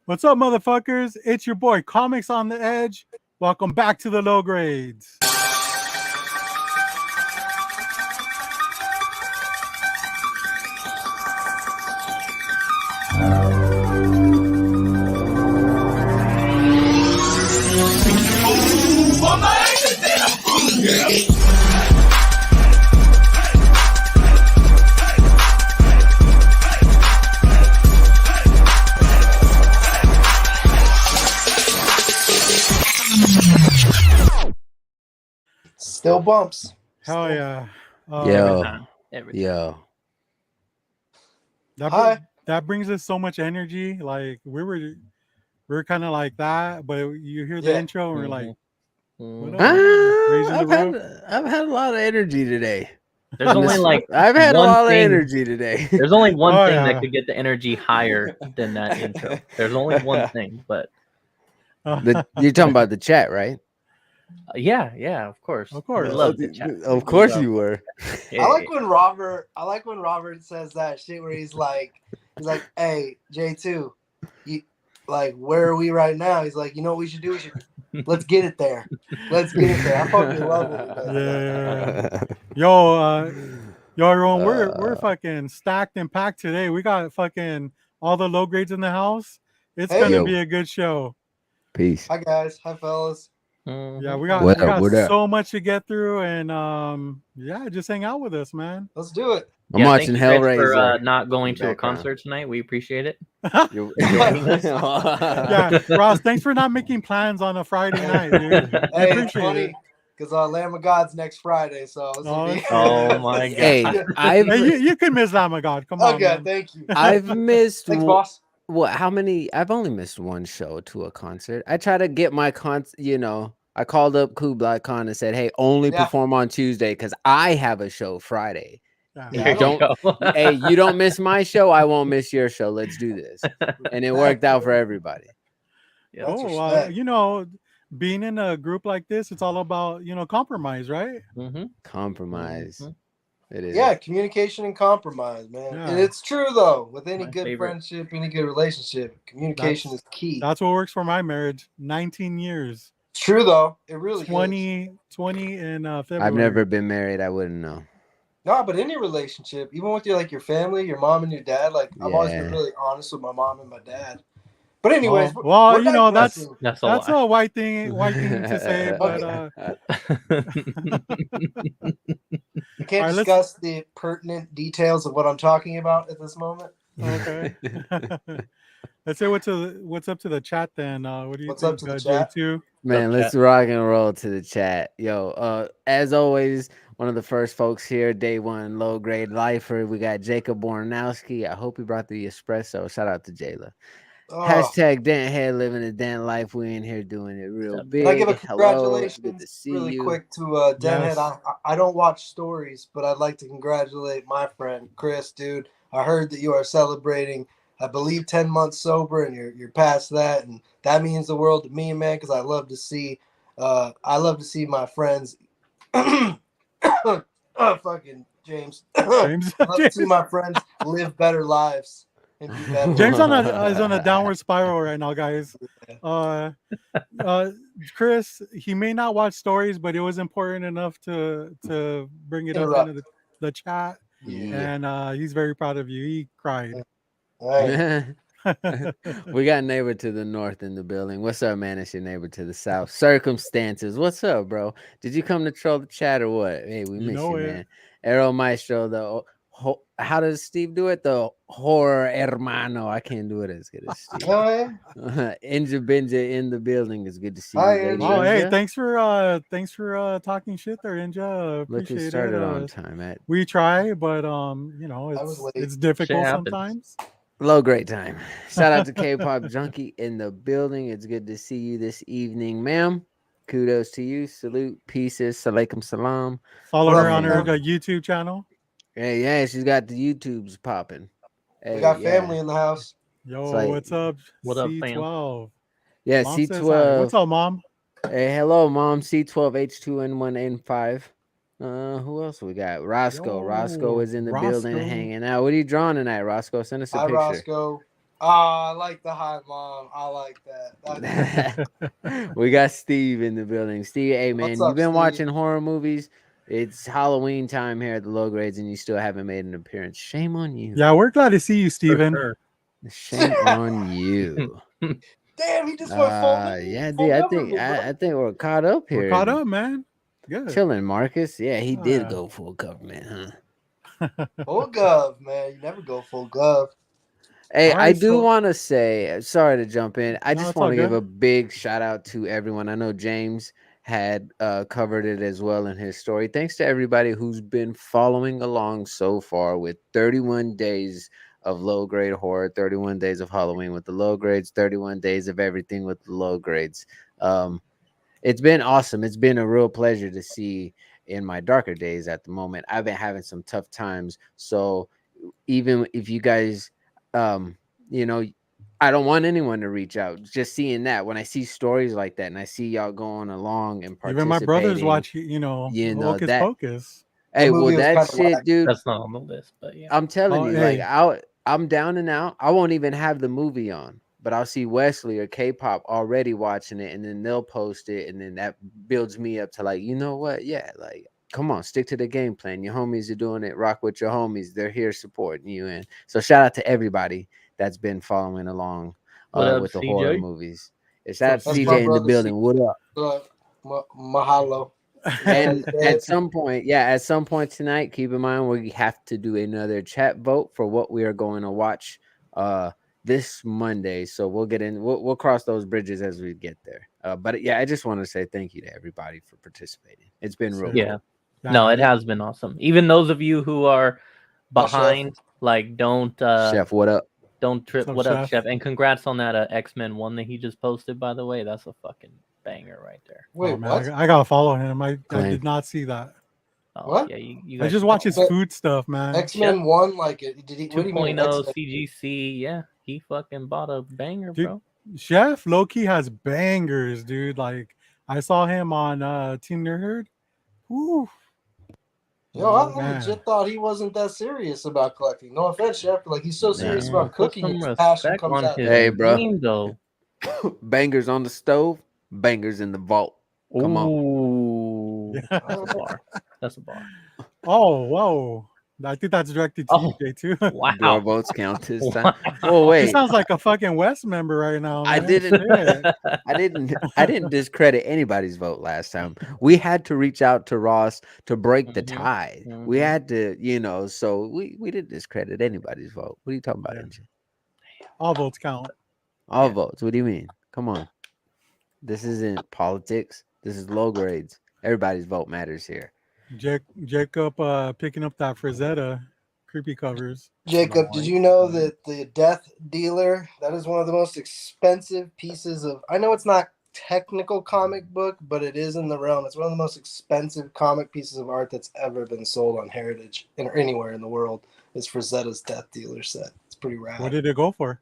What's up, motherfuckers? It's your boy, Comics on the Edge. Welcome back to the low grades. Still bumps. Hell yeah. Yo. That brings us so much energy. Like we were kind of like that, but you hear the intro and we're like, what up? I've had a lot of energy today. There's only like I've had a lot of energy today. There's only one thing that could get the energy higher than that intro. There's only one thing, but you're talking about the chat, right? Yeah, of course. Of course. We love the chat. Of course you were. I like when Robert says that shit where he's like, hey, J2, like, where are we right now? He's like, you know what we should do? Let's get it there. I fucking love it. Yo, everyone, we're fucking stacked and packed today. We got fucking all the low grades in the house. It's gonna be a good show. Peace. Hi guys. Hi fellas. Yeah, we got so much to get through, and just hang out with us, man. Let's do it. I'm watching Hellraiser. For not going to a concert tonight. We appreciate it. Yeah, Ross, thanks for not making plans on a Friday night, dude. Hey, it's funny because Lamb of God's next Friday, so oh my god! Hey, you can miss Lamb of God. Come on. Okay, man. Thank you. I've missed. Thanks, boss. Well, how many? I've only missed one show to a concert. I try to get my I called up Kublai Khan and said, "Hey, only perform on Tuesday because I have a show Friday. Yeah, Hey, you don't miss my show, I won't miss your show. Let's do this." And it worked out for everybody. Yeah. Being in a group like this, it's all about compromise, right? Mm-hmm. Compromise. Mm-hmm. It is. Yeah, communication and compromise, man. Yeah. And it's true though. With any friendship, any good relationship, communication is key. That's what works for my marriage. 19 years. True though, it really 20 in February. I've never been married. I wouldn't know. No, but any relationship, even with your family, your mom and your dad, like I've always been really honest with my mom and my dad. But anyways, that's a white thing to say, but you can't discuss the pertinent details of what I'm talking about at this moment. Okay. Let's say what's up to the chat then. What do you think? What's up to the chat? J2? Man, let's rock and roll to the chat. Yo, as always, one of the first folks here, day one, low grade lifer. We got Jacob Bornowski. I hope he brought the espresso. Shout out to Jayla. Hashtag Dent Head, living a Dent life. We in here doing it real big. Can I give a congratulations good to see really you. quick to Dent Head? I don't watch stories, but I'd like to congratulate my friend Chris, dude. I heard that you are celebrating, I believe, 10 months sober, and you're past that, and that means the world to me, man. Because I love to see my friends. Fucking James. I love to see my friends live better lives. And be better. James is on a downward spiral right now, guys. Chris, he may not watch stories, but it was important enough to bring it up into the chat. Yeah. And he's very proud of you. He cried. Right. We got neighbor to the north in the building. What's up, man? It's your neighbor to the south. Circumstances. What's up, bro? Did you come to troll the chat or what? Hey, we miss you, man. Aero Maestro, how does Steve do it? The horror hermano. I can't do it as good as Steve. Inja Benja in the building. It's good to see you. Oh, hey, thanks for talking shit there, Inja. Appreciate it. Started on time. We try, but it's difficult sometimes. Low grade time. Shout out to K-pop Junkie in the building. It's good to see you this evening, ma'am. Kudos to you. Salute. Pieces. Alaikum salam. Follow her on her YouTube channel. Hey, yeah, she's got the YouTubes popping. Hey, we got family in the house. Yo, what's up? What up, C12? fam? Yeah, Mom C12. What's up, Mom? Hey, hello, Mom. C12H2N1N5. Who else we got? Roscoe. Roscoe is in the building hanging out. What are you drawing tonight, Roscoe? Send us a picture. Roscoe. Oh, I like the hi, Mom. I like that. We got Steve in the building. Steve, hey man, What's you've up, been Steve? watching horror movies. It's Halloween time here at the Low Grades, and you still haven't made an appearance. Shame on you. Yeah, we're glad to see you, Steven. Sure. Shame on you. Damn, he just went full. Yeah, full dude. I government, bro. think we're caught up here. We're caught up, man. Good. Chilling, Marcus. Yeah, he Oh, did yeah. go full government, huh? Full gov, man. You never go full gov. Hey, All I right, do so- want to say, sorry to jump in. I No, just it's all want to give good. a big shout out to everyone. I know James had covered it as well in his story. Thanks to everybody who's been following along so far with 31 days of low grade horror, 31 days of Halloween with the low grades, 31 days of everything with the low grades. It's been awesome. It's been a real pleasure to see in my darker days at the moment. I've been having some tough times. So even if you guys, you know, I don't want anyone to reach out. Just seeing that, when I see stories like that and I see y'all going along and participating, Even my brothers watch, Hocus that. Pocus. Hey, well, movie was that kinda shit, whack. dude. That's not on the list, but yeah. I'm telling Oh, you, hey. like I'm down and out. I won't even have the movie on, but I'll see Wesley or K-pop already watching it, and then they'll post it, and then that builds me up to like, you know what? Yeah, like come on, stick to the game plan. Your homies are doing it. Rock with your homies. They're here supporting you. And so shout out to everybody that's been following along What up, with the CJ? horror movies. It's What's that up, That's CJ my in the brother, building. What up? Mahalo. And Yeah. at some point, tonight, keep in mind we have to do another chat vote for what we are going to watch this Monday. So we'll cross those bridges as we get there. But yeah, I just want to say thank you to everybody for participating. It's been real Sure. cool. Yeah. No, it has been awesome. Even those of you who are Hi, Chef. behind, like don't Chef, what up? don't trip. What's up, What up, Chef? Chef? And congrats on that X-Men one that he just posted, by the way. That's a fucking banger right there. Wait, Oh, man, what? I gotta follow him. I Claim. did not see that. Oh, What? yeah, you I guys just should watch follow his But food stuff, man. X-Men 1, like, did he? What do you mean? 2.0 X-Men? CGC. Yeah, he fucking bought a banger, Dude, bro. Chef Loki has bangers, dude. Like I saw him on Team Nerd. Woo. Yo, I Man. legit thought he wasn't that serious about collecting. No offense, Chef, but like he's so serious Man. about Put cooking, some his passion respect comes on out. his Hey, bro. name, though. Bangers on the stove, bangers in the vault. Come on. Ooh, Yeah. that's a bar. That's a bar. Oh, whoa. I think that's directed to Oh, you, Jay, too. Do our wow. votes count this Wow. time? Oh He wait, sounds like a fucking West member right now, man. I didn't. Shit. I didn't discredit anybody's vote last time. We had to reach out to Ross to break the Mhm, tie. We mhm. had to, so we didn't discredit anybody's vote. What are you talking about, Yeah. NJ? All votes count. All Yeah. votes. What do you mean? Come on. This isn't politics. This is low grades. Everybody's vote matters here. Jacob picking up that Frazetta creepy covers. Jacob, did you know that the Death Dealer, that is one of the most expensive pieces of, I know it's not technical comic book, but it is in the realm. It's one of the most expensive comic pieces of art that's ever been sold on Heritage or anywhere in the world. Is Frazetta's Death Dealer set. It's pretty rad. What did it go for?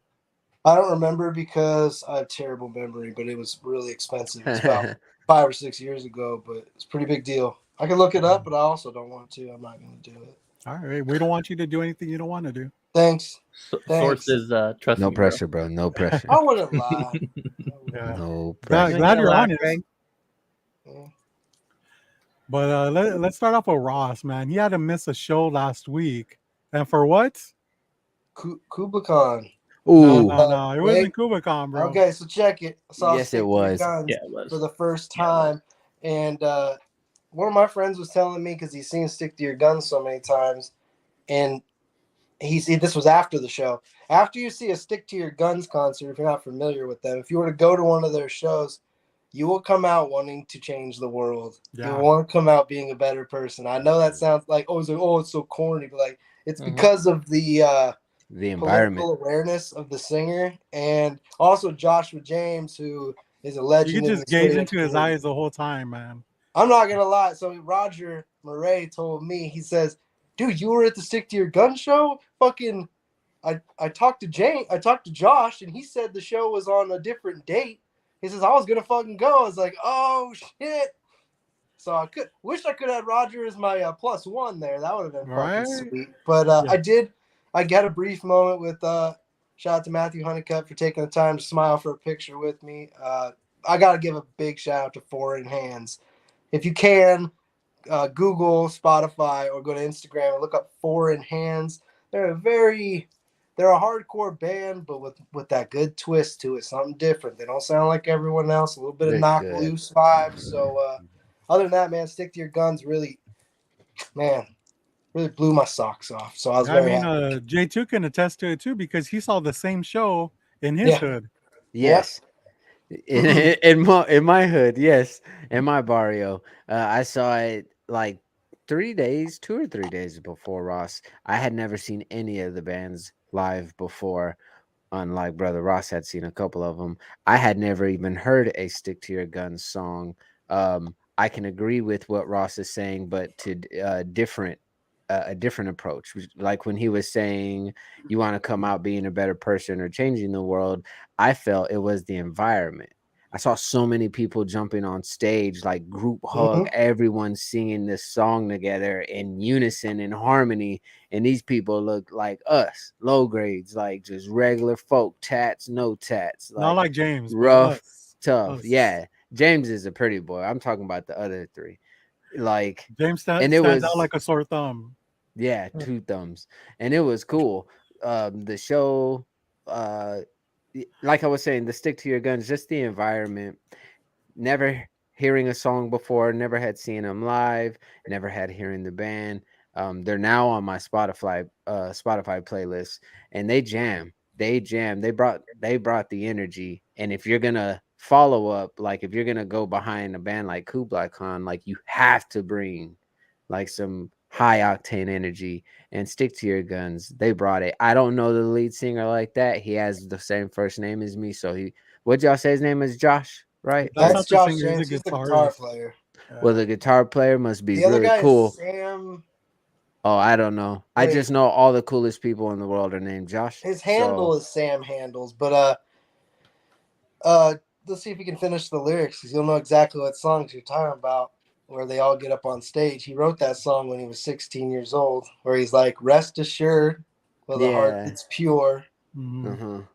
I don't remember because I have terrible memory, but it was really expensive. It's about 5 or 6 years ago, but it's a pretty big deal. I can look it up, but I also don't want to. I'm not going to do it. All right. We don't want you to do anything you don't want to do. Thanks. Sources, trust No me, pressure, bro. No pressure. I wouldn't lie. Yeah. No Glad, pressure. glad you're Laugh, honest. Greg. Yeah. But let's start off with Ross, man. He had to miss a show last week. And for what? Kubla Khan. Ooh. No. It wasn't Kubicon, bro. Okay, so check it. I saw Yes, Stick it to Your was. Guns Yeah, it was. for the first time. And one of my friends was telling me, because he's seen Stick to Your Guns so many times, and this was after the show. After you see a Stick to Your Guns concert, if you're not familiar with them, if you were to go to one of their shows, you will come out wanting to change the world. Yeah. You will want to come out being a better person. I know that sounds like, it's so corny, but like it's because of the environment, political awareness of the singer, and also Joshua James, who is a legend. You could in just the gaze straight into his community. eyes the whole time, man. I'm not gonna lie. So Roger Murray told me, he says, "Dude, you were at the Stick to Your Gun show. Fucking, I talked to Josh, and he said the show was on a different date. He says I was gonna fucking go. I was like, oh shit. So I wish I could have Roger as my +1 there. That would have been fucking sweet. But I got a brief moment with Shout out to Matthew Honeycutt for taking the time to smile for a picture with me. I got to give a big shout out to Four in Hands. If you can, Google, Spotify, or go to Instagram and look up Four in Hands. They're a hardcore band, but with that good twist to it, something different. They don't sound like everyone else. A little bit of knock loose vibes. So other than that, man, Stick to Your Guns really blew my socks off. So I was very happy. J2 can attest to it too because he saw the same show in his hood. Yes. In my hood, yes, in my barrio, I saw it like 2 or 3 days before Ross. I had never seen any of the bands live before, unlike Brother Ross had seen a couple of them. I had never even heard a Stick to Your Guns song. I can agree with what Ross is saying, but to a different approach. Like when he was saying you want to come out being a better person or changing the world, I felt it was the environment. I saw so many people jumping on stage, like group hug, everyone singing this song together in unison, in harmony. And these people look like us, low grades, like just regular folk, tats, no tats, not like James, rough, tough. Yeah, James is a pretty boy. I'm talking about the other three. Like James and stands out like a sore thumb. Yeah, 2 thumbs. And it was cool. The show, like I was saying, the Stick to Your Guns, just the environment. Never hearing a song before, never had seen them live, never had hearing the band. They're now on my Spotify playlist, and they jam. They jam. They brought the energy. And if you're gonna follow up, like if you're gonna go behind a band like Kublai Khan, like you have to bring like some high octane energy and Stick to Your Guns. They brought it. I don't know the lead singer like that. He has the same first name as me, so what'd y'all say his name is? Josh, right? That's Josh James. He's the guitar player. Well, the guitar player must be the other really guy cool. Is Sam. Oh, I don't know. I just know all the coolest people in the world are named Josh. His handle is Sam Handles, but let's see if we can finish the lyrics because you'll know exactly what songs you're talking about. Where they all get up on stage. He wrote that song when he was 16 years old, where he's like, "Rest assured, well, the heart that's pure." Can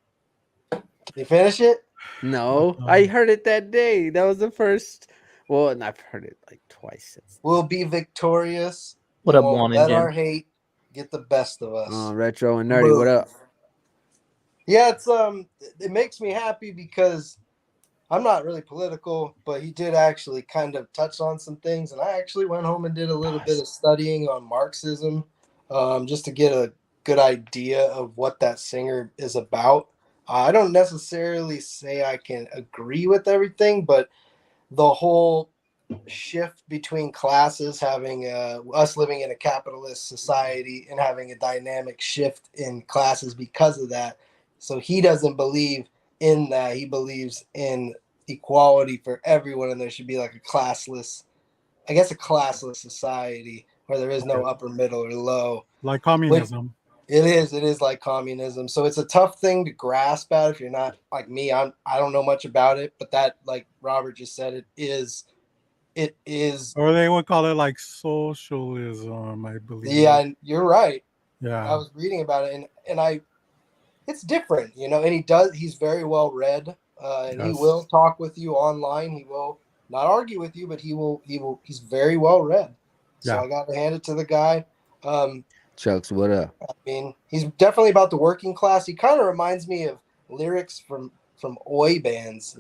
you finish it? No, I heard it that day. That was the first. Well, and I've heard it like twice since. We'll be victorious. What up, Juan? Let our hate get the best of us. Retro and Nerdy, what up? Yeah, it's it makes me happy because I'm not really political, but he did actually kind of touch on some things, and I actually went home and did a little bit of studying on Marxism, just to get a good idea of what that singer is about. I don't necessarily say I can agree with everything, but the whole shift between classes, having us living in a capitalist society and having a dynamic shift in classes because of that. So he doesn't believe in that. He believes in equality for everyone, and there should be like a classless society where there is no upper, middle, or low. Like communism. It is like communism. So it's a tough thing to grasp at if you're not like me. I don't know much about it, but that, like Robert just said, it is. Or they would call it like socialism, I believe. Yeah, you're right. Yeah. I was reading about it, and it's different, and he's very well read, and he will talk with you online. He will not argue with you, but he's very well read. So I got to hand it to the guy. Chucks, what up? I mean, he's definitely about the working class. He kind of reminds me of lyrics from oi bands,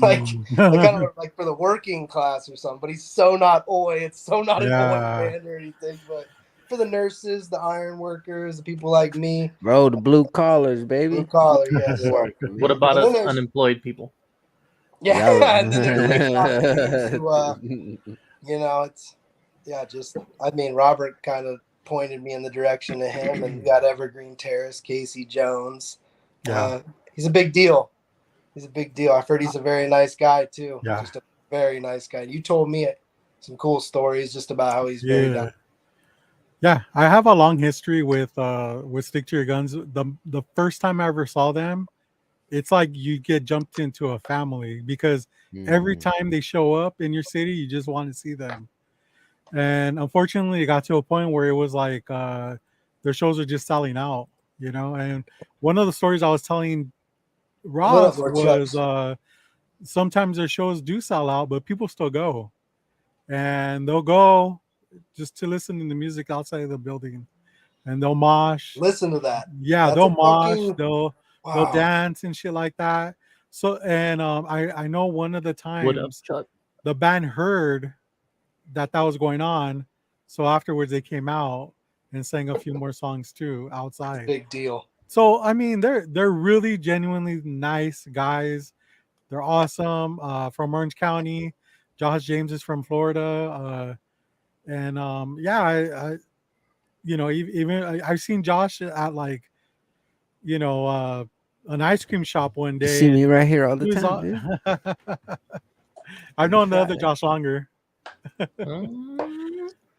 like kind of like for the working class or something. But he's so not oi. It's so not an oi band or anything. But for the nurses, the iron workers, the people like me, bro, the blue collars, baby. Blue collar, yes. What about us unemployed people? Yeah, and then there's Robert kind of pointed me in the direction of him, and we got Evergreen Terrace, Casey Jones. He's a big deal. I've heard he's a very nice guy too. Yeah. Just a very nice guy. You told me some cool stories just about how he's very down. Yeah, I have a long history with Stick to Your Guns. The first time I ever saw them, it's like you get jumped into a family because every time they show up in your city, you just want to see them. And unfortunately, it got to a point where it was like their shows are just selling out. you know. And one of the stories I was telling What up, Ross Lord was Chucks? sometimes their shows do sell out, but people still go, and they'll go just to listen to the music outside of the building, and they'll mosh. Listen to that. Yeah, That's they'll a mosh. fucking They'll wow. dance and shit like that. So, and I know one of the What up, times Chuck? the band heard that was going on, so afterwards they came out and sang a few more songs too outside. Big deal. So I mean, they're really genuinely nice guys. They're awesome. From Orange County. Josh James is from Florida. And yeah, I you know, even I've seen Josh at like, you know, an ice cream shop one You day, see me and right here all the he was time, all. dude. I've known the other Josh longer.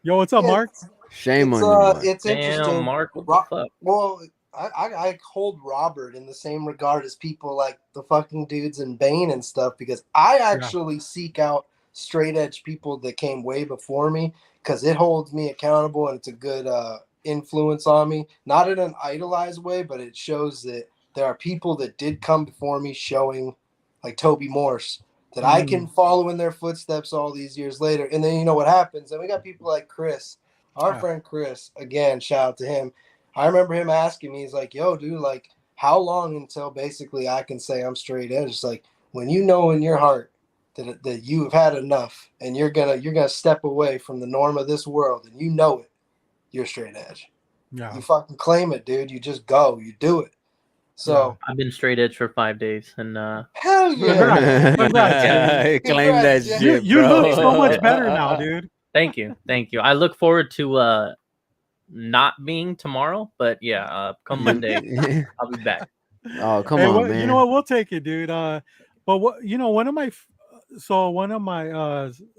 Yo, what's up, Yeah, Mark? Shame on you, Mark. it's Damn, interesting. Mark, what the fuck? Well, I hold Robert in the same regard as people like the fucking dudes in Bane and stuff, because I Yeah. actually seek out straight edge people that came way before me, because it holds me accountable and it's a good influence on me. Not in an idolized way, but it shows that there are people that did come before me, showing like Toby Morse, that I can follow in their footsteps all these years later. And then you know what happens? And we got people like Chris, our friend Chris, again, shout out to him. I remember him asking me, he's like, yo, dude, like, how long until basically I can say I'm straight edge? It's like, when you know in your heart that you have had enough and you're gonna step away from the norm of this world, and you know it, you're straight edge. Yeah. You fucking claim it, dude. You just go, you do it. So I've been straight edge for 5 days, and hell yeah. Claim that Congrats, shit, You bro. look so much better now, dude. Thank you. I look forward to not being tomorrow, but yeah, come Monday, I'll be back. Oh, come Hey, on, man. you know what? We'll take it, dude. But what you know, one of my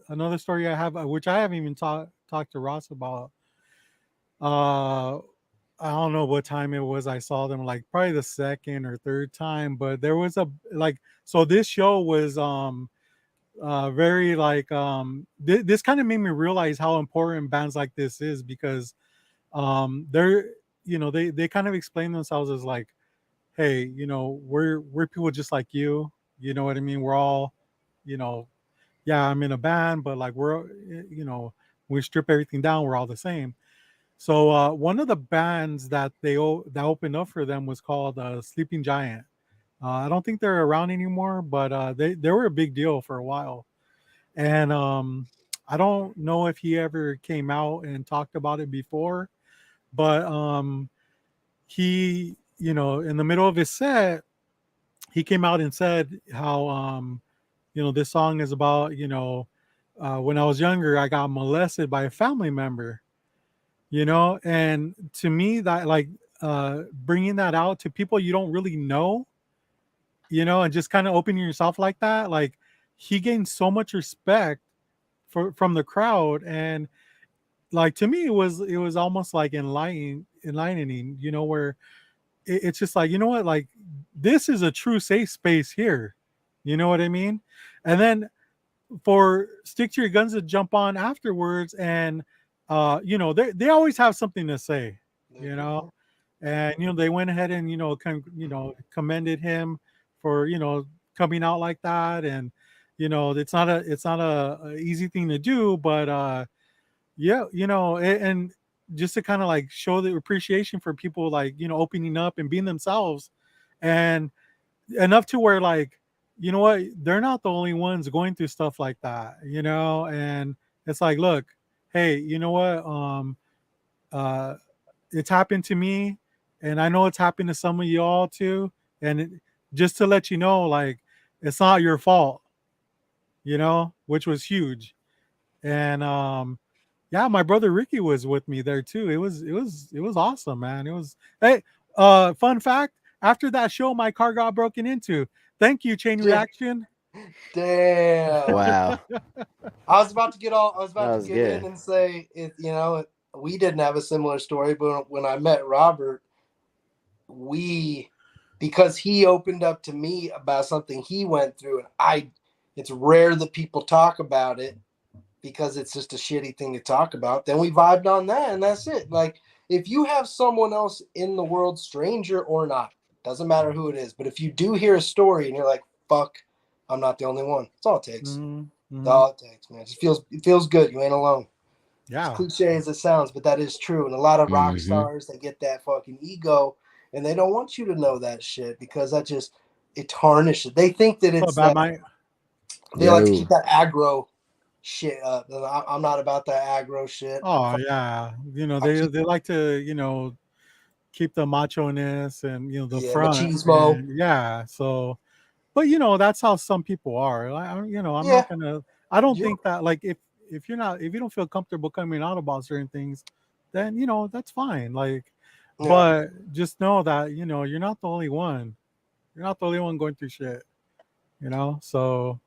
another story I have, which I haven't even talked to Ross about. I don't know what time it was. I saw them like probably the second or third time, but there was a like so this show was very like this kind of made me realize how important bands like this is, because they're you know they kind of explain themselves as like, hey, you know, we're people just like you know what I mean, we're all, you know, yeah, I'm in a band, but like we're, you know, we strip everything down, we're all the same. So one of the bands that that opened up for them was called Sleeping Giant. I don't think they're around anymore, but they were a big deal for a while. And I don't know if he ever came out and talked about it before, but he, you know, in the middle of his set, he came out and said how you know, this song is about, you know, when I was younger, I got molested by a family member, you know, and to me that like bringing that out to people you don't really know, you know, and just kind of opening yourself like that, like he gained so much respect from the crowd. And like to me it was almost like enlightening, you know, where it's just like, you know what, like this is a true safe space here, you know what I mean. And then for Stick to Your Guns to jump on afterwards, and you know, they always have something to say, you know. And you know, they went ahead and, you know, you know, commended him for, you know, coming out like that. And you know, it's not a easy thing to do, but yeah, you know, and just to kind of like show the appreciation for people, like, you know, opening up and being themselves, and enough to where like, you know what, they're not the only ones going through stuff like that, you know. And it's like, look, hey, you know what, uh it's happened to me, and I know it's happened to some of y'all too. And just to let you know, like, it's not your fault, you know, which was huge. And yeah, my brother Ricky was with me there too. It was awesome, man. It was, hey, fun fact, after that show my car got broken into. Thank you, Chain Reaction. Damn. Wow. I was about to get good. in and say it, you know, we didn't have a similar story, but when I met Robert, because he opened up to me about something he went through, and it's rare that people talk about it because it's just a shitty thing to talk about. Then we vibed on that, and that's it. Like, if you have someone else in the world, stranger or not, doesn't matter who it is, but if you do hear a story and you're like, fuck, I'm not the only one. That's all it takes. That's all it takes, man. It feels good. You ain't alone. Yeah. As cliche as it sounds, but that is true. And a lot of rock stars, they get that fucking ego and they don't want you to know that shit because it tarnishes. They think that it's that they like to keep that aggro shit up. I'm not about that aggro shit. Oh yeah, they like to keep the macho-ness and the front. Machismo. And, yeah, so but that's how some people are. I'm not gonna. I don't think that like if you don't feel comfortable coming out about certain things, then that's fine. Like, but just know that you're not the only one. You're not the only one going through shit. So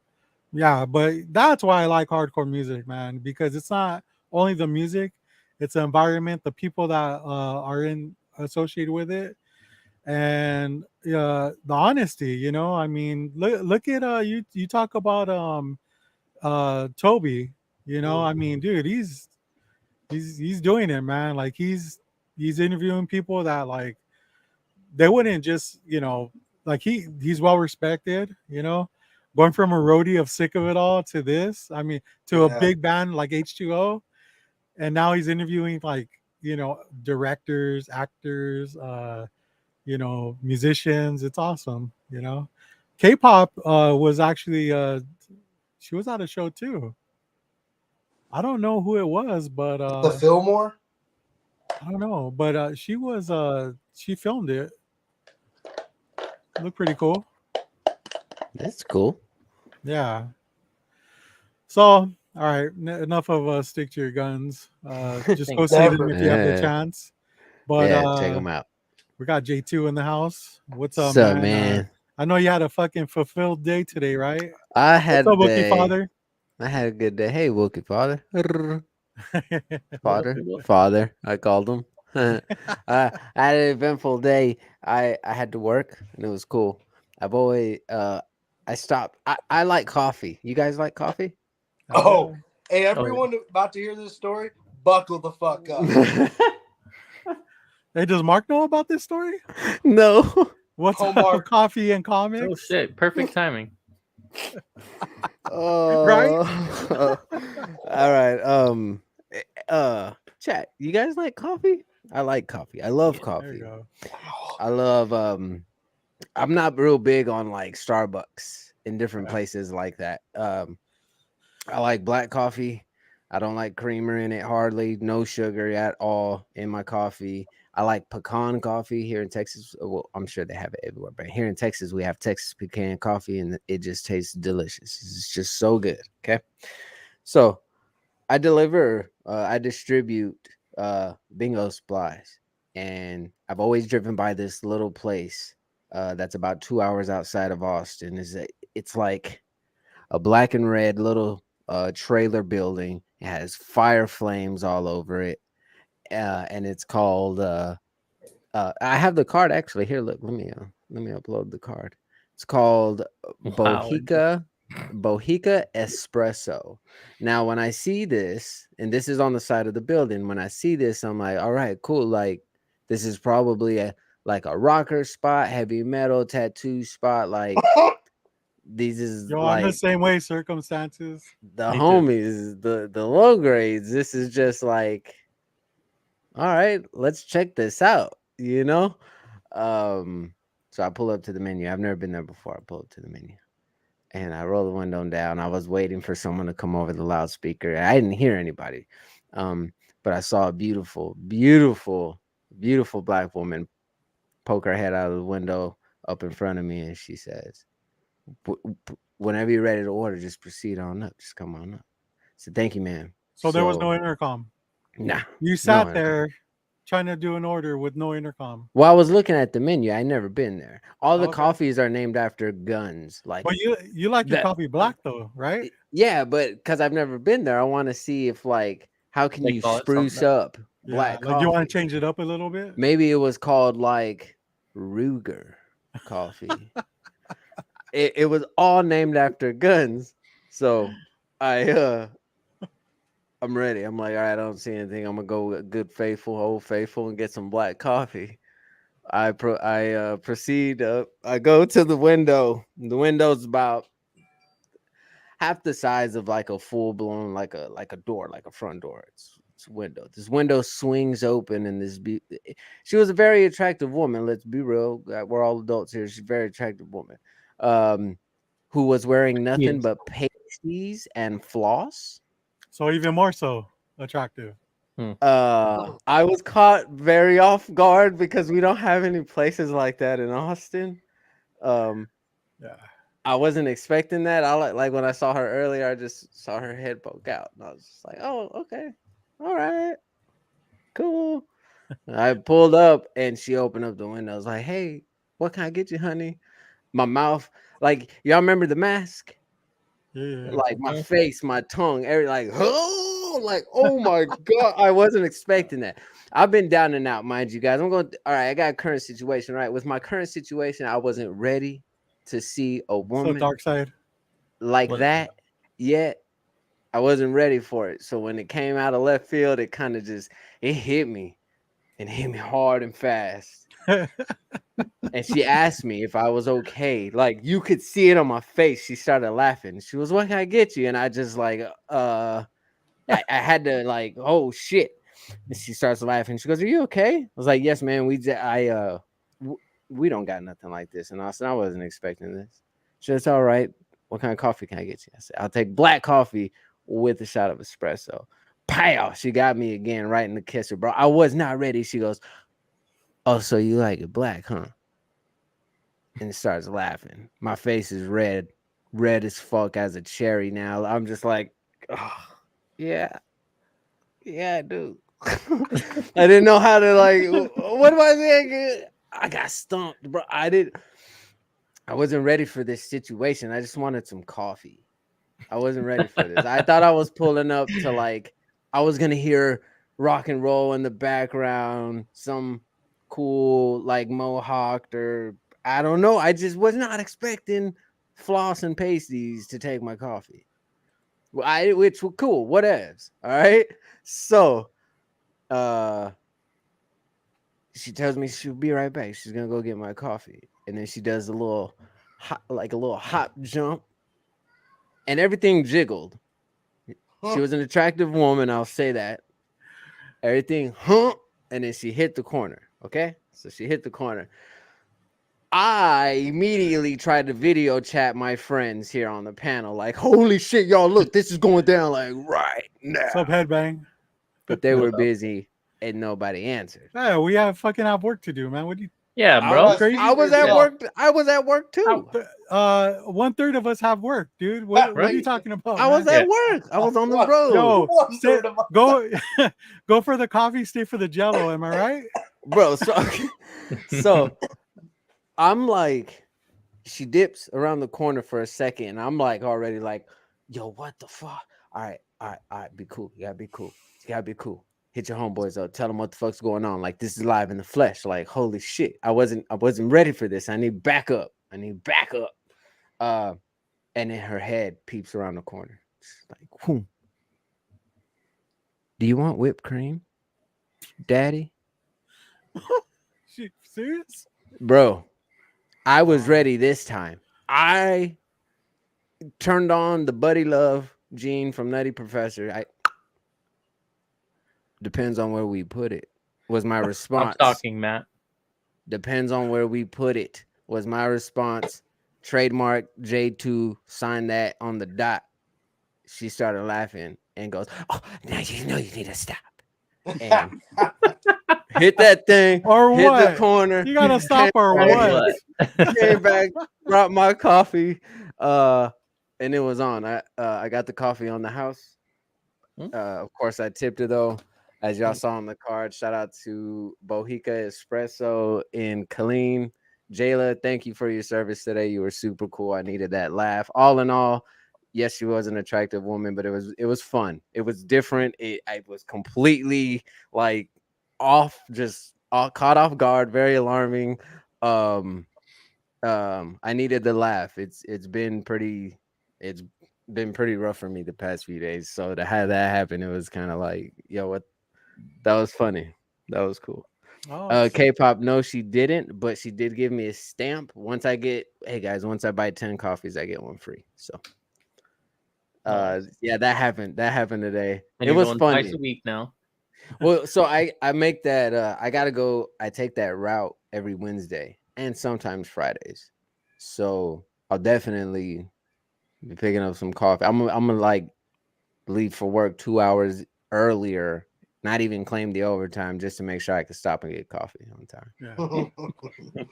yeah, but that's why I like hardcore music, man, because it's not only the music, it's the environment, the people that are in associated with it, and the honesty. I mean, look at you talk about Toby. I mean, dude, he's doing it, man. Like he's interviewing people that like they wouldn't just like he's well respected. Going from a roadie of Sick of It All to this, I mean, to a big band like H2O, and now he's interviewing like directors, actors, musicians. It's awesome. K-pop was actually she was at a show too. I don't know who it was, but the Fillmore. I don't know, but she filmed it. Looked pretty cool. That's cool. Yeah. So, all right, enough of stick to your guns. Just go see them if you have the chance. But check them out. We got J2 in the house. What's up, so, man? I know you had a fucking fulfilled day today, right? I had What's up, Wookie Father? I had a good day. Hey, Wookie Father. Father, I called him. I had an eventful day. I had to work and it was cool. I've always I stopped. I like coffee. You guys like coffee? Oh, hey, everyone about to hear this story, buckle the fuck up. Hey, does Mark know about this story? No. What's up, coffee and comics? Oh shit! Perfect timing. Right? All right. Chat. You guys like coffee? I like coffee. I love coffee. There you go. I love I'm not real big on like Starbucks in different places like that. I like black coffee. I don't like creamer in it hardly. No sugar at all in my coffee. I like pecan coffee here in Texas. Well, I'm sure they have it everywhere, but here in Texas, we have Texas pecan coffee, and it just tastes delicious. It's just so good. Okay. So I distribute bingo supplies, and I've always driven by this little place that's about 2 hours outside of Austin. It's like a black and red little trailer building. It has fire flames all over it, and it's called. I have the card actually here. Look, let me upload the card. It's called Bohica Espresso. Now, when I see this, and this is on the side of the building, when I see this, I'm like, all right, cool. Like, this is probably a rocker spot, heavy metal tattoo spot. Like, these is I'm the same way. Circumstances. The homies, the low grades. This is just like, all right, let's check this out. So I pull up to the menu. I've never been there before. I pull up to the menu. And I roll the window down. I was waiting for someone to come over the loudspeaker. I didn't hear anybody. But I saw a beautiful, beautiful, beautiful black woman poke her head out of the window up in front of me. And she says, whenever you're ready to order, just proceed on up. Just come on up. So thank you, ma'am. So there was no intercom? Nah. You sat there trying to do an order with no intercom. Well, I was looking at the menu. I never been there. All the coffees are named after guns. Like, but you like your coffee black though, right? Yeah, but because I've never been there, I want to see if how can you spruce up black coffee? Like you want to change it up a little bit? Maybe it was called like Ruger coffee. It was all named after guns. So I I'm ready. I'm like, all right, I don't see anything. I'm gonna go with good faithful, old faithful, and get some black coffee. I proceed. I go to the window. The window's about half the size of like a full blown like a door, like a front door. It's a window. This window swings open, and she was a very attractive woman. Let's be real. We're all adults here. She's a very attractive woman, um, who was wearing nothing Yes. but pasties and floss. So even more so attractive. I was caught very off guard because we don't have any places like that in Austin. Um, Yeah. I wasn't expecting that. I like when I saw her earlier, I just saw her head poke out, and I was just like, "Oh, okay, all right, cool." I pulled up, and she opened up the window. I was like, "Hey, what can I get you, honey?" My mouth, like y'all remember the mask? Yeah. Like my face, my tongue, every like oh my god, I wasn't expecting that. I've been down and out, mind you guys. All right, I got a current situation, right? With my current situation, I wasn't ready to see a So woman dark side. like What? that yet. I wasn't ready for it. So when it came out of left field, it kind of just it hit me and hit me hard and fast. And she asked me if I was okay. Like you could see it on my face. She started laughing. She was, "What can I get you?" And I just like, I had to like, oh shit. And she starts laughing. She goes, "Are you okay?" I was like, "Yes, man. We don't got nothing like this." And I wasn't expecting this. She said, "It's all right. What kind of coffee can I get you?" I said, "I'll take black coffee with a shot of espresso." Pow! She got me again right in the kisser, bro. I was not ready. She goes, "Oh, so you like it black, huh?" And starts laughing. My face is red as fuck as a cherry now. I'm just like, oh, yeah, yeah, dude. I didn't know how to like. What am I saying? I got stumped, bro. I wasn't ready for this situation. I just wanted some coffee. I wasn't ready for this. I thought I was pulling up to like. I was gonna hear rock and roll in the background, some cool like mohawk or I don't know. I just was not expecting floss and pasties to take my coffee. Which were cool, whatevs. All right. So uh she tells me she'll be right back. She's gonna go get my coffee. And then she does a little hop jump and everything jiggled. She was an attractive woman, I'll say that. Everything and then she hit the corner. Okay. So she hit the corner. I immediately tried to video chat my friends here on the panel, like, holy shit, y'all, look, this is going down like right now. Sub headbang. But they were busy and nobody answered. Yeah, we have work to do, man. What do you Yeah, bro. I was at work. I was at work too. 1/3 of us have work, dude. What are you Right. talking about, I man? was at work. I was on the road. Yo, stay, 1/3 of us. go go for the coffee, stay for the jello. Am I right? Bro, so I'm like, she dips around the corner for a second, and I'm like already like, yo, what the fuck? All right, be cool. You gotta be cool. You gotta be cool. Hit your homeboys up. Tell them what the fuck's going on. Like this is live in the flesh. Like holy shit, I wasn't ready for this. I need backup. And then her head peeps around the corner. She's like, whoom. Do you want whipped cream, Daddy? She serious? Bro, I was ready this time. I turned on the Buddy Love gene from Nutty Professor. Depends on where we put it, was my response. Stop talking, Matt. Depends on where we put it, was my response. Trademark J2, sign that on the dot. She started laughing and goes, "Oh, now you know you need to stop." And hit that thing, Or hit what? the corner. You gotta stop or what? Came back, brought my coffee, and it was on. I got the coffee on the house. Of course, I tipped her though, as y'all saw on the card. Shout out to Bohica Espresso in Killeen. Jayla, thank you for your service today. You were super cool. I needed that laugh. All in all, yes, she was an attractive woman, but it was fun. It was different. I was completely like off, just caught off guard, very alarming. I needed the laugh. It's been pretty. It's been pretty rough for me the past few days. So to have that happen, it was kind of like, yo, what? That was funny. That was cool. Oh, K-pop, no, she didn't, but she did give me a stamp. Hey guys, once I buy 10 coffees, I get one free. So, Nice. yeah, that happened. That happened today. And It you're was going twice funny. a week now. Well, so I make that. I gotta go. I take that route every Wednesday and sometimes Fridays. So I'll definitely be picking up some coffee. I'm gonna like leave for work 2 hours earlier, not even claim the overtime just to make sure I can stop and get coffee on time. yeah.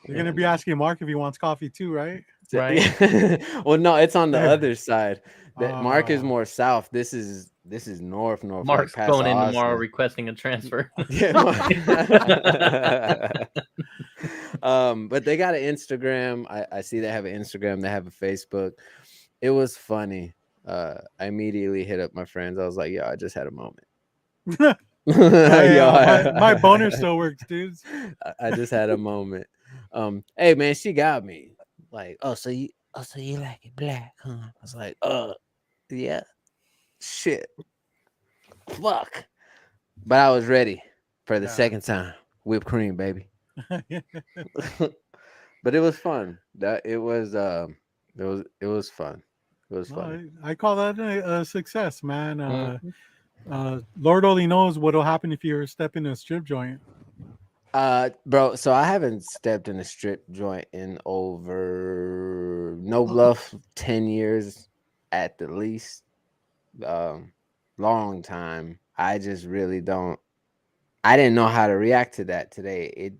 You're gonna be asking Mark if he wants coffee too, right? Right. Well, no, it's on the Yeah. other side. That Mark is more south. This is north, like Mark's past going in tomorrow Austin. requesting a transfer. Yeah. But they got an Instagram. I see they have an Instagram. They have a Facebook. It was funny. I immediately hit up my friends. I was like, "Yo, I just had a moment." Oh, yeah, my boner still works, dudes. I just had a moment. Hey man, she got me. Like, so you like it black, huh? I was like, yeah, shit, fuck. But I was ready for the second time. Whipped cream, baby. But it was fun. It was fun. It was fun. I call that a success, man. Mm-hmm. Lord only knows what'll happen if you step in a strip joint. Bro, so I haven't stepped in a strip joint in over no bluff 10 years at the least. Long time. I just really don't. I didn't know how to react to that today.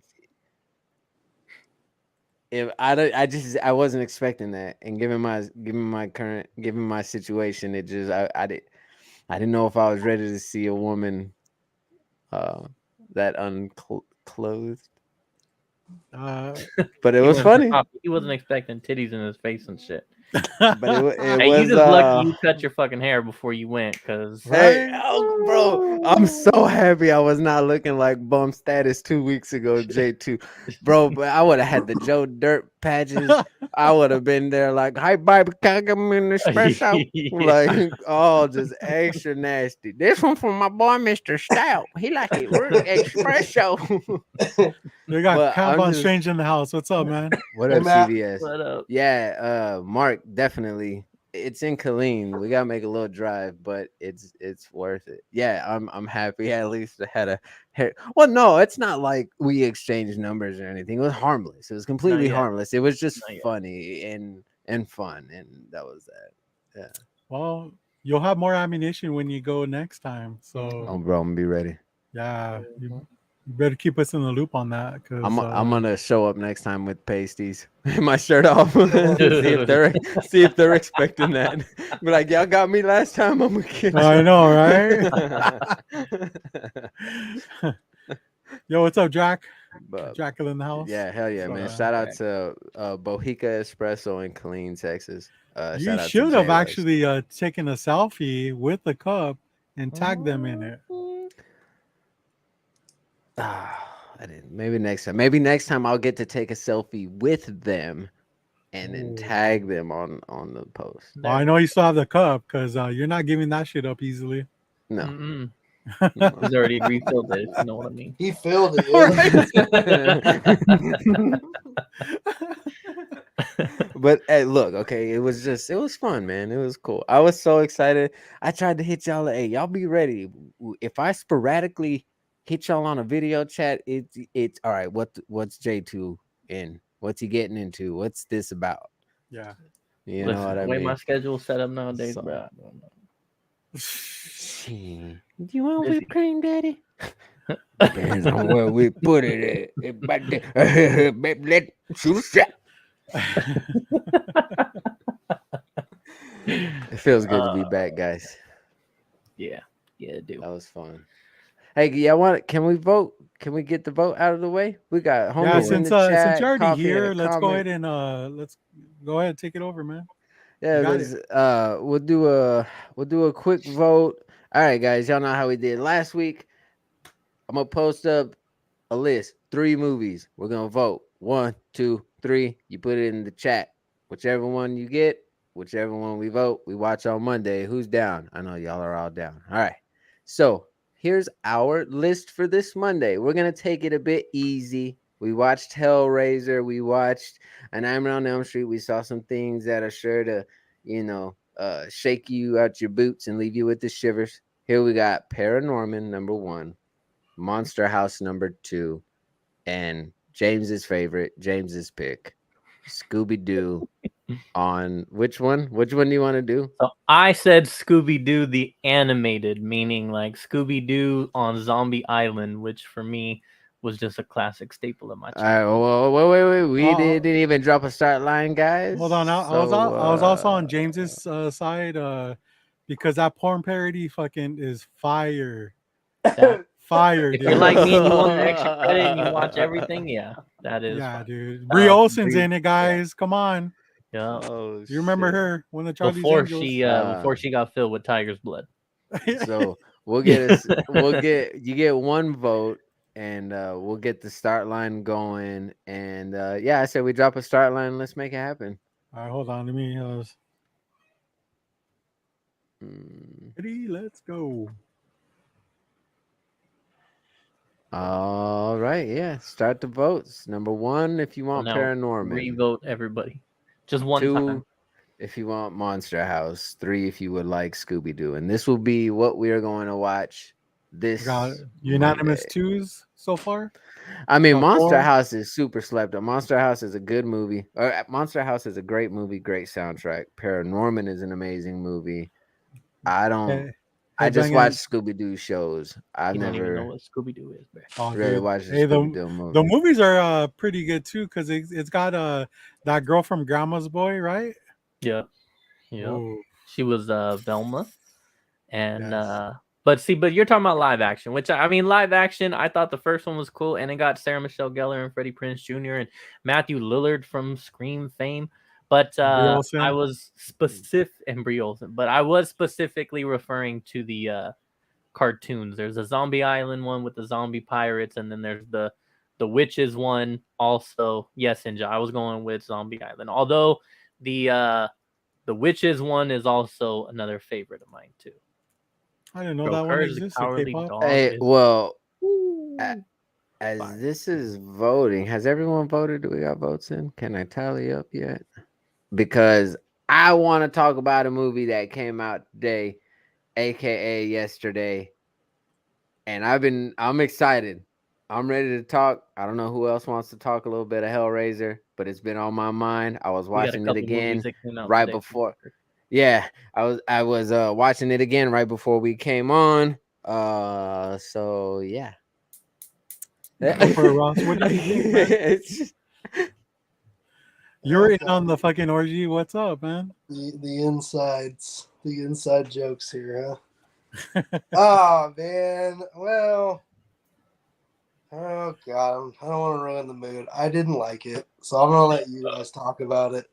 I wasn't expecting that, and given my situation, it just I didn't know if I was ready to see a woman that unclothed. But it was funny. He wasn't expecting titties in his face and shit. But it Hey, was you just lucky you cut your fucking hair before you went, cause hey, bro, I'm so happy I was not looking like bum status 2 weeks ago, J2, bro. But I would have had the Joe Dirt patches. I would have been there like, "Hi, baby, can I get me an espresso?" Like, oh, just extra nasty. This one from my boy, Mr. Stout. He like it real espresso. They got Compound Strange in the house. What's up, man? What Hey, up, Matt. CVS? What up? Yeah, Mark, definitely. It's in Killeen. We gotta make a little drive, but it's worth it. Yeah, I'm happy. At least I had a hair. Well, no, it's not like we exchanged numbers or anything. It was harmless. It was completely harmless. It was just funny and fun, and that was that. Yeah. Well, you'll have more ammunition when you go next time. So, oh, bro, I'm gonna be ready. Yeah, you better keep us in the loop on that. Cause I'm gonna show up next time with pasties, my shirt off, see if they're expecting that. Be like, y'all got me last time. I'm gonna get you. I know, right? Yo, what's up, Jack? Jackal in the house. Yeah, hell yeah, man! Shout out to Bohica Espresso in Killeen, Texas. You should have actually taken a selfie with the cup and tagged them in it. I didn't. Maybe next time. Maybe next time I'll get to take a selfie with them and then tag them on the post. Well, I know you still have the cup because you're not giving that shit up easily. No. He's already refilled it. If you know what I mean. He filled it. But hey, look, okay, it was fun, man. It was cool. I was so excited. I tried to hit y'all. Hey, y'all be ready. If I sporadically hit y'all on a video chat, it's all right. What's J2 in? What's he getting into? What's this about? Yeah. You know what I The way mean? my schedule's set up nowadays, bro. Do you want whipped cream, Daddy? Depends on where we put it at. Let's shoot a shot. It feels good to be back, guys. Yeah, dude. That was fun. Hey, can we vote? Can we get the vote out of the way? We got homies in the chat. Since you're already here, let's go ahead and take it over, man. Yeah, we'll do a quick vote. All right, guys, y'all know how we did last week. I'm gonna post up a list, 3 movies. We're gonna vote 1, 2, 3. You put it in the chat. Whichever one you get, Whichever one we vote, we watch on Monday. Who's down? I know y'all are all down. All right. So here's our list for this Monday. We're gonna take it a bit easy. We watched Hellraiser. We watched A Nightmare on Elm Street. We saw some things that are sure to, shake you out your boots and leave you with the shivers. Here we got Paranorman #1, Monster House #2, and James's favorite, James's pick, Scooby Doo. On which one? Which one do you want to do? So I said Scooby Doo the animated, meaning like Scooby Doo on Zombie Island, which for me was just a classic staple of my childhood. Wait. We didn't even drop a start line, guys. Hold on. I was also on James's side because that porn parody fucking is fire. Fire, If dude. you're like me and you want the extra credit and you watch everything, yeah, that is. Yeah, fun. dude. Brie Olsen's in it, guys. Come on. Yeah. Oh, You remember her when the Charlie's Before Angels? she got filled with tiger's blood. So you get one vote, and we'll get the start line going. And I said we drop a start line. Let's make it happen. All right, hold on. Let me. Ready? Let's go. All right, yeah. Start the votes. #1, if you want Paranorman. Revote everybody. Just one 2, time. if you want Monster House. 3, if you would like Scooby Doo. And this will be what we are going to watch this unanimous Monday. 2s so far. I mean, Monster House is super slept on. Monster House is a good movie. Monster House is a great movie, great soundtrack. Paranorman is an amazing movie. I just watch Scooby Doo shows. I've never even know what Scooby Doo is, bro. Really watched the Scooby Doo movie. The movies are pretty good too because it's got that girl from Grandma's Boy, right? Yeah. She was Velma, and but you're talking about live action, which I mean live action. I thought the first one was cool, and it got Sarah Michelle Gellar and Freddie Prinze Jr. and Matthew Lillard from Scream fame. But I was but I was specifically referring to the cartoons. There's a Zombie Island one with the zombie pirates, and then there's the witches one. Also, yes, Ninja. I was going with Zombie Island, although the witches one is also another favorite of mine too. I didn't know that one existed. Hey, well, as this is voting, has everyone voted? Do we got votes in? Can I tally up yet? Because I want to talk about a movie that came out today, aka yesterday, and I'm excited. I'm ready to talk. I don't know who else wants to talk a little bit of Hellraiser, but it's been on my mind. I was watching it again right before. Yeah, I was watching it again right before we came on. So yeah. Ross, what do you think, man? You're in on the fucking orgy. What's up, man? The inside jokes here, huh? Oh man, well, oh god, I don't want to ruin the mood. I didn't like it, so I'm gonna let you guys talk about it.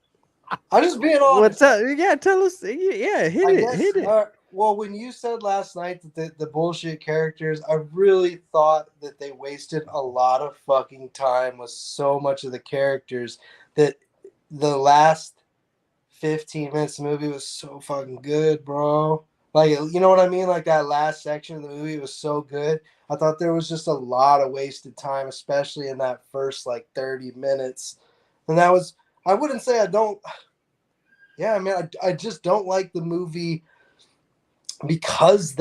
I'm just being honest. What's up? Yeah, tell us. Yeah, hit it. Well, when you said last night that the bullshit characters, I really thought that they wasted a lot of fucking time with so much of the characters that the last 15 minutes of the movie was so fucking good, bro. Like, you know what I mean? Like that last section of the movie was so good. I thought there was just a lot of wasted time, especially in that first like 30 minutes. And that was, I wouldn't say I don't. Yeah, I mean, I just don't like the movie because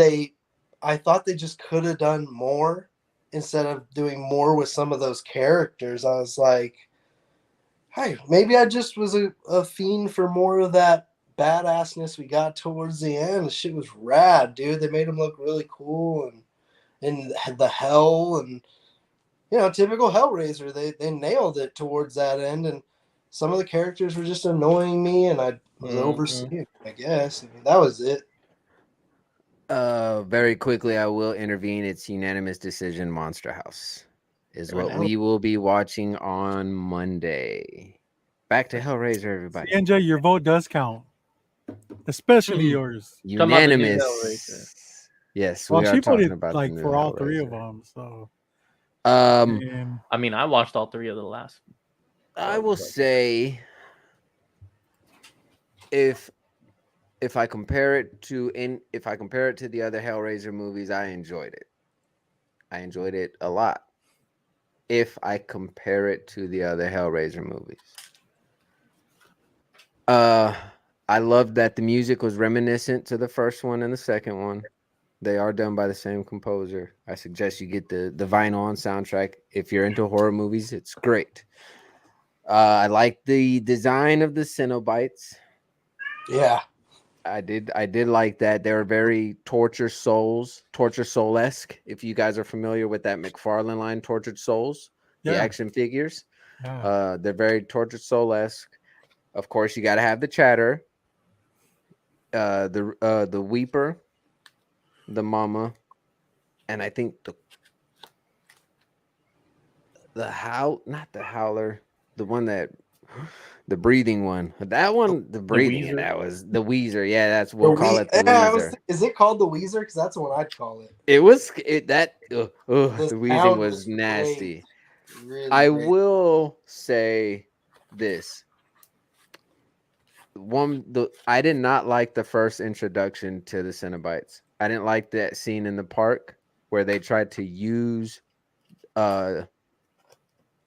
I thought they just could have done more instead of doing more with some of those characters. I was like, hey, maybe I just was a fiend for more of that badassness we got towards the end. The shit was rad, dude. They made him look really cool and the hell and typical Hellraiser. They nailed it towards that end, and some of the characters were just annoying me, and I was overseeing. I guess that was it. Very quickly, I will intervene. It's unanimous decision. Monster House is what we will be watching on Monday. Back to Hellraiser, everybody. Ninja, your vote does count, especially yours. Unanimous. Yes, well, she voted like for all Hellraiser. 3 of them. So, I mean, I watched all 3 of the last. I will say if if I compare it to the other Hellraiser movies, I enjoyed it. I enjoyed it a lot. If I compare it to the other Hellraiser movies, uh, I loved that the music was reminiscent to the first one and the second one. They are done by the same composer. I suggest you get the vinyl on soundtrack. If you're into horror movies, it's great. I like the design of the Cenobites. Yeah. I did like that. They were very Torture Soul-esque. If you guys are familiar with that McFarlane line, Tortured Souls, the Yeah. action figures, Yeah. they're very Tortured Soul-esque. Of course, you got to have the chatter, the Weeper, the Mama, and I think not the Howler, the one that the breathing one. That one, the The breathing, and Weezer. that was the Weezer. Yeah, The we'll call it the yeah, Weezer. is it called the Weezer? Because that's what I'd call it. It was The the wheezing sound was was great. nasty. Really I great. will say this. I did not like the first introduction to the Cenobites. I didn't like that scene in the park where they tried to use uh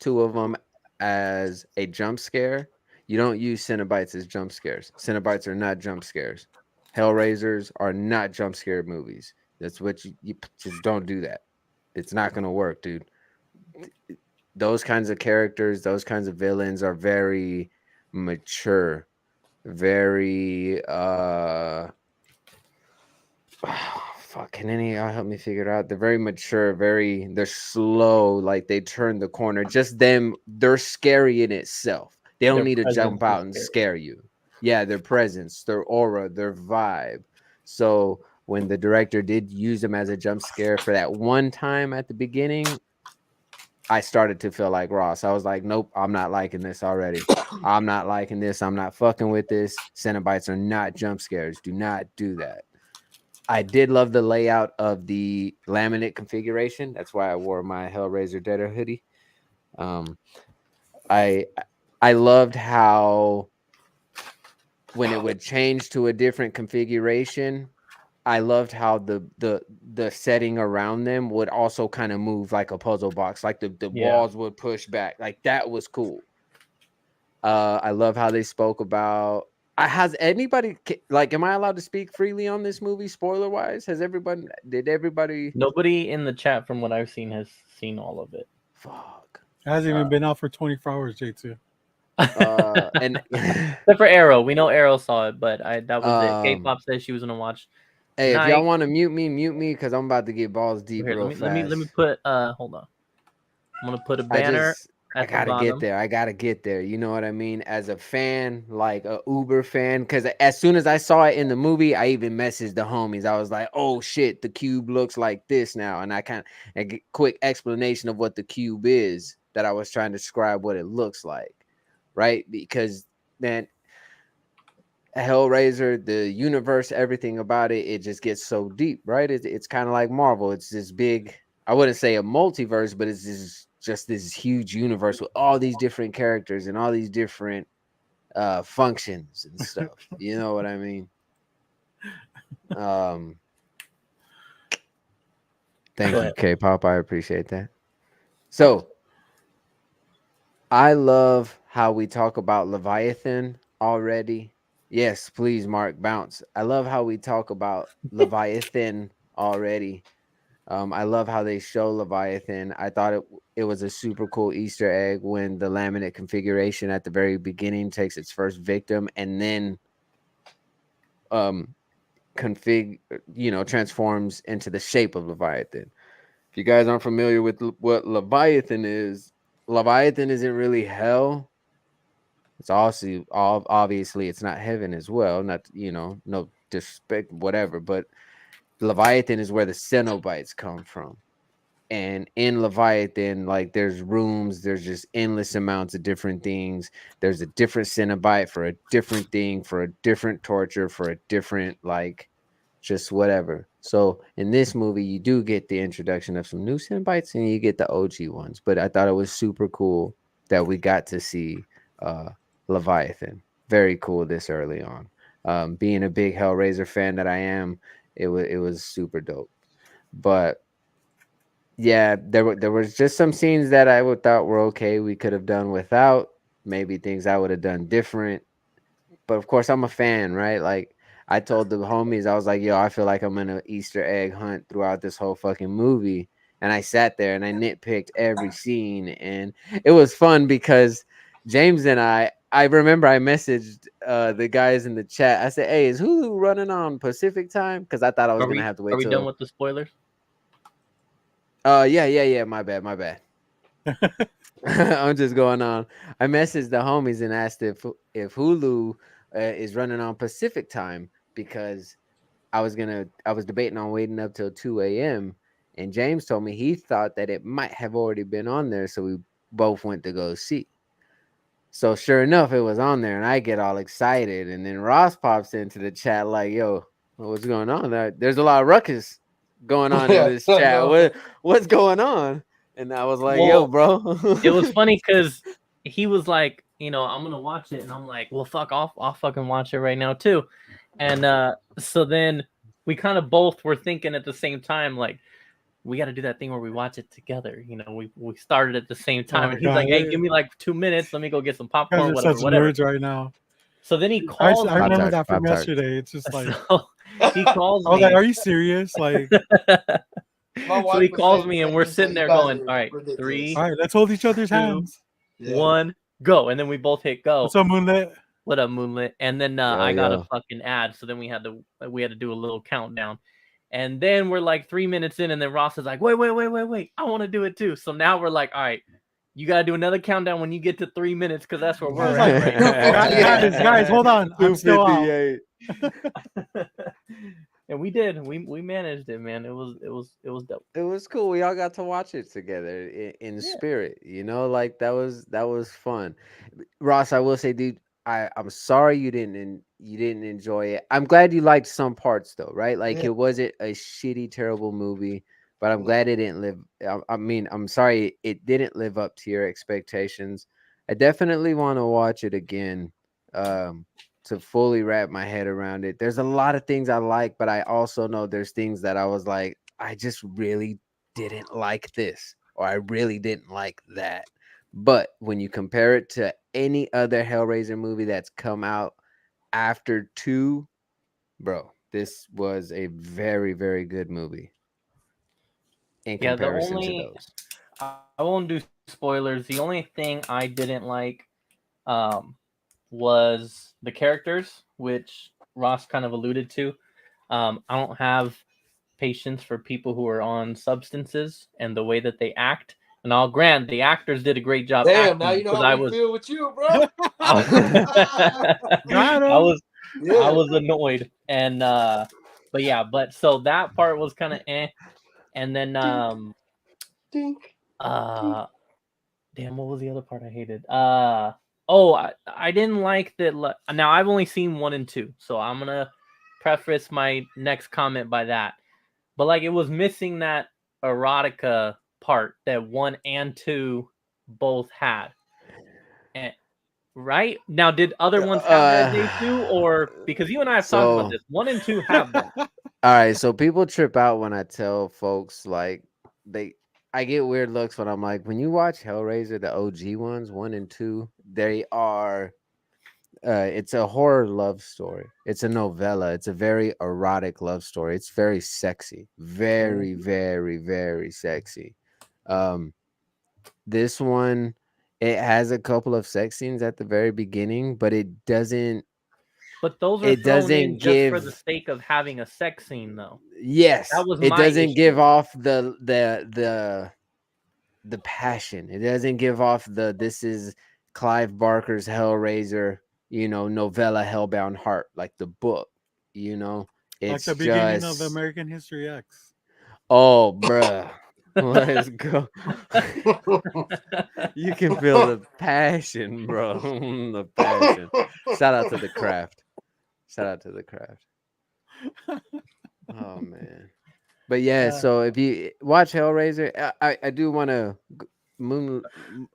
two of them as a jump scare. You don't use Cenobites as jump scares. Cenobites are not jump scares. Hellraisers are not jump scare movies. That's what you just don't do that. It's not gonna work, dude. Those kinds of characters, those kinds of villains are very mature, very fuck, can any of y'all help me figure it out? They're very mature, they're slow, like they turn the corner. Just them, they're scary in itself. They don't Their need to jump presence is out and scary. scare you. Yeah, their presence, their aura, their vibe. So when the director did use them as a jump scare for that one time at the beginning, I started to feel like Ross. I was like, nope, I'm not liking this already. I'm not liking this. I'm not fucking with this. Cenobites are not jump scares. Do not do that. I did love the layout of the laminate configuration. That's why I wore my Hellraiser Deader hoodie. Um, I I loved how when it would change to a different configuration, I loved how the setting around them would also kind of move like a puzzle box, like the Yeah. walls would push back. Like that was cool. I love how they spoke about. Has anybody like? Am I allowed to speak freely on this movie? Spoiler wise, Did everybody? Nobody in the chat, from what I've seen, has seen all of it. Fuck. It hasn't even been out for 24 hours, J2. And Except for Arrow, we know Arrow saw it, but that was it. K-pop said she was gonna watch hey, tonight. if y'all want to mute me, because I'm about to get balls deep Here, real let me fast. put hold on. I'm gonna put a banner I gotta get there. I gotta get there. You know what I mean? As a fan, like a Uber fan, because as soon as I saw it in the movie, I even messaged the homies. I was like, "Oh shit, the cube looks like this now," and I kind of a quick explanation of what the cube is that I was trying to describe what it looks like, right? Because man, Hellraiser, the universe, everything about it, it just gets so deep, right? It's kind of like Marvel. It's this big, I wouldn't say a multiverse, but it's just this huge universe with all these different characters and all these different functions and stuff. You know what I mean? Thank you, K-pop. I appreciate that. So I love how we talk about Leviathan already. Yes, please, Mark, bounce. I love how we talk about Leviathan already. I love how they show Leviathan. I thought it was a super cool Easter egg when the laminate configuration at the very beginning takes its first victim and then transforms into the shape of Leviathan. If you guys aren't familiar with what Leviathan isn't really hell. It's also obviously it's not heaven as well. Not no disrespect, whatever. But Leviathan is where the Cenobites come from, and in Leviathan, like there's rooms, there's just endless amounts of different things. There's a different Cenobite for a different thing, for a different torture, for a different just whatever. So in this movie, you do get the introduction of some new Cenobites, and you get the OG ones. But I thought it was super cool that we got to see Leviathan. very cool this early on. Being a big Hellraiser fan that I am, it was super dope. But yeah, there was just some scenes that I would thought were okay. We could have done without. Maybe things I would have done different. But of course, I'm a fan, right? Like I told the homies, I was like, "Yo, I feel like I'm in an Easter egg hunt throughout this whole fucking movie." And I sat there and I nitpicked every scene, and it was fun because James and I remember I messaged the guys in the chat. I said, "Hey, is Hulu running on Pacific time?" Because I thought I was Are gonna we have to are wait we done till. with the spoilers? Yeah. My bad. I'm just going on. I messaged the homies and asked if Hulu is running on Pacific time because I was debating on waiting up till 2 a.m. and James told me he thought that it might have already been on there, so we both went to go see. So sure enough, it was on there, and I get all excited, and then Ross pops into the chat like, "Yo, what's going on? There's a lot of ruckus going on in Yeah, this I chat. know. What's going on?" And I was like, "Yo, Well, bro." it was funny because he was like, I'm gonna watch it, and I'm like, well, fuck off, I'll fucking watch it right now too. And so then we kind of both were thinking at the same time, like, we got to do that thing where we watch it together. We started at the same Oh time, my and he's like, god, hey, give me like 2 minutes, let me go get some you guys popcorn, are such whatever. nerds right now. So then he I calls I Pop me. remember tarts, that from Pop tarts. yesterday. It's just like So he calls I was like, me. "Are you serious?" Like, My So wife he was calls saying me, the and same we're thing, so sitting you there guys going, are all right, ridiculous. 3, all right, let's hold each other's 2, hands. Yeah. 1, go. And then we both hit go. What's up, Moonlit? What up, Moonlit? And then Yo, I got a yo. fucking ad, so then we had to do a little countdown. And then we're like 3 minutes in, and then Ross is like, wait, I want to do it too. So now we're like, all right, you gotta do another countdown when you get to 3 minutes, because that's where I we're was at like, right now. guys, hold on. I'm still out. 258. And we did. We managed it, man. It was dope. It was cool. We all got to watch it together in Yeah. spirit. Like that was fun. Ross, I will say, dude, I'm sorry you didn't enjoy it. I'm glad you liked some parts though, right? Like Yeah. it wasn't a shitty, terrible movie, but I'm No. glad it didn't live. I mean, I'm sorry it didn't live up to your expectations. I definitely want to watch it again. To fully wrap my head around it. There's a lot of things I like, but I also know there's things that I was like, I just really didn't like this, or I really didn't like that. But when you compare it to any other Hellraiser movie that's come out after two, bro, this was a very, very good movie in Yeah, the comparison to only those. I won't do spoilers. The only thing I didn't like um was the characters, which Ross kind of alluded to. I don't have patience for people who are on substances and the way that they act. And I'll grant the actors did a great job Damn, now acting you know because how we feel with you, bro. Got I him. was I Yeah. was annoyed. And but so that part was kind of and then Dink. uh damn, what was the other part I hated? I didn't like that. Now I've only seen 1 and 2, so I'm gonna preface my next comment by that. But like, it was missing that erotica part that 1 and 2 both had. And right now, did other ones have that, J2? Or because you and I have talked about So this, 1 and 2 have that. all right, so people trip out when I tell folks like I get weird looks when I'm like, when you watch Hellraiser, the OG ones, 1 and 2, they are it's a horror love story. It's a novella. It's a very erotic love story. It's very sexy. Very, very, very sexy. Um this one, it has a couple of sex scenes at the very beginning, but But those are it thrown doesn't in just for the give. sake of having a sex scene, though. That Yes, was it my doesn't give issue. off the passion. It doesn't give off the this is Clive Barker's Hellraiser, novella Hellbound Heart, like the book, you know. Like It's the beginning of the just American History X. oh bruh. Let's go. You can feel the passion, bro. The passion. Shout out to the craft. Shout out to the craft. Oh man. But yeah, so if you watch Hellraiser, I do want to Moonlit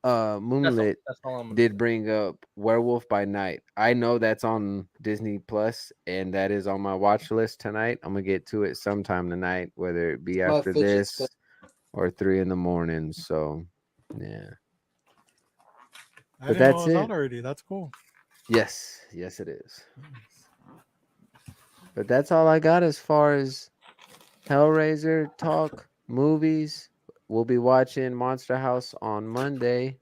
That's all I'm gonna did say. bring up Werewolf by Night. I know that's on Disney Plus, and that is on my watch list tonight. I'm gonna get to it sometime tonight, whether it be My after fidget spinner. this or 3 a.m. So, yeah. I But didn't know it that's was it. out already. That's cool. Yes, it is. But that's all I got as far as Hellraiser talk, movies. We'll be watching Monster House on Monday.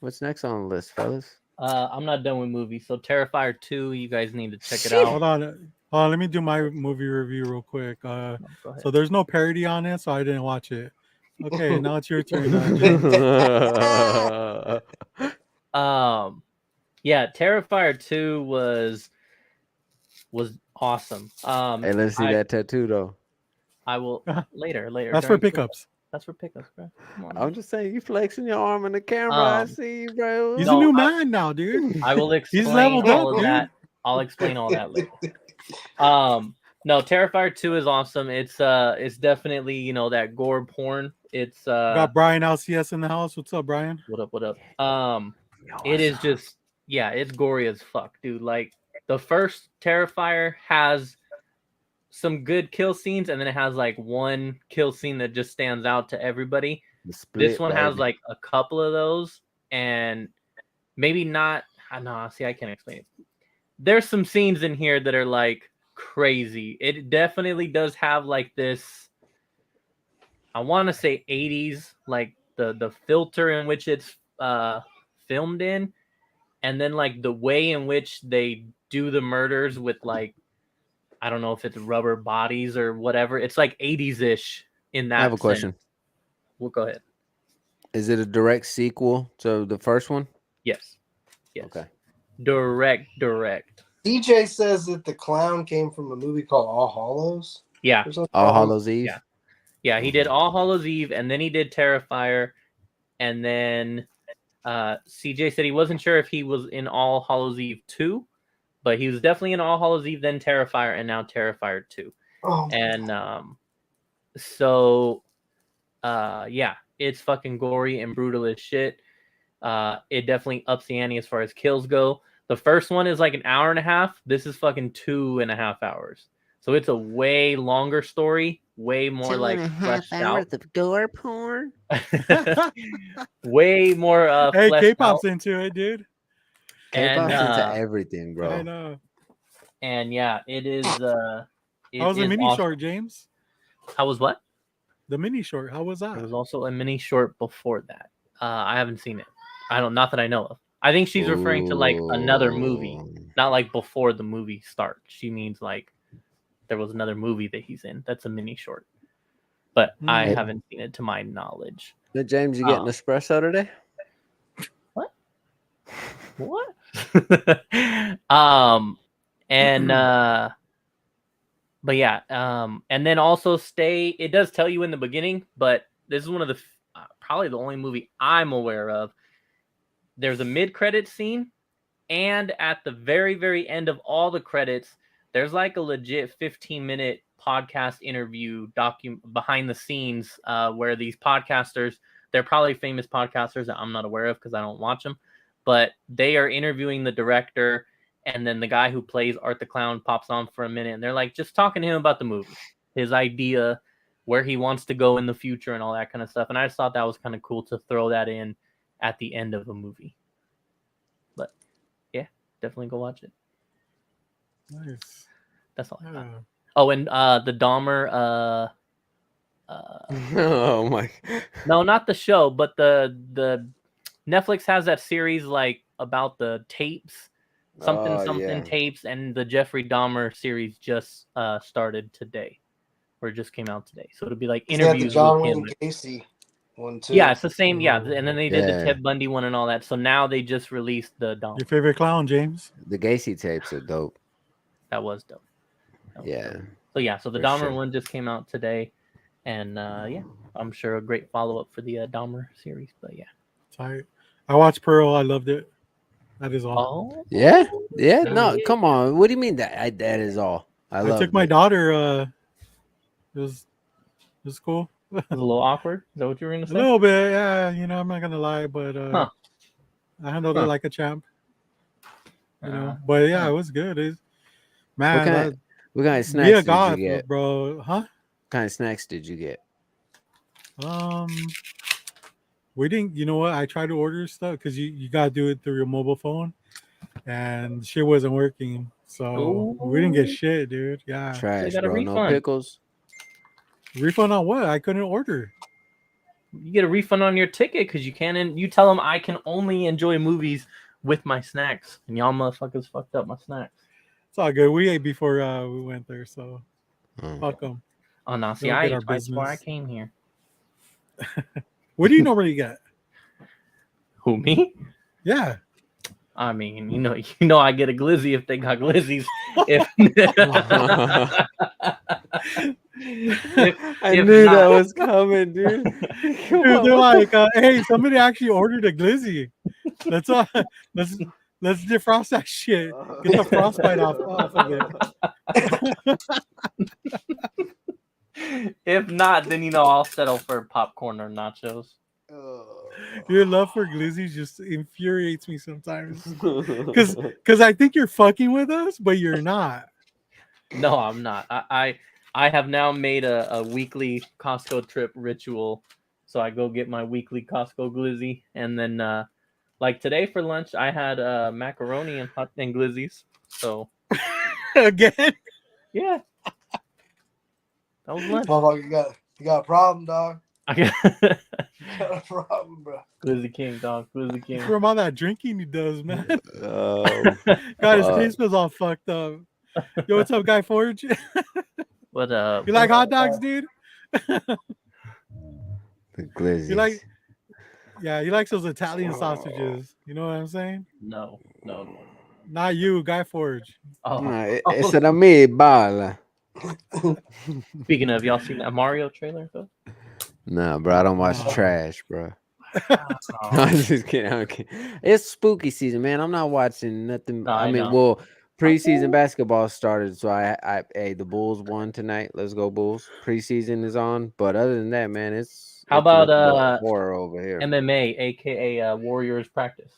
What's next on the list, fellas? I'm not done with movies. So Terrifier 2, you guys need to check it Shit. out. Hold on. Let me do my movie review real quick. Go ahead. So there's no parody on it, so I didn't watch it. Okay, now it's your turn, James. Yeah, Terrifier 2 was awesome. Hey, let's see that tattoo though. I will later. That's for pickups. That's for pickups, bro. Come on, I'm just saying, you flexing your arm in the camera. I see you, bro. He's a new man now, dude. I will explain He's leveled all up, of dude. that. I'll explain all that later. No, Terrifier 2 is awesome. It's definitely, that gore porn. It's Got Brian LCS in the house. What's up, Brian? What up? It is just, it's gory as fuck, dude. Like, the first Terrifier has some good kill scenes, and then it has like one kill scene that just stands out to everybody. This one has like a couple of those, and maybe not. No, see, I can't explain it. There's some scenes in here that are like crazy. It definitely does have like this, I want to say 80s, like the filter in which it's filmed in, and then like the way in which they do the murders with, like, I don't know if it's rubber bodies or whatever. It's like 80s-ish in that I have a question. sense. Well, go ahead. Is it a direct sequel to the first one? Yes. Okay. Direct. DJ says that the clown came from a movie called All Hallows. Yeah. All Hallows Eve? Yeah, he did All Hallows Eve, and then he did Terrifier, and then CJ said he wasn't sure if he was in All Hallows Eve 2, but he was definitely in All Hallows Eve, then Terrifier, and now Terrifier 2. Oh. And it's fucking gory and brutal as shit. It definitely ups the ante as far as kills go. The first one is like an hour and a half. This is fucking 2.5 hours. So it's a way longer story, way more like fleshed out. Of gore porn. Way more hey, fleshed K-pop's out. into it, dude. K-pop's into everything, bro. I know. And yeah, it is. How was the mini short, James? How was what? The mini short. How was that? There was also a mini short before that. I haven't seen it. Not that I know of. I think she's referring to like another movie, not like before the movie starts. She means like there was another movie that he's in. That's a mini short. But I haven't seen it to my knowledge. Now, James, you getting espresso today? What? But yeah, and then also it does tell you in the beginning, but this is one of the probably the only movie I'm aware of. There's a mid-credit scene, and at the very, very end of all the credits, there's like a legit 15-minute podcast interview behind the scenes where these podcasters, they're probably famous podcasters that I'm not aware of because I don't watch them, but they are interviewing the director, and then the guy who plays Art the Clown pops on for a minute, and they're like just talking to him about the movie, his idea, where he wants to go in the future and all that kind of stuff. And I just thought that was kind of cool to throw that in at the end of a movie. But yeah, definitely go watch it. Nice. That's all I got. Oh, and the Dahmer oh my. No, not the show, but the Netflix has that series like about the tapes, something tapes, and the Jeffrey Dahmer series just started today, or just came out today. So it'll be like interviews John with him. Wayne Gacy one too. Yeah, it's the same. Yeah, and then they did the Ted Bundy one and all that. So now they just released the Dahmer. Your favorite clown, James? The Gacy tapes are dope. That was dope. Yeah. So the Dahmer one just came out today, and I'm sure a great follow up for the Dahmer series. But yeah, I watched Pearl. I loved it. That is all. Oh, yeah. No, come on. What do you mean that is all? I took my daughter. It was cool. was a little awkward. Is that what you were gonna A say? little bit, yeah. You know, I'm not gonna lie, but Huh. I handled it like a champ. You know, but yeah, huh. it was good. It's, What man, kind of be a snacks did you goth, get? bro, huh? What kind of snacks did you get? Um, we didn't. You know what? I tried to order stuff because you gotta do it through your mobile phone, and shit wasn't working. So we didn't get Ooh. shit, dude. Yeah. So you Trash, got a bro. No refund. pickles. Refund on what? I couldn't order. You get a refund on your ticket because you can't. You tell them I can only enjoy movies with my snacks, and y'all motherfuckers fucked up my snacks. It's all good. We ate before we went there, so fuck them. Oh no, see, They'll I get ate our twice before I business. came here. What do you normally get? Who, me? Yeah. I mean, you know, I get a glizzy if they got glizzies. If I if knew not- that was coming, dude. Dude, they're like, hey, somebody actually ordered a glizzy. Let's let's defrost that shit. Get the frostbite off of it. if not, then I'll settle for popcorn or nachos. Your love for glizzies just infuriates me sometimes. Because I think you're fucking with us, but you're not. No, I'm not. I have now made a weekly Costco trip ritual. So I go get my weekly Costco glizzy, and then like today for lunch I had macaroni and glizzies. So Again? yeah, that was lunch. Motherfucker, you got a problem, dog. I got You got a problem, bro. Glizzy King, dog. Glizzy King. From all that drinking he does, man. Oh, God, his taste was all fucked up. Yo, what's up, Guy Forge? What You like hot dogs, dude? the glizzies. You like? Yeah, he likes those Italian sausages. You know what I'm saying? No. Not you, Guy Forge. Oh, It's an amoeba. Speaking of, y'all seen that Mario trailer though? Nah, bro, I don't watch Oh. trash, bro. Oh. I'm just kidding. I'm kidding. It's spooky season, man. I'm not watching nothing. No, I I mean, know. well, preseason basketball started, so hey, the Bulls won tonight. Let's go Bulls. Preseason is on, but other than that, man, it's How it's about nothing but horror over here. MMA, aka Warriors practice?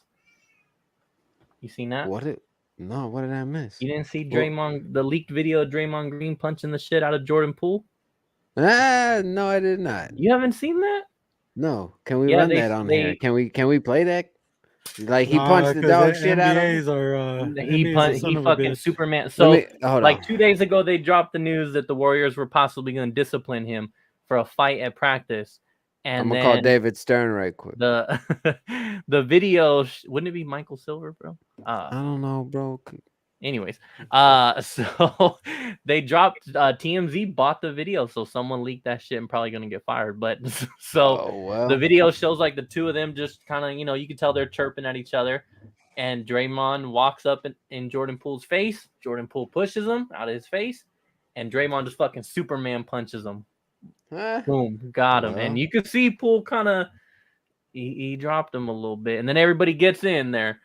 You seen that? What did I miss? You didn't see Draymond, the leaked video of Draymond Green punching the shit out of Jordan Poole? No, I did not. You haven't seen that? No, can we run that on here? Can we play that? Like he punched the dog shit out of him. He fucking Superman. So like 2 days ago, they dropped the news that the Warriors were possibly going to discipline him for a fight at practice. And I'm gonna call David Stern right quick. The video wouldn't it be Michael Silver, bro? I don't know, bro. Anyways, so they dropped TMZ bought the video, so someone leaked that shit and probably gonna get fired. But the video shows like the two of them just kind of you can tell they're chirping at each other, and Draymond walks up in Jordan Poole's face. Jordan Poole pushes him out of his face, and Draymond just fucking Superman punches him. Boom, got him, and you can see Poole kind of he dropped him a little bit, and then everybody gets in there.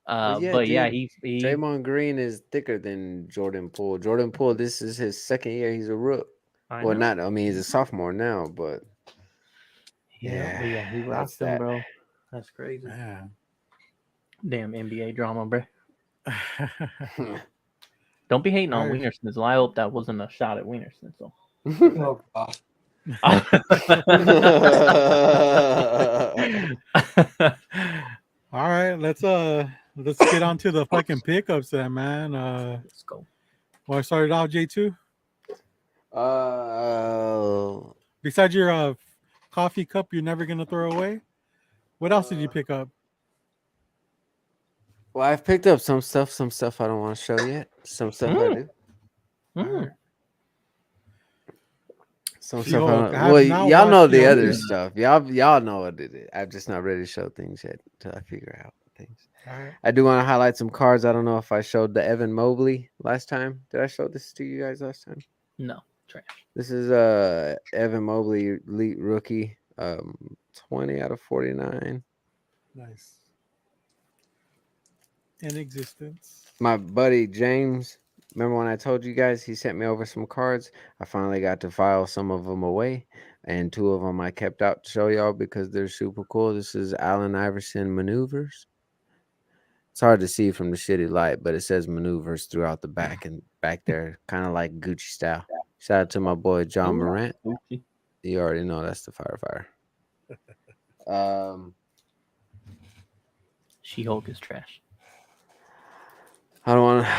He Draymond Green is thicker than Jordan Poole. Jordan Poole, this is his second year. He's a rook. He's a sophomore now, but he rocked him, bro. That's crazy. Yeah. Damn NBA drama, bro. Don't be hating on Wiener Schnitzel. I hope that wasn't a shot at Wiener Schnitzel. Oh, God. All right, let's get on to the fucking pickups then, man. Let's go. Want to start it off, J2? Besides your coffee cup you're never gonna throw away, what else did you pick up? Well, I've picked up some stuff I don't want to show yet. Some stuff I do. Right. Some stuff y'all know the other stuff. Y'all know what it is. I'm just not ready to show things yet until I figure out things. Right. I do want to highlight some cards. I don't know if I showed the Evan Mobley last time. Did I show this to you guys last time? No, trash. This is Evan Mobley elite rookie, 20 out of 49. Nice. In existence. My buddy James remember when I told you guys he sent me over some cards? I finally got to file some of them away, and 2 of them I kept out to show y'all because they're super cool. This is Allen Iverson Maneuvers. It's hard to see from the shitty light, but it says maneuvers throughout the back and back there, kind of like Gucci style. Shout out to my boy John Morant. You already know that's the firefighter. She-Hulk is trash. I don't want to.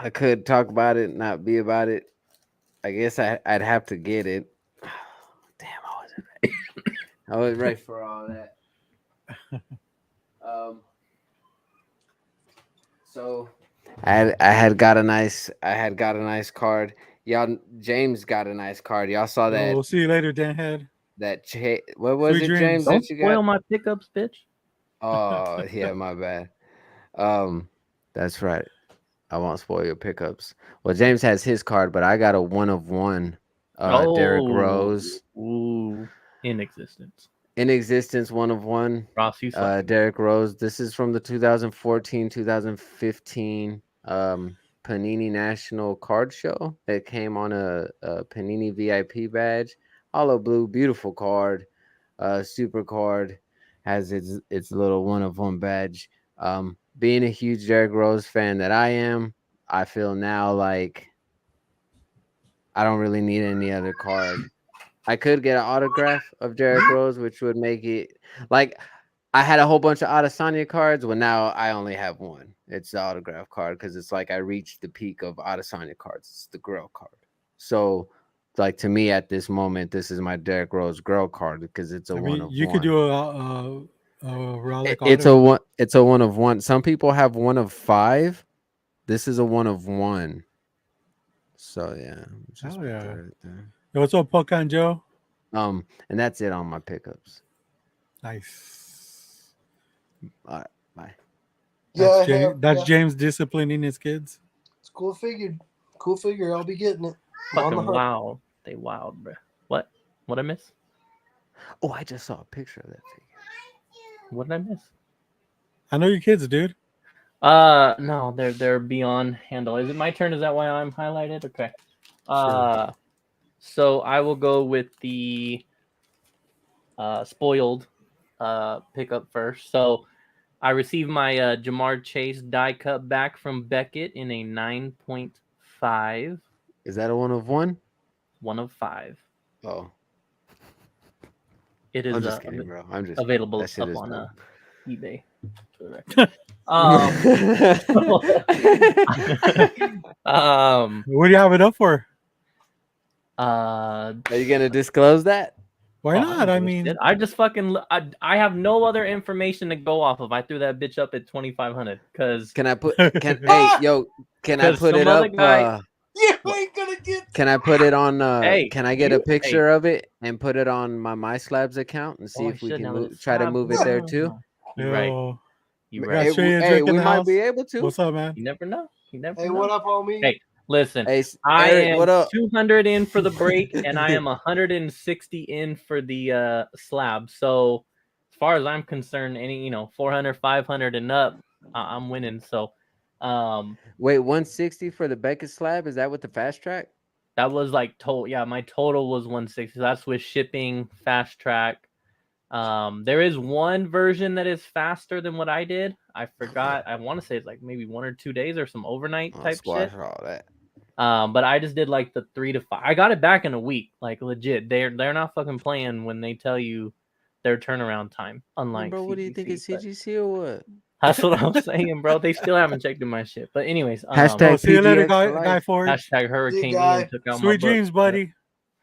I could talk about it, not be about it. I guess I'd have to get it. Damn, I wasn't ready. I was ready for all that. So I had got a nice card. Y'all, James got a nice card. Y'all saw that. We'll see you later, Dan Head. What was Sweet it, dreams. James? Don't That you spoil got? my pickups, bitch. Oh yeah, my bad. That's right. I won't spoil your pickups. Well, James has his card, but I got a 1 of 1. Derrick Rose. Ooh, in existence. In existence, 1 of 1. Ross, you suck. Derrick Rose. This is from the 2014-2015 Panini National Card Show. It came on a Panini VIP badge. Hollow blue, beautiful card. Super card. Has its little 1 of 1 badge. Being a huge Derrick Rose fan that I am, I feel now like I don't really need any other card. I could get an autograph of Derrick Rose, which would make it like I had a whole bunch of Adesanya cards. Well, now I only have 1. It's the autograph card because it's like I reached the peak of Adesanya cards. It's the Grill card. So, like to me at this moment, this is my Derrick Rose Grill card because it's a 1 of 1. You could do a relic. It's a 1. It's a 1 of 1. Some people have 1 of 5. This is a 1 of 1. So yeah, just oh yeah. right there. Yo, what's up, Pocan Joe? And that's it on my pickups. Nice. All right, bye. That's James disciplining his kids. It's cool figure. Cool figure. I'll be getting it. Fucking wow. They wild, bro. What? What I miss? Oh, I just saw a picture of that figure. What did I miss? I know your kids, dude. No, they're beyond handle. Is it my turn? Is that why I'm highlighted? Okay. Sure. So I will go with the spoiled pickup first. So I received my Jamar Chase die cut back from Beckett in a 9.5. Is that a 1 of 1? 1 of 5. Oh. It is I'm just kidding, bro. I'm just available up on eBay. What do you have it up for? Are you gonna disclose that? Why not? I mean, I just fucking I have no other information to go off of. I threw that bitch up at 2,500 because can I put I put it up? Guy, you ain't gonna get. Can I put it on? Hey, can I get a picture of it and put it on my Slabs account and see if we can try to move it there too? You're right. You're right. Hey, we might be able to. What's up, man? You never know. You never Hey, know. what up, homie? Hey, listen. Hey, I Eric, am what up? 200 in for the break, and I am 160 in for the slab. So, as far as I'm concerned, any 400, 500 and up, I'm winning. So, wait, 160 for the Beckett slab? Is that with the fast track? That was like total. Yeah, my total was 160. That's with shipping, fast track. There is one version that is faster than what I did. I forgot. I want to say it's like maybe 1 or 2 days or some overnight type shit. All that. But I just did like the 3 to 5. I got it back in a week, like legit. They're not fucking playing when they tell you their turnaround time. Unlike bro, what do you think is CGC or what? That's what I'm saying, bro. They still haven't checked in my shit. But anyways, hashtag see you later, PGX Guy Ford. Hashtag Hurricane Ian took out Sweet dreams, buddy.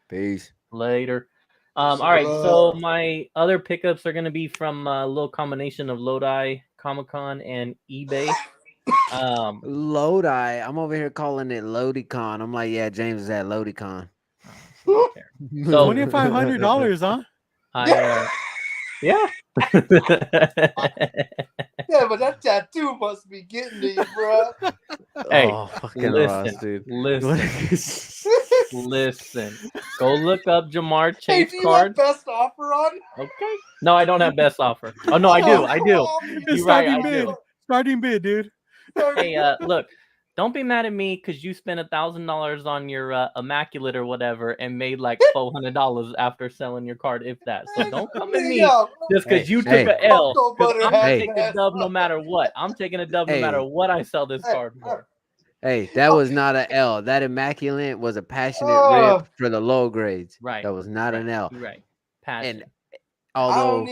Peace. Later. All right, so my other pickups are going to be from a little combination of Lodi, Comic-Con, and eBay. Lodi. I'm over here calling it Lodicon. I'm like, yeah, James is at Lodicon. So $2,500, huh? Yeah. Yeah, but that tattoo must be getting to you, bro. Hey, fucking listen, Ross, dude. Listen. Go look up Jamar Chase Hey, do you cards. have best offer on? Okay. No, I don't have best offer. Oh no, I do. It's You're right. I bid. do. Starting bid, dude. Hey, look. don't be mad at me because you spent $1,000 on your immaculate or whatever and made like $400 after selling your card, if that. So don't come at me just because you took a L. Because I'm gonna take a dub no matter what. I'm taking a dub no matter what I sell this card for. Hey, that was not an L. That immaculate was a passionate rip for the low grades. Right. That was not an L. Right. Passion. And although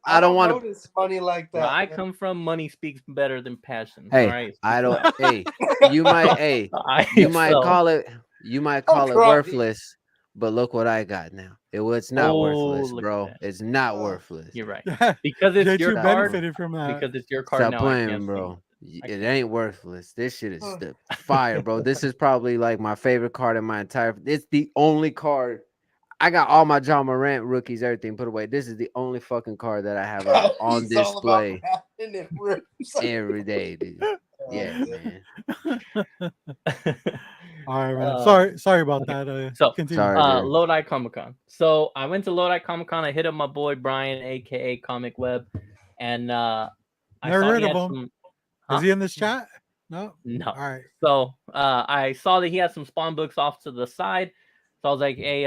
I don't want to notice money like that. Where I come from, money speaks better than passion. Hey, all right? I don't. Hey, you might. You might call it. You might call it worthless. But look what I got now. It's not worthless, bro. It's not worthless. You're right. Because it's your card. Benefited from that. Because it's your card. Stop now, playing, bro. It ain't worthless. This shit is fire, bro. This is probably like my favorite card in my entire. It's the only card. I got all my John Morant rookies, everything put away. This is the only fucking card that I have out on display every day, dude. Yeah, man. All right, man. Sorry about that. So, continue. Lodi Comic-Con. So I went to Lodi Comic-Con. I hit up my boy Brian, aka Comic Web, and I never saw heard of him. Is he in this chat? No. No. All right. So I saw that he had some Spawn books off to the side. So I was like, hey,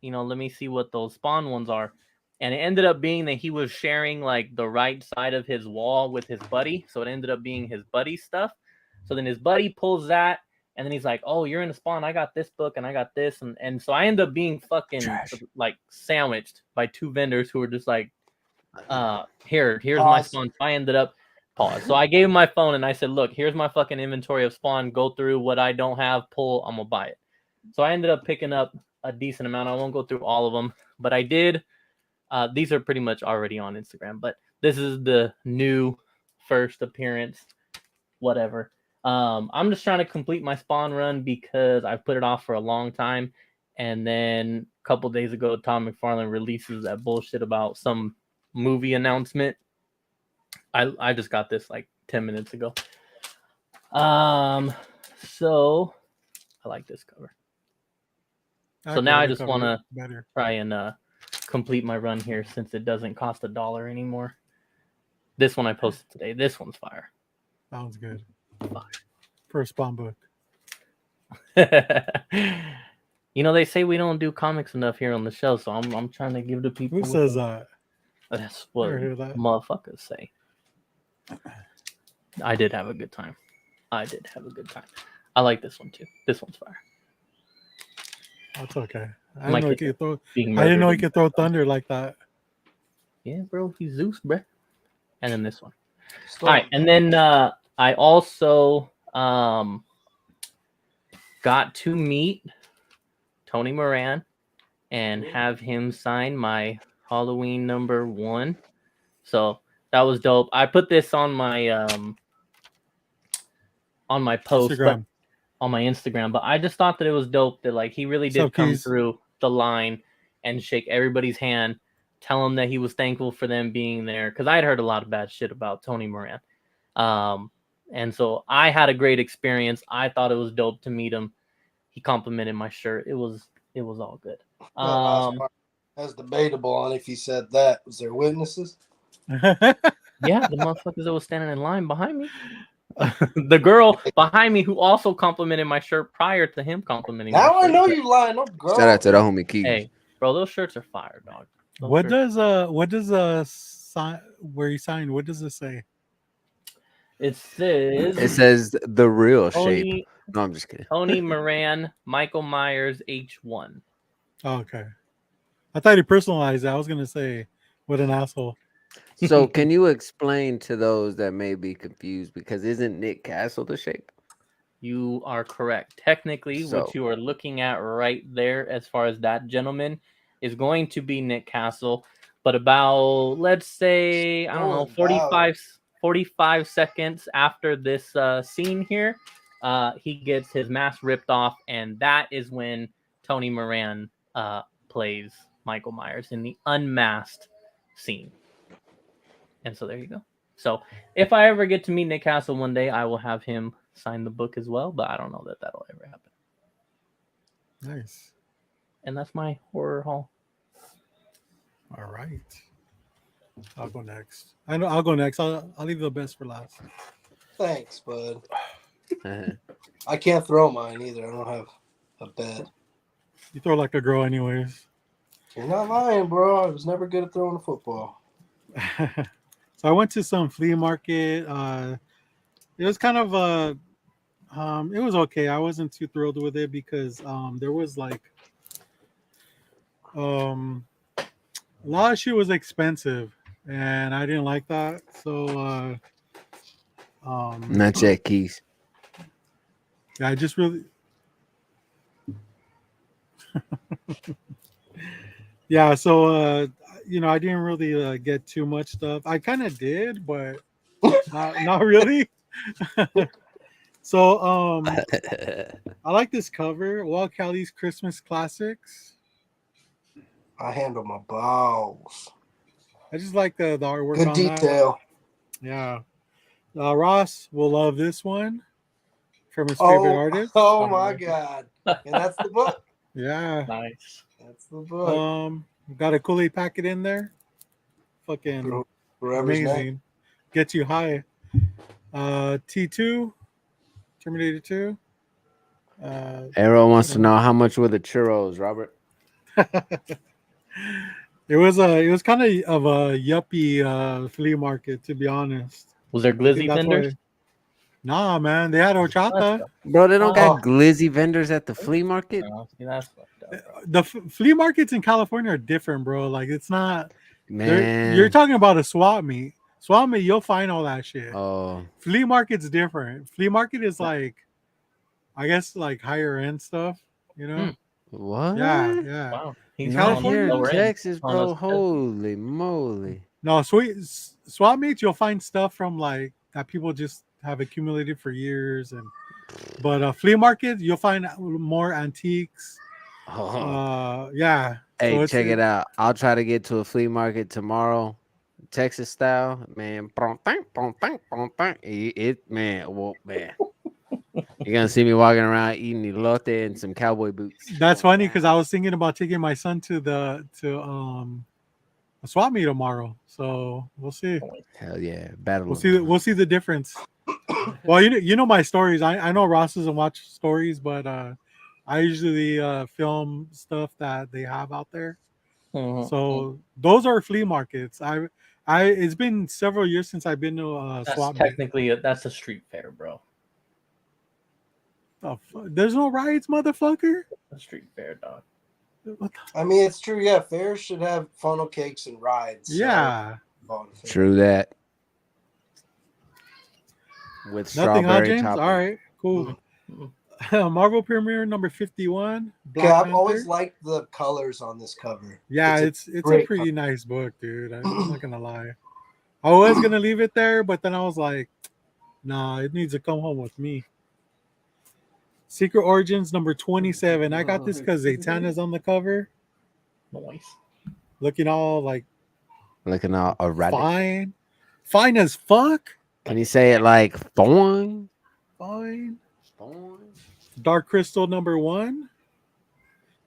let me see what those Spawn ones are. And it ended up being that he was sharing like the right side of his wall with his buddy. So it ended up being his buddy's stuff. So then his buddy pulls that. And then he's like, oh, you're in the Spawn. I got this book and I got this. And so I end up being fucking like sandwiched by two vendors who were just like, here's my Spawn. So I ended up pause. So I gave him my phone and I said, look, here's my fucking inventory of Spawn. Go through what I don't have, pull, I'm going to buy it. So I ended up picking up a decent amount. I won't go through all of them, but I did. These are pretty much already on Instagram, but this is the new first appearance, whatever. I'm just trying to complete my Spawn run because I put it off for a long time. And then a couple days ago, Tom McFarlane releases that bullshit about some movie announcement. I just got this like 10 minutes ago. So I like this cover. So now I just want to try and complete my run here since it doesn't cost $1 anymore. This one I posted today. This one's fire. Sounds good. For a Spawn book. They say we don't do comics enough here on the show, so I'm trying to give the people. Who says that? That's what motherfuckers say. I did have a good time. I like this one too. This one's fire. That's okay. I didn't know he could throw thunder like that. Yeah, bro, he's Zeus, bro. And then this one. All right, and then I also got to meet Tony Moran and have him sign my Halloween #1. So that was dope. I put this on my post, on my Instagram, but I just thought that it was dope that like he really did come through the line and shake everybody's hand, tell him that he was thankful for them being there, because I had heard a lot of bad shit about Tony Moran. And so I had a great experience. I thought it was dope to meet him. He complimented my shirt. It was all good. That's debatable on if he said that. Was there witnesses? Yeah, the motherfuckers that was standing in line behind me. The girl behind me who also complimented my shirt prior to him complimenting now I know you lying. No, girl. Shout out to the homie Keith. Hey, bro, those shirts are fire, dog. What does sign where you signed? What does it say? It says the real shape. No, I'm just kidding. Tony Moran, Michael Myers, H1. Oh, okay. I thought he personalized it. I was gonna say, what an asshole. So can you explain to those that may be confused, because isn't Nick Castle the shape? You are correct. Technically, what you are looking at right there, as far as that gentleman, is going to be Nick Castle. But about, let's say, I don't know, 45 seconds after this scene here, he gets his mask ripped off, and that is when Tony Moran plays Michael Myers in the unmasked scene. And so there you go. So if I ever get to meet Nick Castle one day, I will have him sign the book as well, but I don't know that that'll ever happen. Nice. And that's my horror haul. All right. I'll go next. I'll go next. I'll leave the best for last. Thanks, bud. I can't throw mine either. I don't have a bed. You throw like a girl, anyways. You're not lying, bro. I was never good at throwing a football. So I went to some flea market. It was kind of it was okay. I wasn't too thrilled with it because there was like a lot of shit was expensive, and I didn't like that. So not yet, Keys. yeah, I just really yeah. So I didn't really get too much stuff. I kind of did, but not really. So I like this cover, Wild Cali's Christmas Classics. I handle my balls. I just like the artwork Good on detail. that. Yeah. Ross will love this one from his favorite artist. Oh my God. And that's the book. Yeah. Nice. That's the book. Got a Kool-Aid packet in there. Fucking amazing. Gets you high. T2, Terminator 2. Arrow wants to know how much were the churros, Robert? It was kind of a yuppie flea market, to be honest. Was there glizzy vendors? Nah, man, they had horchata. Bro, they don't got glizzy vendors at the flea market. No, see, that's fucked up, the flea markets in California are different, bro. Like it's not. Man, you're talking about a swap meet. Swap meet, you'll find all that shit. Oh, flea market's different. Flea market is like, I guess, like higher end stuff. You know. What? Yeah. Wow. He's here in Texas, bro. Holy moly. No, swap meets, you'll find stuff from like that people just have accumulated for years, but flea market, you'll find more antiques. Yeah. Hey, so check it out. I'll try to get to a flea market tomorrow, Texas style, man. Man. You're gonna see me walking around eating elote and some cowboy boots. That's funny because I was thinking about taking my son to a swap meet tomorrow. So we'll see. Hell yeah, battle. We'll see the difference. Well, you know my stories. I know Ross doesn't watch stories, but I usually film stuff that they have out there. So those are flea markets. It's been several years since I've been to a swap meet. Technically, that's a street fair, bro. There's no rides, motherfucker. A street fair, dog. I mean, it's true. Yeah, fairs should have funnel cakes and rides. Yeah, true that. With nothing, huh, James? topping. All right, cool. Marvel premiere number 51. Okay, I've always liked the colors on this cover. Yeah, it's a pretty nice book, dude. I'm not gonna lie. I was gonna leave it there, but then I was like, nah, it needs to come home with me. Secret Origins number 27. I got this because Zatanna's on the cover. Nice. Looking all erratic. Fine as fuck. Can you say it like fine? Fine. Dark Crystal number 1.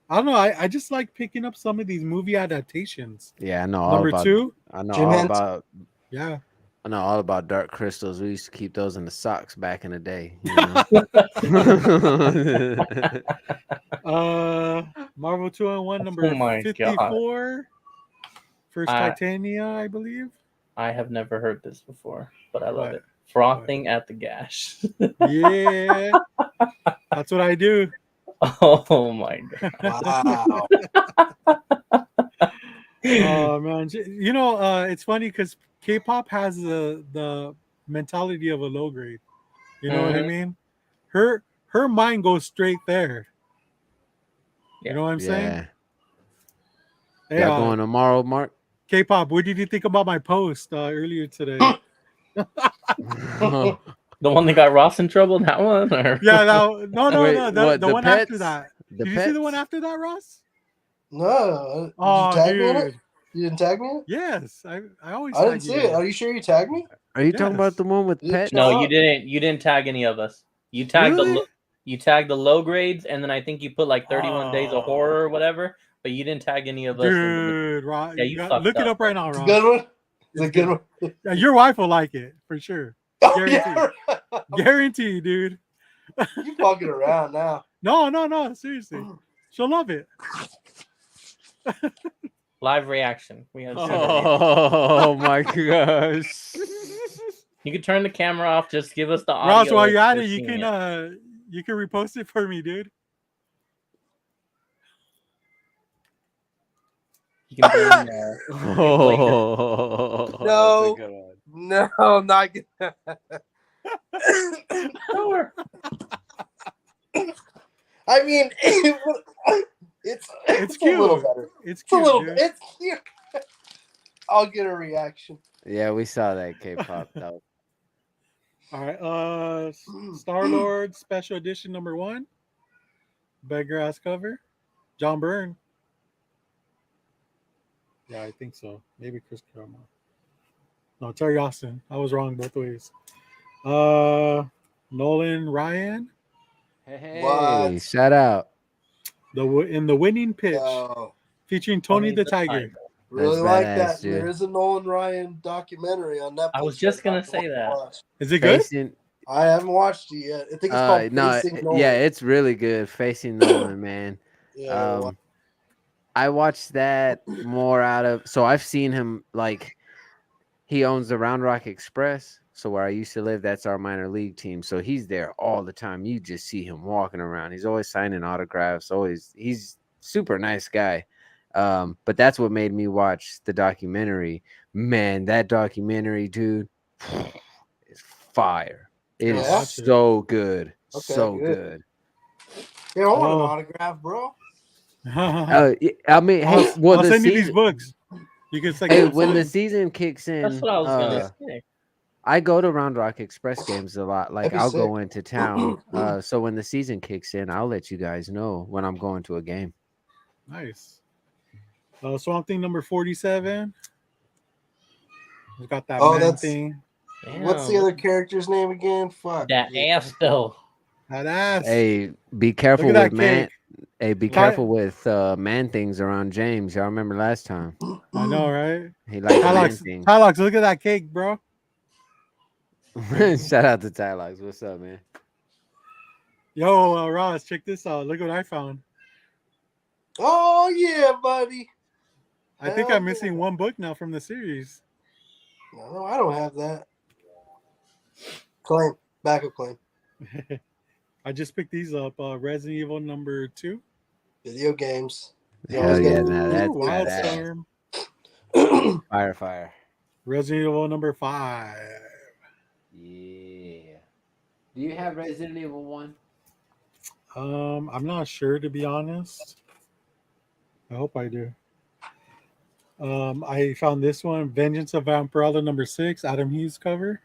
I don't know. I just like picking up some of these movie adaptations. Yeah, I know all number about 2. I know all about. Yeah. I know all about Dark Crystals. We used to keep those in the socks back in the day. You know? Marvel 2-in-1 number 54. God. First Titania, I believe. I have never heard this before, but I love it. Frothing at the gash. Yeah. That's what I do. Oh my god. Wow. Oh man. You know, it's funny because K-pop has the mentality of a low grade. You know what I mean? Her mind goes straight there. You know what I'm saying? Hey, y'all going tomorrow, Mark? K-pop, what did you think about my post earlier today? The one that got Ross in trouble? That one? Or? Yeah, no. The one pets? After that. Did you see the one after that, Ross? No. Oh, did you tag dude. me in it? You didn't tag me in it? Yes. I always I didn't see it. Are you sure you tagged me? Are you talking about the one with pets? No, you didn't. You didn't tag any of us. You tagged you tagged the low grades, and then I think you put like 31 Days of Horror or whatever, but you didn't tag any of us. Dude, Ross, yeah, you look it up right now, Ross. Good one. It's a good one. Yeah, your wife will like it for sure. Guarantee. Yeah. Guarantee, dude. You fucking around now. No. Seriously. She'll love it. Live reaction. We have Oh my gosh. You can turn the camera off. Just give us the audio. Ross, while you're at we're it, you seeing can repost it for me, dude. You can bring, No, I'm not gonna. I mean, it's cute. A little better. It's a cute. little. Dude. It's cute. I'll get a reaction. Yeah, we saw that K-pop though. All right. Star-Lord Special Edition #1. Beggar ass cover. John Byrne. Yeah, I think so. Maybe Chris Caramo. No, Terry Austin. I was wrong both ways. Nolan Ryan. Hey, What? shout out. In the winning pitch, featuring Tony the Tiger. Really That's like badass, that. dude. There is a Nolan Ryan documentary on Netflix. I was just gonna say that. Is it good? I haven't watched it yet. I think it's called Facing Nolan. Yeah, it's really good. Facing Nolan, man. Yeah. I watched that more out of. So I've seen him like he owns the Round Rock Express. So where I used to live, that's our minor league team. So he's there all the time. You just see him walking around. He's always signing autographs. He's super nice guy. But that's what made me watch the documentary. Man, that documentary, dude, is fire. It is so good. Okay, so good. Yeah, I want an autograph, bro. I mean, hey, I'll send you these books. You can say, hey, when the season kicks in, that's what I was gonna say. I go to Round Rock Express games a lot. Like I'll go into town. So when the season kicks in, I'll let you guys know when I'm going to a game. Nice. Swamp Thing #47. We've got that man thing. Damn. What's the other character's name again? Fuck. That ass though. That ass. Hey, be careful with man. Hey, be careful with man things around James. Y'all remember last time? I know, right? He likes man things. Tylox, look at that cake, bro. Shout out to Tylox. What's up, man? Yo, Ross, check this out. Look what I found. Oh yeah, buddy. I think I'm missing one book now from the series. No, I don't have that. Backup claim. I just picked these up. Resident Evil #2. Video games. Hell yeah, now that's Wildstorm. Fire. Resident Evil #5. Yeah. Do you have Resident Evil 1? I'm not sure, to be honest. I hope I do. I found this one, Vengeance of Vampirella #6, Adam Hughes cover.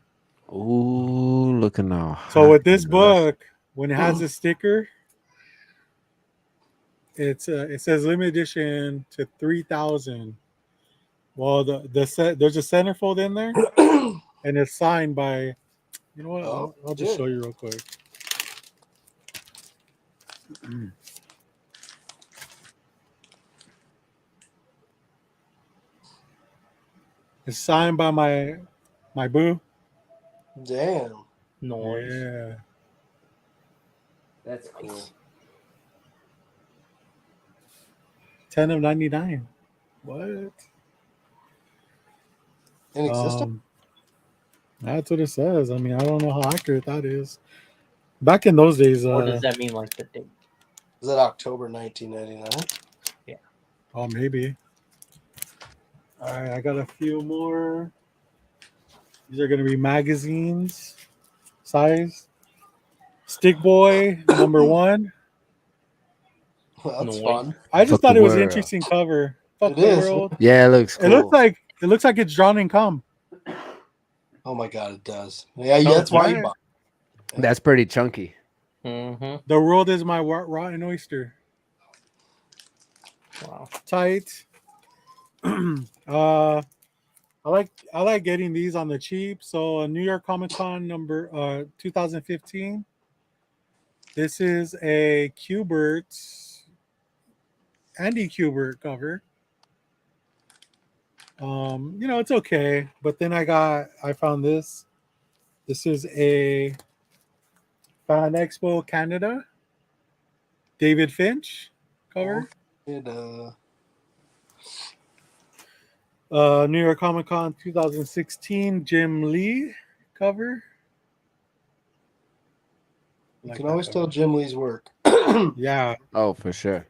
Ooh, looking now. So with this book, when it has a sticker, it says limited edition to 3,000. Well, there's a centerfold in there, and it's signed by. You know what? I'll just show you real quick. It's signed by my boo. Damn. Noise. Yeah. That's cool. 10 of 99. What? Inexistent? That's what it says. I mean, I don't know how accurate that is. Back in those days, or does that mean like the date? Is that October 1999? Yeah. Oh, maybe. All right, I got a few more. These are going to be magazines size. Stick Boy #1. Well, that's fun. I just thought it was an interesting cover. Fuck the world. Yeah, it looks cool. It looks like it's drawn in cum. Oh my god, it does. Yeah, that's why you bought it. That's pretty chunky. Mm-hmm. The world is my rotten oyster. Wow. Tight. I like getting these on the cheap. So New York Comic Con 2015. This is a Andy Kubert cover. It's okay. But then I found this. This is a Fan Expo Canada. David Finch cover. New York Comic Con 2016. Jim Lee cover. You can always tell Jim Lee's work. Yeah. Oh, for sure.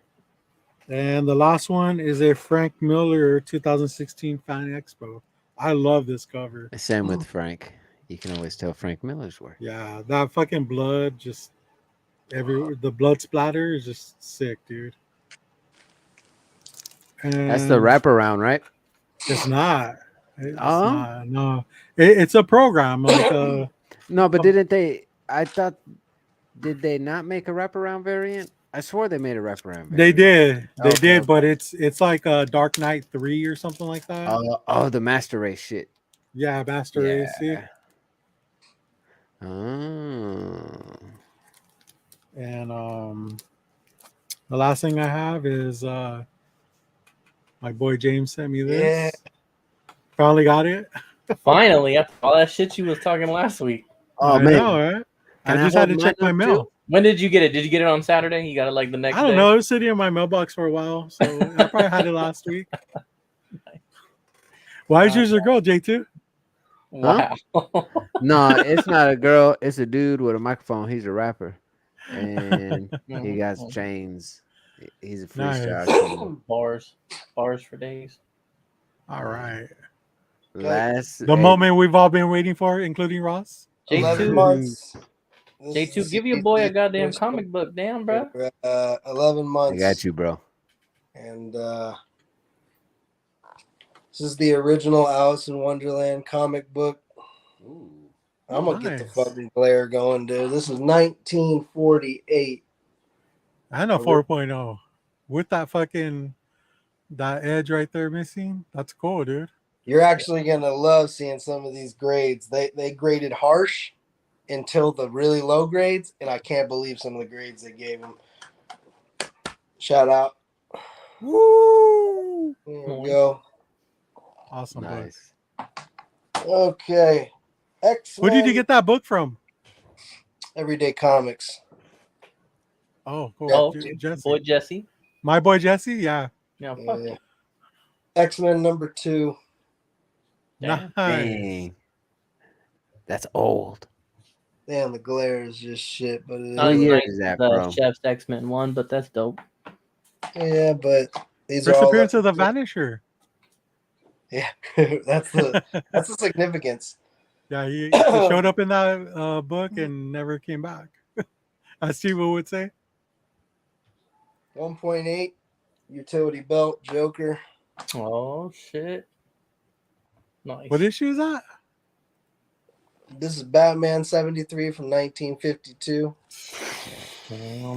And the last one is a Frank Miller 2016 Fan Expo. I love this cover. Same with Frank. You can always tell Frank Miller's work. Yeah, that fucking blood, just the blood splatter is just sick, dude. And that's the wraparound, right? It's not. It's not. No, it's a program. Like no, but didn't they? I thought, did they not make a wraparound variant? I swore they made a wraparound variant. They did. They did, but it's like a Dark Knight 3 or something like that. The Master Race shit. Yeah, Master Race. See? Oh. And the last thing I have is my boy James sent me this. Yeah. Finally got it. Finally, after all that shit you was talking last week. Oh, I know, right? I just had to check my mail. Too? When did you get it? Did you get it on Saturday? You got it like the next day? I don't know. It was sitting in my mailbox for a while, so I probably had it last week. Nice. Why is yours a girl, J2? Wow. Huh? No, it's not a girl. It's a dude with a microphone. He's a rapper, and he got chains. He's a freestyle. Nice. Bars for days. All right. The moment we've all been waiting for, including Ross. 11 months. J2, give your boy a goddamn comic book, damn, bro. 11 months. I got you, bro. And this is the original Alice in Wonderland comic book. Ooh, I'm gonna get the fucking glare going, dude. This is 1948. I know 4.0 with that edge right there missing. That's cool, dude. You're actually gonna love seeing some of these grades. They graded harsh until the really low grades, and I can't believe some of the grades they gave him. Shout out. Woo! There we go. Awesome. Nice. Book. Okay. X-Men. Where did you get that book from? Everyday Comics. Oh, cool. Oh, Jesse. Boy Jesse. My boy Jesse? Yeah. Yeah, fuck it. X-Men #2. Nice. Dang. That's old. Damn, the glare is just shit. But What year is that, bro? Chef's X-Men 1, but that's dope. Yeah, but these First are all appearance of the Vanisher. Yeah, that's the significance. Yeah, he showed up in that book and never came back. As Steve would say. 1.8 utility belt Joker. Oh shit! Nice. What issue is that? This is Batman 73 from 1952.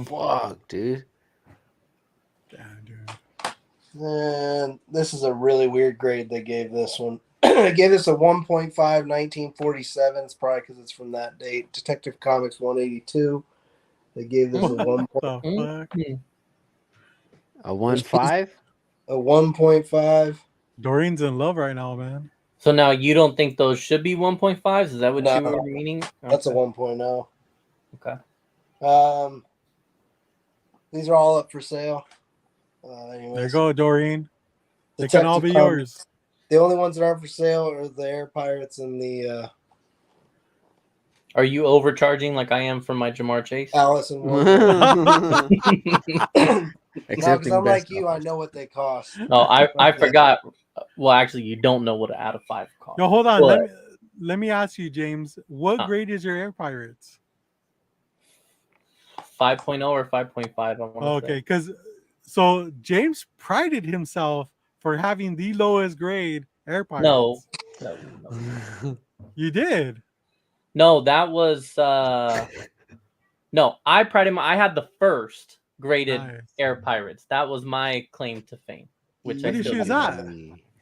Fuck, dude. Damn, dude. And this is a really weird grade they gave this one. They gave this a 1.5, 1947. It's probably because it's from that date. Detective Comics 182. They gave this a 1. A 1.5? A 1.5. Doreen's in love right now, man. So now you don't think those should be 1.5s? Is that what you were meaning? That's a 1.0. Okay. These are all up for sale. There you go, Doreen. They Detective can all be Comics. yours. The only ones that aren't for sale are the Air Pirates and the. Are you overcharging like I am for my Jamar Chase? Alice in Wonderland. No, because I'm like you. Offers. I know what they cost. No, I forgot. Well, actually, you don't know what an out of 5 costs. Yo, hold on. But, Let me ask you, James. What grade is your Air Pirates? 5.0 or 5.5. Okay, because so James prided himself for having the lowest grade Air Pirates. No. You did. No, that was no. I had the first graded Air Pirates. That was my claim to fame. Which what issue is that?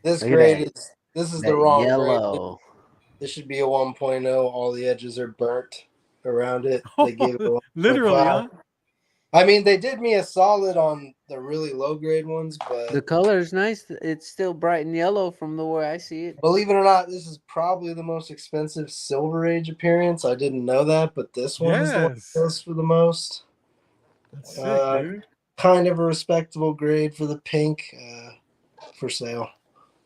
This grade is the wrong yellow. grade. This should be a 1.0. All the edges are burnt around it. They gave it a 1.5. Literally, huh? I mean, they did me a solid on the really low grade ones, but the color is nice. It's still bright and yellow from the way I see it. believe it or not, this is probably the most expensive Silver Age appearance. I didn't know that, but this one is the one that goes for the most. That's sick, dude. Kind of a respectable grade for the pink. For sale.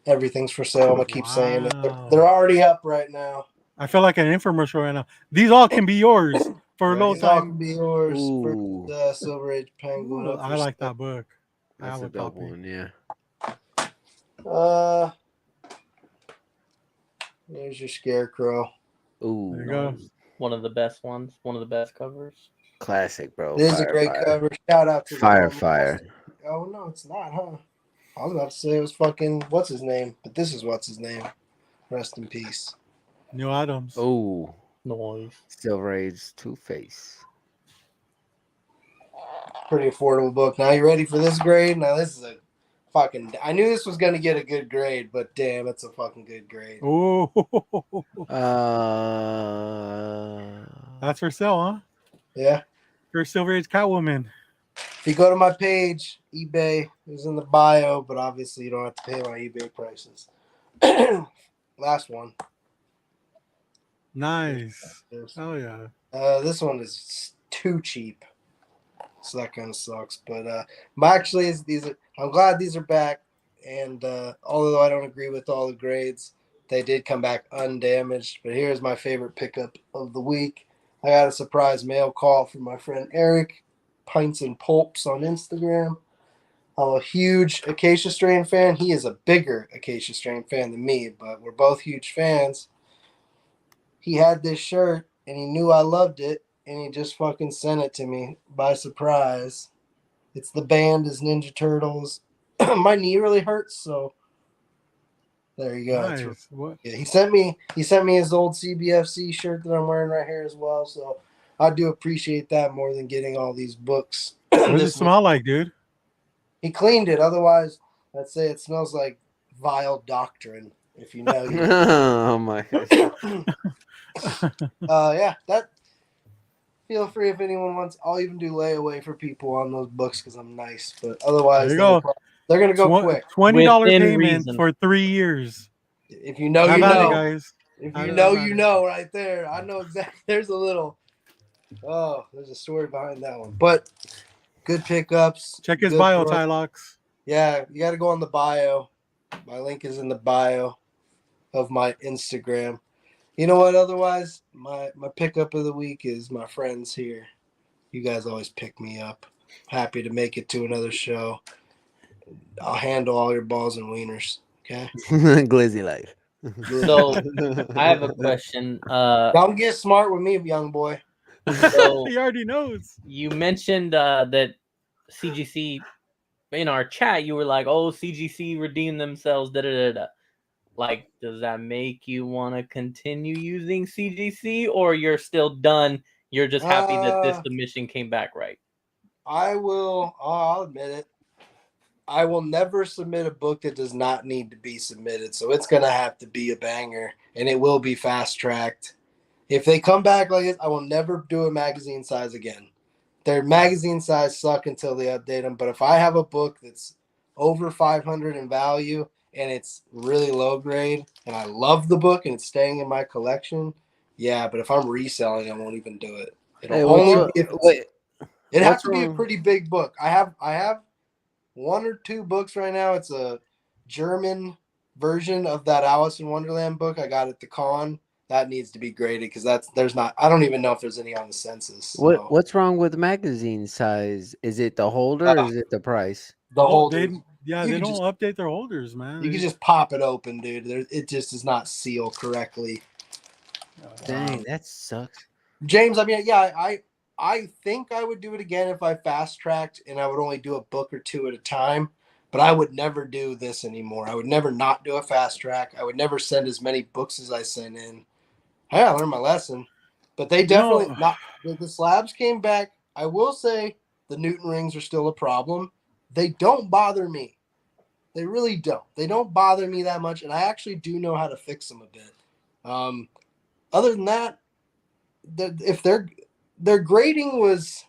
Everything's for sale. I'm gonna keep saying it. They're already up right now. I feel like an infomercial right now. These all can be yours for a low These all time. can be yours. Ooh. For Silver Age Penguin. Ooh, I like that book. That's a dope one, yeah. There's your Scarecrow. Ooh. There you go. One of the best ones. One of the best covers. Classic, bro. It is a great cover. Shout out to Fire. Oh no, it's not, huh? I was about to say it was fucking what's his name, but this is what's his name. Rest in peace. Neil Adams. Oh, Noise. Silver Age Two-Face. Pretty affordable book. Now you ready for this grade? Now this is a fucking. I knew this was gonna get a good grade, but damn, it's a fucking good grade. Oh, That's for sale, huh? Yeah. For Silver Age Catwoman. If you go to my page, eBay is in the bio, but obviously you don't have to pay my eBay prices. Last one. Nice. Oh yeah. This one is too cheap, so that kind of sucks. But actually, I'm glad these are back. And although I don't agree with all the grades, they did come back undamaged. But here's my favorite pickup of the week. I got a surprise mail call from my friend Eric, Pints and Pulps on Instagram. I'm a huge Acacia Strain fan. He is a bigger Acacia Strain fan than me, but we're both huge fans. He had this shirt, and he knew I loved it, and he just fucking sent it to me by surprise. It's the band as Ninja Turtles. My knee really hurts, so there you go. Nice. What? Yeah, he sent me his old CBFC shirt that I'm wearing right here as well. So I do appreciate that more than getting all these books. What does it smell like, dude? He cleaned it. Otherwise, let's say it smells like vile doctrine. If you know, you know. Oh my gosh. Yeah, that. Feel free if anyone wants. I'll even do layaway for people on those books because I'm nice. But otherwise, they're gonna go quick. $20 payment for 3 years. If you know, you know. It, guys. If you know, you know, right there. I know exactly. There's a little. Oh, there's a story behind that one. But good pickups. Check his bio, Tylox. Yeah, you got to go on the bio. My link is in the bio of my Instagram. You know what? Otherwise, my pickup of the week is my friends here. You guys always pick me up. Happy to make it to another show. I'll handle all your balls and wieners. Okay. Glizzy life. So I have a question. Don't get smart with me, young boy. So he already knows. You mentioned that CGC in our chat. You were like, "Oh, CGC redeemed themselves." Da da da da. Like, does that make you want to continue using CGC, or you're still done? You're just happy that this submission came back right? I'll admit it. I will never submit a book that does not need to be submitted. So it's going to have to be a banger, and it will be fast-tracked. If they come back like this, I will never do a magazine size again. Their magazine size suck until they update them. But if I have a book that's over 500 in value and it's really low grade and I love the book and it's staying in my collection, yeah. But if I'm reselling, I won't even do it. It has to be a pretty big book. I have 1 or 2 books right now. It's a German version of that Alice in Wonderland book I got at the con. That needs to be graded because I don't even know if there's any on the census. So. What's wrong with magazine size? Is it the holder or is it the price? The holder. They don't update their holders, man. You can just pop it open, dude. It just does not seal correctly. Dang, that sucks. James, I mean, yeah, I think I would do it again if I fast tracked and I would only do a book or 2 at a time. But I would never do this anymore. I would never not do a fast track. I would never send as many books as I sent in. Hey, I learned my lesson. But they definitely the slabs came back. I will say the Newton rings are still a problem. They don't bother me. They really don't. They don't bother me that much, and I actually do know how to fix them a bit. Other than that, if their grading was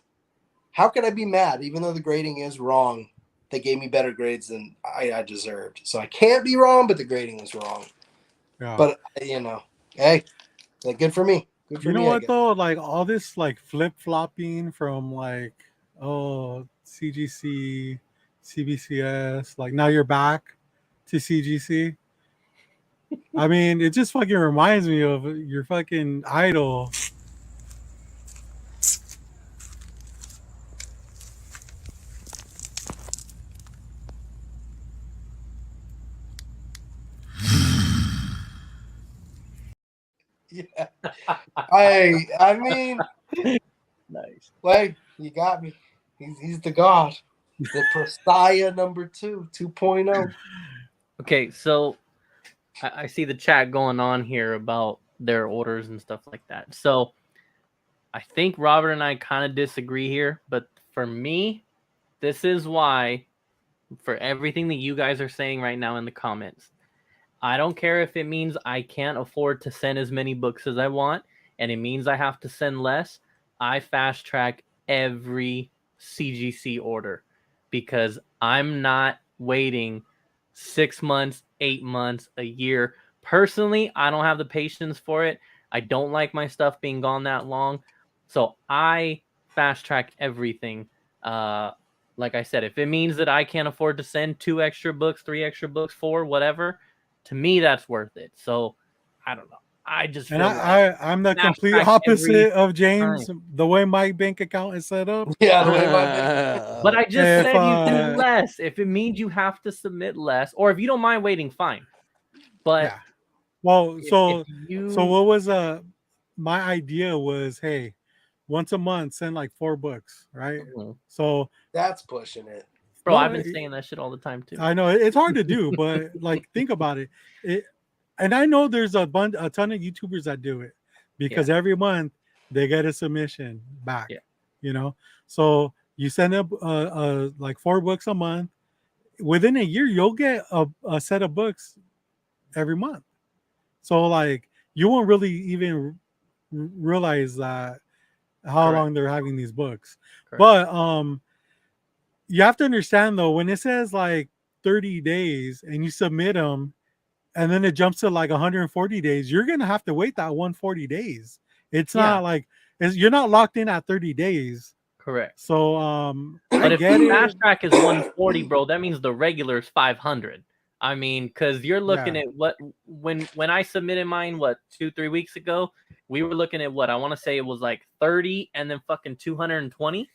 how can I be mad? Even though the grading is wrong, they gave me better grades than I deserved. So I can't be wrong, but the grading was wrong. Yeah. But, hey, good for me. Good for you know me, what, though? Like, all this, like, flip-flopping from, like, CGC, CBCS, like, now you're back to CGC. I mean, it just fucking reminds me of your fucking idol. Yeah. I mean, nice. Like, you got me. He's the god. The Messiah number 2.0. Okay, so I see the chat going on here about their orders and stuff like that. So I think Robert and I kind of disagree here, but for me, this is why, for everything that you guys are saying right now in the comments, I don't care if it means I can't afford to send as many books as I want, and it means I have to send less. I fast track every CGC order because I'm not waiting 6 months, 8 months, a year. Personally, I don't have the patience for it. I don't like my stuff being gone that long. So I fast track everything. Like I said, if it means that I can't afford to send 2 extra books, 3 extra books, 4, whatever, to me that's worth it. So I don't know. I just feel I'm the complete opposite of James. time. The way my bank account is set up. Yeah, the way my bank but I just said you do less. If it means you have to submit less, or if you don't mind waiting, fine. But yeah. Well, so what was my idea was, hey, once a month send like 4 books, right? Mm-hmm. So that's pushing it. Bro, I've been saying that shit all the time too. I know it's hard to do, but like think about it. And I know there's a ton of YouTubers that do it because every month they get a submission back. Yeah. You know, so you send up like 4 books a month. Within a year, you'll get a set of books every month. So like you won't really even realize that how long they're having these books. Correct. But you have to understand though, when it says like 30 days and you submit them and then it jumps to like 140 days, you're gonna have to wait that 140 days. It's not like you're not locked in at 30 days. Correct. So but if the fast track is 140, bro, that means the regular is 500. I mean, because you're looking at what when I submitted mine, 2-3 weeks ago, we were looking at what I want to say it was like 30 and then fucking 220,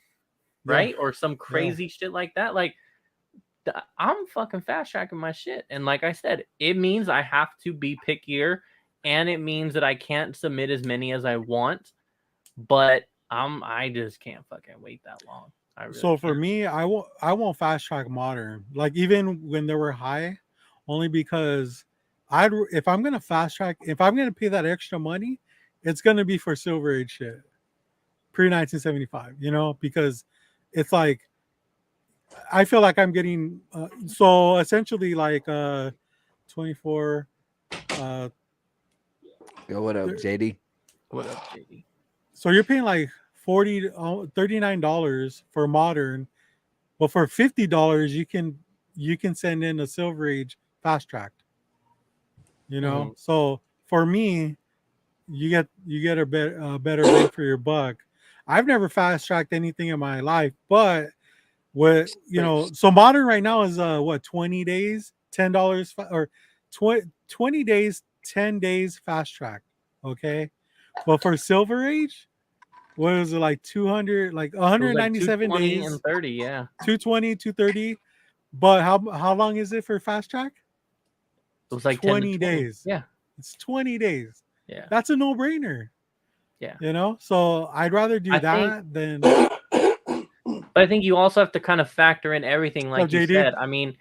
right? Or some crazy shit like that. Like, I'm fucking fast tracking my shit. And like I said, it means I have to be pickier and it means that I can't submit as many as I want, but I just can't fucking wait that long. So for me, I won't fast track modern, like even when they were high, only because if I'm gonna fast track, if I'm gonna pay that extra money, it's gonna be for Silver Age shit, pre-1975, you know, because it's like I feel like I'm getting so essentially like 24. Yo, what up, JD? What up, JD? So you're paying like $39 for modern, but for $50 you can send in a Silver Age fast tracked. You know, mm-hmm. So for me, you get a better bang for your buck. I've never fast tracked anything in my life, but what so modern right now is 20 days, $10 or 20 days, 10 days fast track. Okay, but for Silver Age, what was it, like 200, like 197 like days and 30, yeah, 220, 230. But how long is it for fast track? It was like 20 days. Yeah, it's 20 days. Yeah, that's a no-brainer. Yeah, you know, so I'd rather do that than. But I think you also have to kind of factor in everything, like you said. I mean,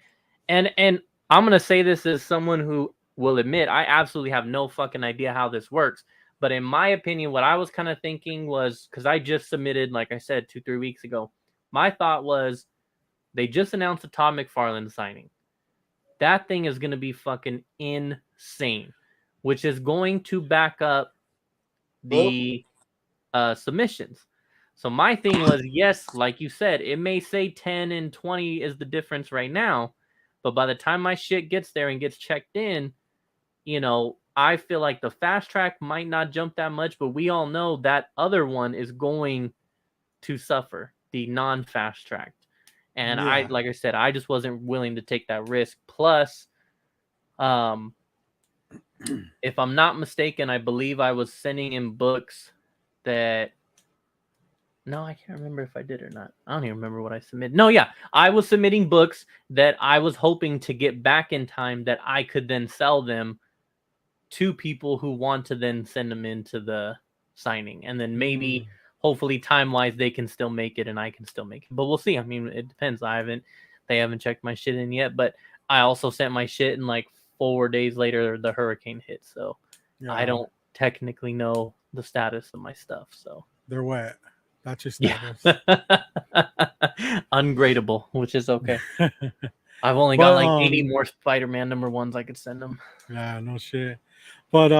and I'm gonna say this as someone who will admit I absolutely have no fucking idea how this works. But in my opinion, what I was kind of thinking was, because I just submitted, like I said, 2-3 weeks ago, my thought was they just announced the Todd McFarlane signing. That thing is going to be fucking insane, which is going to back up the submissions. So my thing was, yes, like you said, it may say 10 and 20 is the difference right now, but by the time my shit gets there and gets checked in, you know, I feel like the fast track might not jump that much, but we all know that other one is going to suffer, the non-fast tracked. And Yeah. like I said, I just wasn't willing to take that risk. Plus, if I'm not mistaken, I believe I was sending in books that. No, I can't remember if I did or not. I don't even remember what I submitted. No, yeah, I was submitting books that I was hoping to get back in time that I could then sell them to people who want to then send them into the signing. And then maybe, hopefully, time-wise, they can still make it and I can still make it. But we'll see. I mean, it depends. They haven't checked my shit in yet, but I also sent my shit and like 4 days later, the hurricane hit. So I don't technically know the status of my stuff. So they're wet. That's your status. Yeah. Ungradable, which is okay. I've only got like 80 more Spider-Man #1s I could send them. Yeah, no shit. But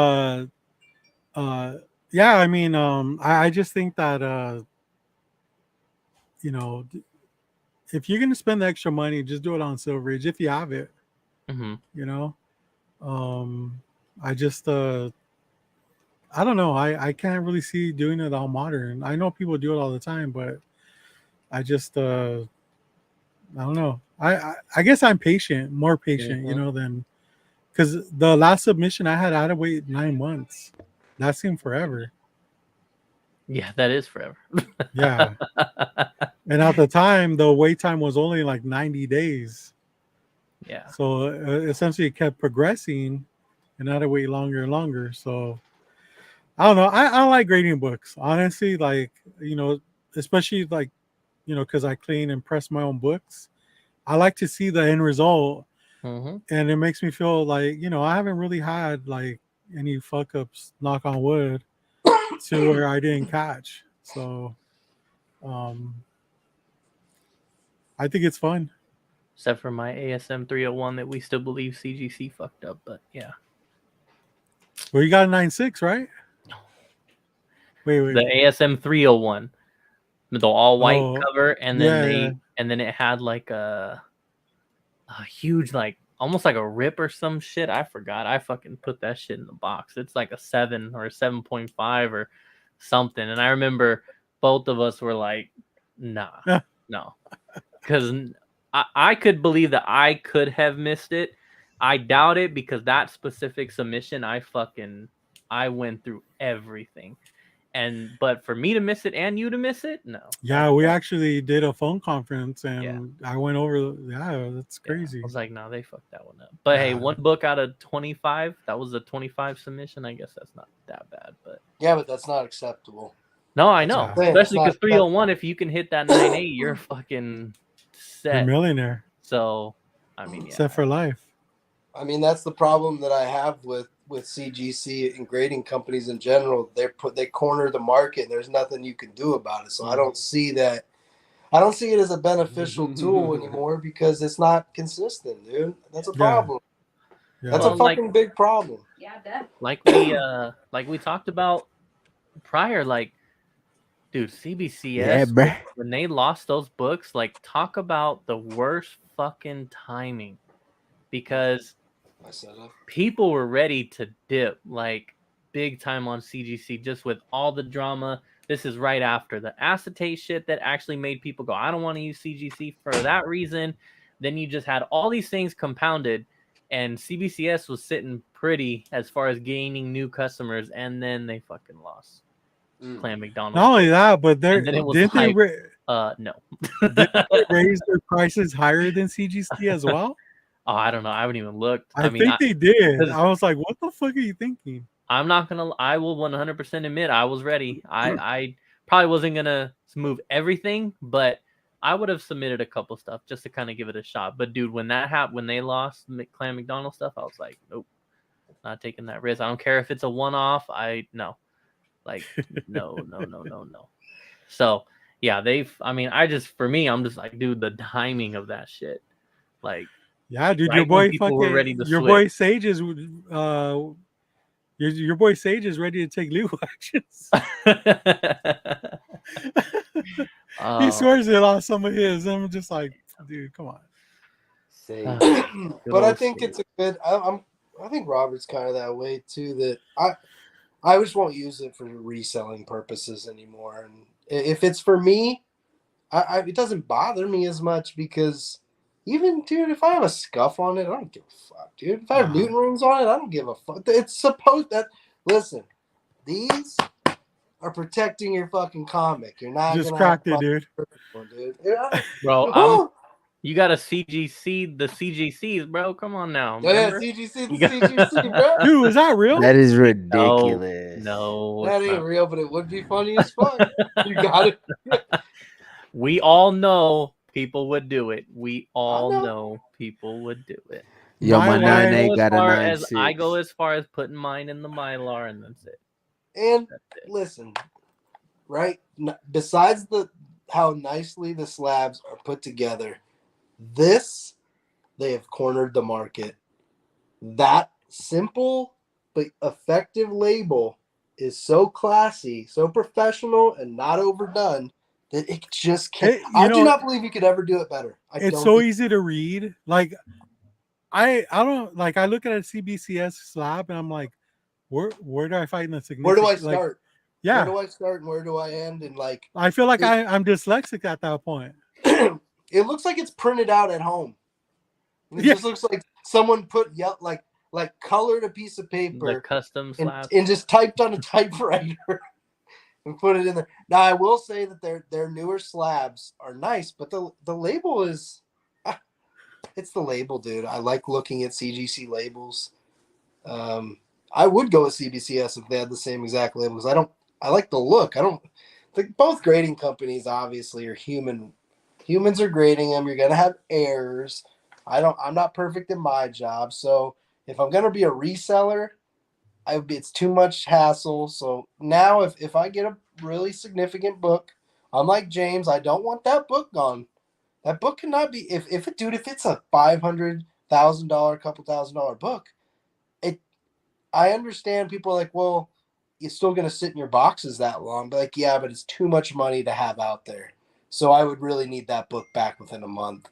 yeah, I mean, I just think that you know, if you're gonna spend the extra money, just do it on Silveridge if you have it. Mm-hmm. You know, I just I don't know. I can't really see doing it all modern. I know people do it all the time, but I just I don't know. I guess I'm more patient, you know, than because the last submission I had to wait 9 months. That seemed forever. Yeah, that is forever. Yeah. And at the time, the wait time was only like 90 days. Yeah. So essentially, it kept progressing, and I had to wait longer and longer. So I don't know. I like grading books, honestly. Like, you know, especially like, you know, because I clean and press my own books. I like to see the end result, and it makes me feel like, you know, I haven't really had like any fuck ups, knock on wood, to where I didn't catch. So I think it's fun. Except for my ASM 301 that we still believe CGC fucked up, but yeah. Well, you got a 9.6, right? Wait. The ASM 301, the all white cover, and then and then it had like a huge, like almost like a rip or some shit. I forgot. I fucking put that shit in the box. It's like a 7 or a 7.5 or something. And I remember both of us were like, nah, no. Because I could believe that I could have missed it. I doubt it because that specific submission, I went through everything. But for me to miss it and you to miss it, no. Yeah, we actually did a phone conference and I went over. Yeah, that's crazy. I was like, no, they fucked that one up. But hey, one book out of 25, that was a 25 submission. I guess that's not that bad. But yeah, but that's not acceptable. No, I know. Especially because 301, if you can hit that 9.8, you're fucking set. You're a millionaire. So, I mean, set for life. I mean, that's the problem that I have with CGC and grading companies in general. They corner the market and there's nothing you can do about it. So I don't see that. I don't see it as a beneficial tool anymore because it's not consistent, dude. That's a problem. Yeah. That's a fucking big problem. Yeah, definitely. Like we talked about prior, like, dude, CBCS, when they lost those books, like, talk about the worst fucking timing, because people were ready to dip like big time on CGC just with all the drama. This is right after the acetate shit that actually made people go, I don't want to use CGC for that reason. Then you just had all these things compounded, and CBCS was sitting pretty as far as gaining new customers, and then they fucking lost. Clan McDonald. Not only that, but no. Did they raise their prices higher than CGC as well? Oh, I don't know. I haven't even looked. I mean, think they did. I was like, what the fuck are you thinking? I will 100% admit I was ready. I probably wasn't gonna move everything, but I would have submitted a couple stuff just to kind of give it a shot. But dude, when that happened, when they lost Clan McDonald stuff, I was like, nope, not taking that risk. I don't care if it's a one-off. No. So yeah, I'm just like, dude, the timing of that shit, like, yeah, dude, your boy Sage is Your boy Sage is ready to take legal actions. He swears it on some of his. I'm just like, dude, come on. But I think it's a good. I think Robert's kind of that way too. That I just won't use it for reselling purposes anymore. And if it's for me, it doesn't bother me as much because even, dude, if I have a scuff on it, I don't give a fuck, dude. If I have Newton rings on it, I don't give a fuck. It's supposed that. Listen, these are protecting your fucking comic. You're not just gonna cracked it, dude. One, dude. Yeah. Bro, you got to CGC the CGCs, bro. Come on now. Oh, yeah, CGC the CGC, bro. Dude, is that real? That is ridiculous. No, that ain't real, but it would be funny as fuck. You got it. We all know people would do it. We all know people would do it. Yo, my 9-8 got a 9-6. I go as far as putting mine in the Mylar, and that's it. And listen, right? Besides how nicely the slabs are put together, they have cornered the market. That simple but effective label is so classy, so professional, and not overdone that it just can't. I do not believe you could ever do it better. It's so easy to read. Like I don't like. I look at a CBCS slab and I'm like, where do I find the significance? Where do I start? Like, yeah. Where do I start and where do I end? And like, I feel like I'm dyslexic at that point. It looks like it's printed out at home. It just looks like someone put like colored a piece of paper, the custom slab, and just typed on a typewriter and put it in there. Now I will say that their newer slabs are nice, but the label is, it's the label, dude. I like looking at CGC labels. I would go with CBCS if they had the same exact label because I like the look. I don't think both grading companies obviously are human. Humans are grading them. You're gonna have errors. I'm not perfect in my job, so if I'm gonna be a reseller, it's too much hassle. So now if I get a really significant book, I'm like James, I don't want that book gone. That book cannot be if it's a $500,000, couple $1,000 book, I understand people are like, well, you're still gonna sit in your boxes that long. But like, yeah, but it's too much money to have out there. So I would really need that book back within a month.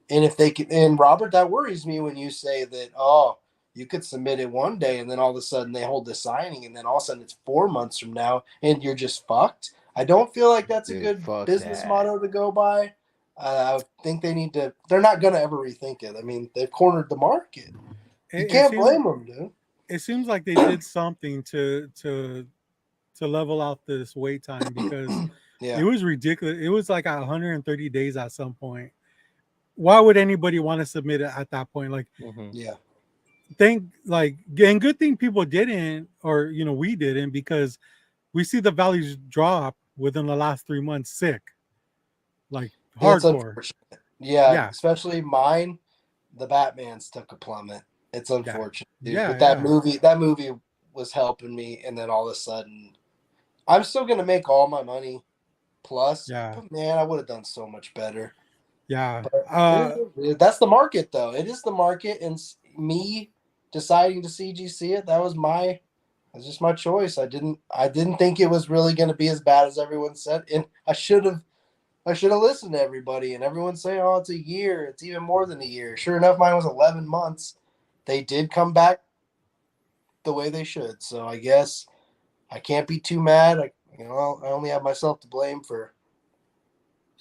And if they can, and Robert, that worries me when you say that, oh, you could submit it one day and then all of a sudden they hold the signing and then all of a sudden it's 4 months from now and you're just fucked. I don't feel like that's a good business motto to go by. I think they're not going to ever rethink it. I mean, they've cornered the market. You can't blame them, dude. It seems like they did something to level out this wait time because it was ridiculous. It was like 130 days at some point. Why would anybody want to submit it at that point? Like, and good thing people didn't, or we didn't, because we see the values drop within the last 3 months. Sick, like hardcore. Yeah, especially mine. The Batman's took a plummet. It's unfortunate, dude. But that movie was helping me, and then all of a sudden, I'm still gonna make all my money plus. But man, I would have done so much better. Yeah, but, that's the market, though. It is the market, and me deciding to CGC it. That was just my choice. I didn't think it was really going to be as bad as everyone said, and I should have listened to everybody. And everyone's saying, "Oh, it's a year. It's even more than a year." Sure enough, mine was 11 months. They did come back the way they should. So I guess I can't be too mad. I only have myself to blame for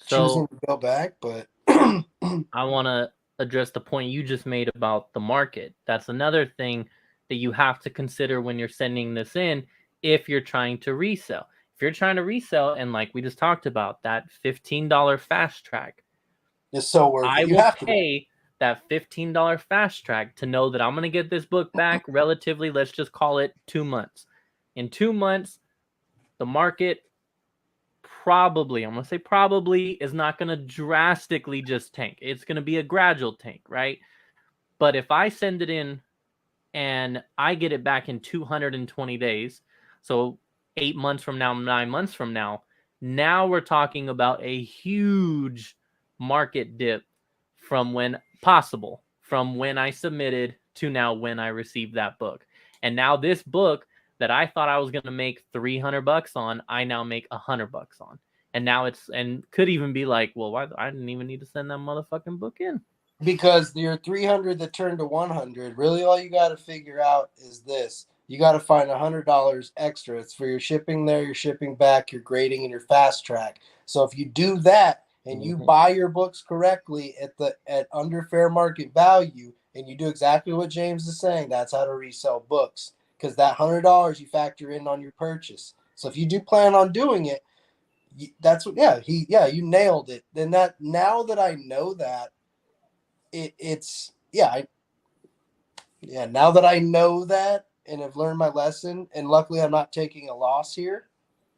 choosing to go back, but I want to address the point you just made about the market. That's another thing that you have to consider when you're sending this in if you're trying to resell. If you're trying to resell, and like we just talked about, that $15 fast track is so worth it. I will pay that $15 fast track to know that I'm going to get this book back relatively, let's just call it 2 months. In 2 months, the market probably is not going to drastically just tank. It's going to be a gradual tank, right? But if I send it in and I get it back in 220 days, so 8 months from now, 9 months from now we're talking about a huge market dip from when I submitted to now when I received that book. And now this book that I thought I was going to make $300 on, I now make $100 on. And now and could even be like, well, why I didn't even need to send that motherfucking book in. Because your 300 that turned to 100, really all you got to figure out is this. You got to find $100 extra. It's for your shipping there, your shipping back, your grading, and your fast track. So if you do that and you buy your books correctly at under fair market value, and you do exactly what James is saying, that's how to resell books. Because that $100 you factor in on your purchase. So if you do plan on doing it, that's what. You nailed it. Then now that I know that, now that I know that and have learned my lesson, and luckily I'm not taking a loss here,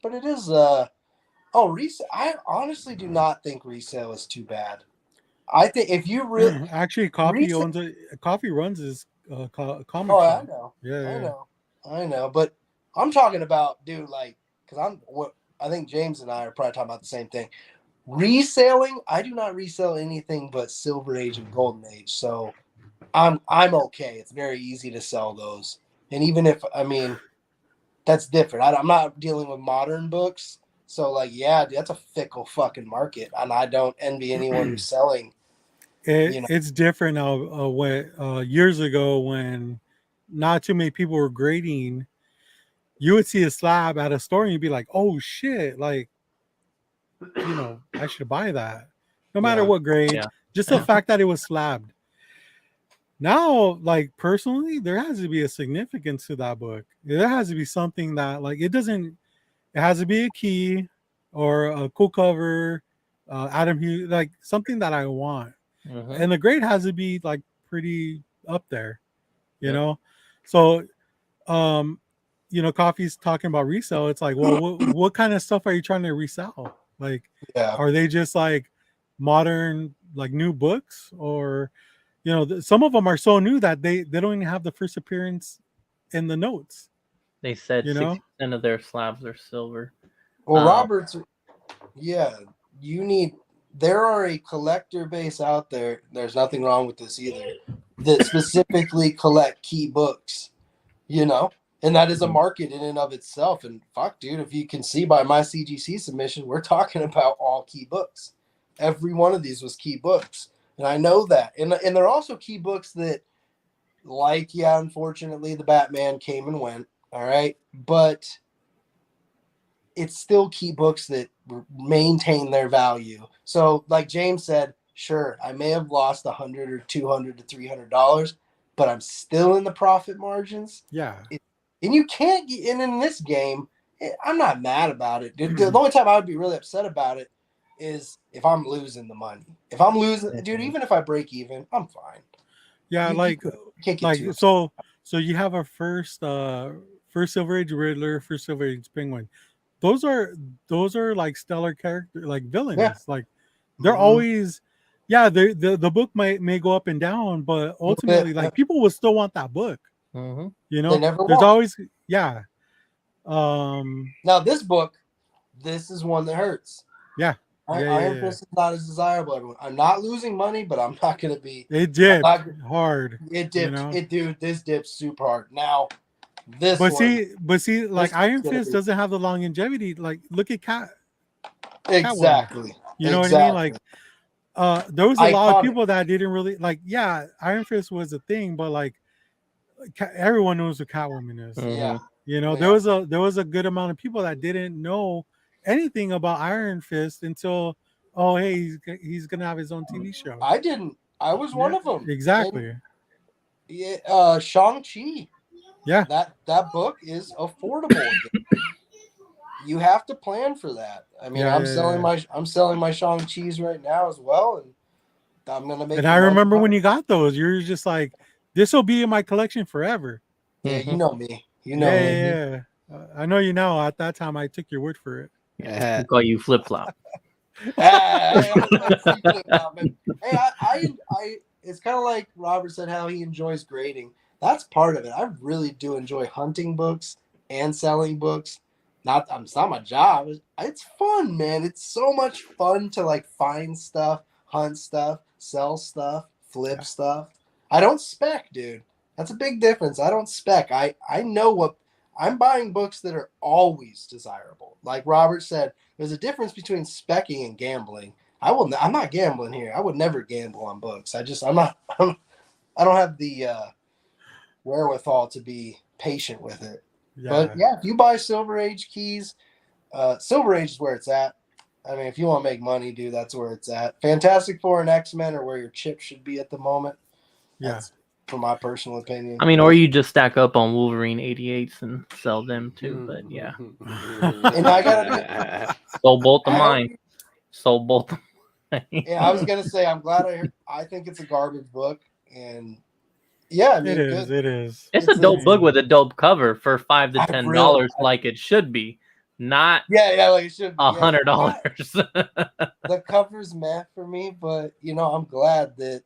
but it is resale. I honestly do not think resale is too bad. I think if you really actually Coffee runs his comic shop. I know. I know, but I'm talking about, dude, like, because I think James and I are probably talking about the same thing. Reselling, I do not resell anything but Silver Age and Golden Age, so I'm okay. It's very easy to sell those, and even if that's different. I'm not dealing with modern books, so like, that's a fickle fucking market, and I don't envy anyone who's selling. It's different now. Years ago, when not too many people were grading, you would see a slab at a store and you'd be like, "Oh shit!" Like, I should buy that, no matter what grade. Yeah. Just the fact that it was slabbed. Now, like, personally, there has to be a significance to that book. There has to be something that, like, it has to be a key or a cool cover, Adam Hughes, like something that I want. And the grade has to be like pretty up there, you know? So, Coffee's talking about resale. It's like, well, what kind of stuff are you trying to resell? Like, are they just like modern, like new books, or, some of them are so new that they don't even have the first appearance in the notes. They said 60% of their slabs are silver. Well, Roberts, there are a collector base out there. There's nothing wrong with this either, that specifically collect key books, and that is a market in and of itself. And fuck, dude, if you can see by my CGC submission, we're talking about all key books. Every one of these was key books. And I know that. And there are also key books that, like, unfortunately, the Batman came and went. All right. But it's still key books that maintain their value. So, like James said, sure, I may have lost $100 or $200 to $300, but I'm still in the profit margins. Yeah. And you can't get in this game. I'm not mad about it. The only time I would be really upset about it is if I'm losing the money. If I'm losing, dude, even if I break even, I'm fine. Yeah, so you have a first Silver Age Riddler, first Silver Age Penguin. Those are like stellar character, like villains. Yeah. Like they're always, the book may go up and down, but ultimately, like, people will still want that book. There's always Now this book, this is one that hurts. Yeah. Iron Fist is not as desirable, everyone. I'm not losing money, but I'm not going to be. It dipped hard. It dipped. Dude, this dipped super hard. Now, but see, like, Iron Fist doesn't have the longevity. Like, look at Cat. Exactly. You know what I mean? Like, there was a lot of people that didn't really like. Yeah, Iron Fist was a thing, but like, everyone knows who Catwoman is. Yeah. There was a good amount of people that didn't know anything about Iron Fist until, he's gonna have his own TV show. I didn't. I was one of them. Exactly. And, Shang-Chi. Yeah. That book is affordable. You have to plan for that. I mean, I'm selling my Shang-Chi's right now as well, and I'm gonna make. And I remember when you got those, you're just like, this will be in my collection forever. Yeah, you know me. You know me. Yeah. I know you now. At that time, I took your word for it. Yeah. Call you flip flop. It's kind of like Robert said, how he enjoys grading. That's part of it. I really do enjoy hunting books and selling books. It's not my job. It's fun, man. It's so much fun to like find stuff, hunt stuff, sell stuff, flip stuff. I don't spec, dude. That's a big difference. I don't spec. I know what I'm buying books that are always desirable. Like Robert said, there's a difference between specking and gambling. I'm not gambling here. I would never gamble on books. I don't have the wherewithal to be patient with it. Yeah. But yeah, if you buy Silver Age keys, Silver Age is where it's at. I mean, if you want to make money, dude, that's where it's at. Fantastic Four and X-Men are where your chip should be at the moment. That's from my personal opinion. I mean, or you just stack up on Wolverine 88s and sell them too. But yeah. And I gotta sold both of mine. Sold both of mine. Yeah, I was gonna say I'm glad I think it's a garbage book, and yeah, I mean, it is. It's a dope book with a dope cover for $5 to $10, like it should be. Not like it should be $100. The cover's meh for me, but I'm glad that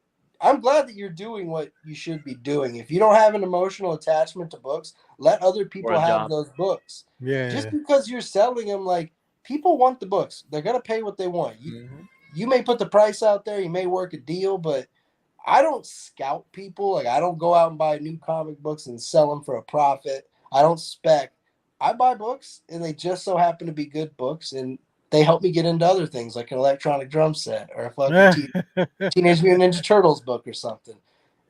you're doing what you should be doing. If you don't have an emotional attachment to books, let other people have those books. Yeah. Just because you're selling them, like, people want the books. They're gonna pay what they want. You may put the price out there, you may work a deal, but I don't scout people. Like, I don't go out and buy new comic books and sell them for a profit. I don't spec. I buy books, and they just so happen to be good books, and they help me get into other things, like an electronic drum set or a fucking Teenage Mutant Ninja Turtles book or something.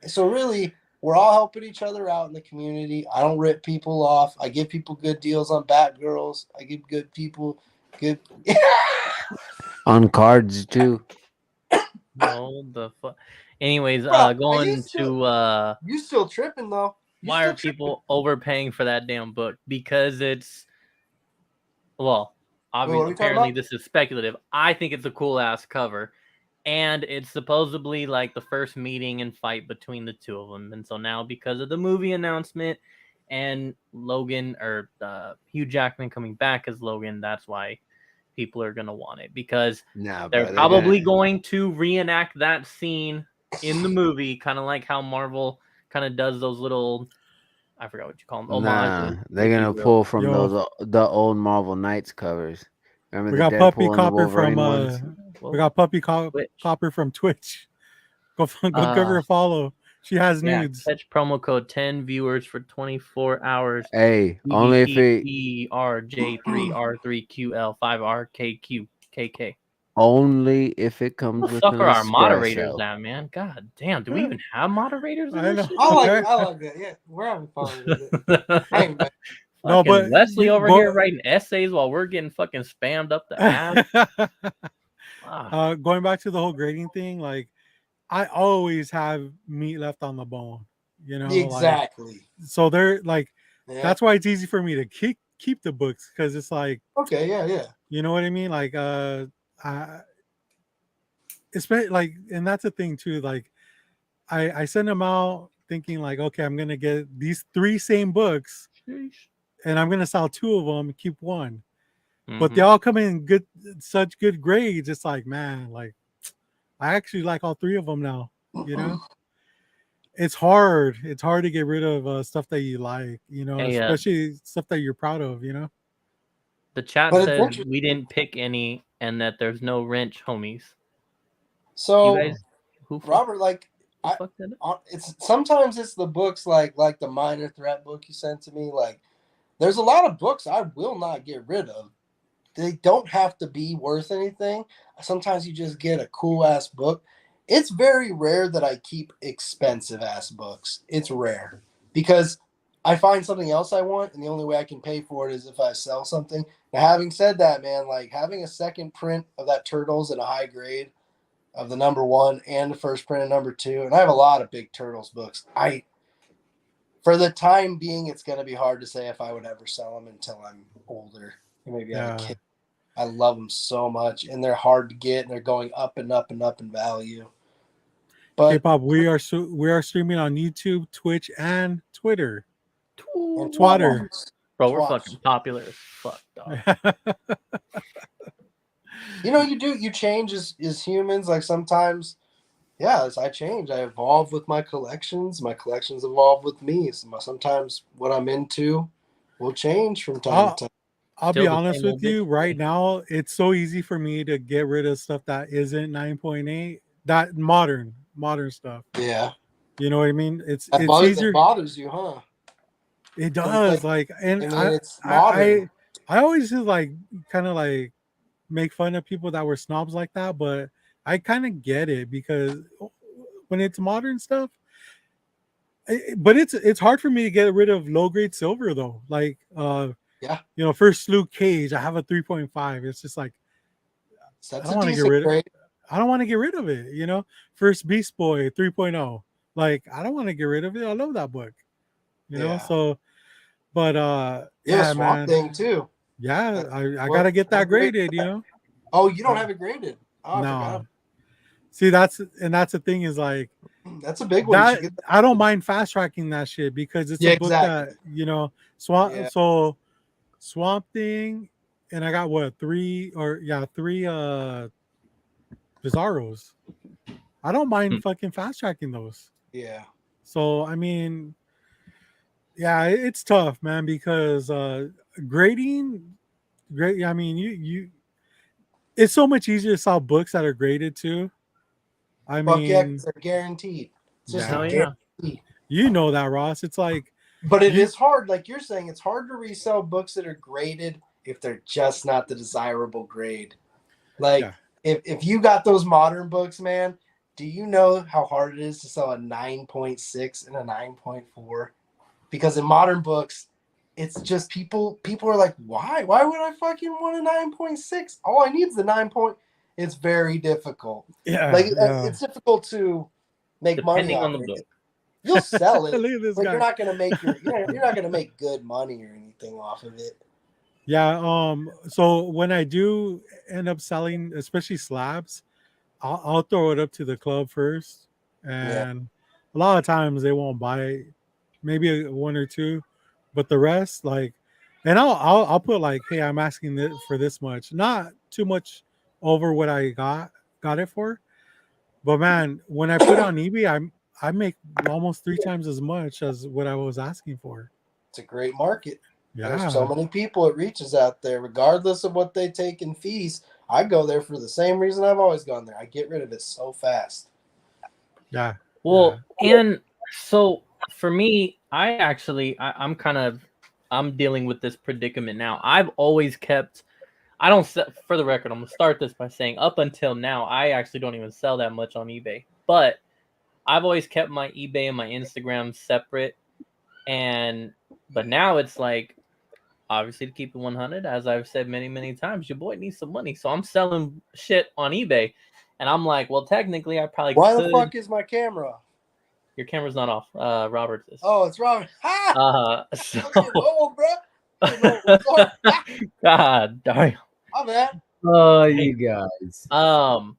So really, we're all helping each other out in the community. I don't rip people off. I give people good deals on Batgirls. I give good people good on cards too. No, the fuck. Anyways, going to you still tripping though. Why are people overpaying for that damn book? Because it's, well, obviously, apparently this is speculative. I think it's a cool ass cover, and it's supposedly like the first meeting and fight between the two of them. And so now, because of the movie announcement and Logan or Hugh Jackman coming back as Logan, that's why people are gonna want it, because they're probably going to reenact that scene in the movie, kind of like how Marvel kind of does those little, I forgot what you call them. Nah, they're gonna pull from the old Marvel Knights covers. Remember we got Puppy Copper from we got Puppy Copper from Twitch. Go give her a follow. She has nudes. Catch promo code 10 viewers for 24 hours. Hey, only if it RJ3R3QL5RKQKK. Only if it comes with an our moderators that, man. God damn, do we even have moderators? I know. I like that. Yeah, we're having fun with it. Hey, man. No, but Leslie over here writing essays while we're getting fucking spammed up the ass. Going back to the whole grading thing, like, I always have meat left on the bone, Exactly. Like, so they're like, that's why it's easy for me to keep the books, because it's like, okay, yeah, you know what I mean, like, especially like, and that's the thing too, like, I send them out thinking like, okay, I'm gonna get these 3 same books, and I'm gonna sell 2 of them and keep 1, but they all come in such good grades. It's like, man, like, I actually like all 3 of them now. It's hard to get rid of stuff that you like, especially stuff that you're proud of. The chat says we didn't pick any, and that there's no wrench, homies. So, Robert, like, sometimes it's the books like the Minor Threat book you sent to me. Like, there's a lot of books I will not get rid of. They don't have to be worth anything. Sometimes you just get a cool ass book. It's very rare that I keep expensive ass books. It's rare because I find something else I want, and the only way I can pay for it is if I sell something. Now, having said that, man, like, having a second print of that Turtles at a high grade of the #1 and the first print of #2, and I have a lot of big Turtles books. For the time being, it's going to be hard to say if I would ever sell them until I'm older. Maybe have a kid. I love them so much, and they're hard to get, and they're going up and up and up in value. But K-pop, we are streaming on YouTube, Twitch, and Twitter. And Twitter. Bro, we're fucking popular as fuck, dog. You change as humans. Like, sometimes, as I change, I evolve with my collections. My collections evolve with me. So sometimes what I'm into will change from time to time. I'll be honest with you. Right now, it's so easy for me to get rid of stuff that isn't 9.8. That modern stuff. Yeah. You know what I mean? It's easier. It bothers you, huh? It does, like, and I mean, it's I, modern. I always just like kind of like make fun of people that were snobs like that, but I kind of get it because when it's modern stuff, but it's hard for me to get rid of low grade silver though. Like, Yeah, you know, first Luke Cage, I have a 3.5. It's just like I that's don't a want to get decent rid of. grade. I don't want to get rid of it. You know, first Beast Boy 3.0. Like I don't want to get rid of it. I love that book. You know, Yeah, so but you have a yeah, Swamp man. Thing too. Yeah, I gotta get that What grade? graded. You know, Oh, you don't have it graded. Oh, I no. forgot. See, that's the thing is like That's a big one. You should that get that. I don't mind fast tracking that shit because it's a Yeah, book that exactly. you know Yeah. Swamp Thing, and I got what three Bizarros. I don't mind fucking fast tracking those. Yeah. So I mean, yeah, it's tough, man, because grading, great. I mean, you it's so much easier to sell books that are graded too. I Fuck yeah, because mean, they're guaranteed. It's just a Hell yeah, yeah. guarantee. you know that, Ross. It's like But it you, is hard, like you're saying, it's hard to resell books that are graded if they're just not the desirable grade. Like yeah, if you got those modern books, man, do you know how hard it is to sell a 9.6 and a 9.4? Because in modern books, it's just people are like, why? Why would I fucking want a 9.6? All I need is the 9 point. It's very difficult. Like yeah. it's difficult to make money Depending on off the it. book. You'll sell it, Look at this but you're guy. not gonna make you're not gonna make good money or anything off of it. Yeah. So when I do end up selling, especially slabs, I'll throw it up to the club first, Yeah. and a lot of times they won't buy, maybe one or two, but the rest, like, and I'll put like, hey, I'm asking for this much, not too much over what I got it for, but man, when I put it on eBay, I make almost three times as much as what I was asking for. It's a great market. There's so Yeah, many people it reaches out there, regardless of what they take in fees. I go there for the same reason I've always gone there. I get rid of it so fast. yeah, yeah, Well, and so for me, I'm dealing with this predicament now. I've always kept I don't sell, for the record, I'm gonna start this by saying up until now, I actually don't even sell that much on eBay. But I've always kept my eBay and my Instagram separate. But now it's like, obviously, to keep it 100, as I've said many, many times, your boy needs some money. So I'm selling shit on eBay. And I'm like, well, technically, I probably Why the could. fuck is my camera? Your camera's not off. Robert's is. Oh, it's wrong. Ha! So I'm getting old, bro. Getting old. God damn. My bad. Oh, you guys. Damn.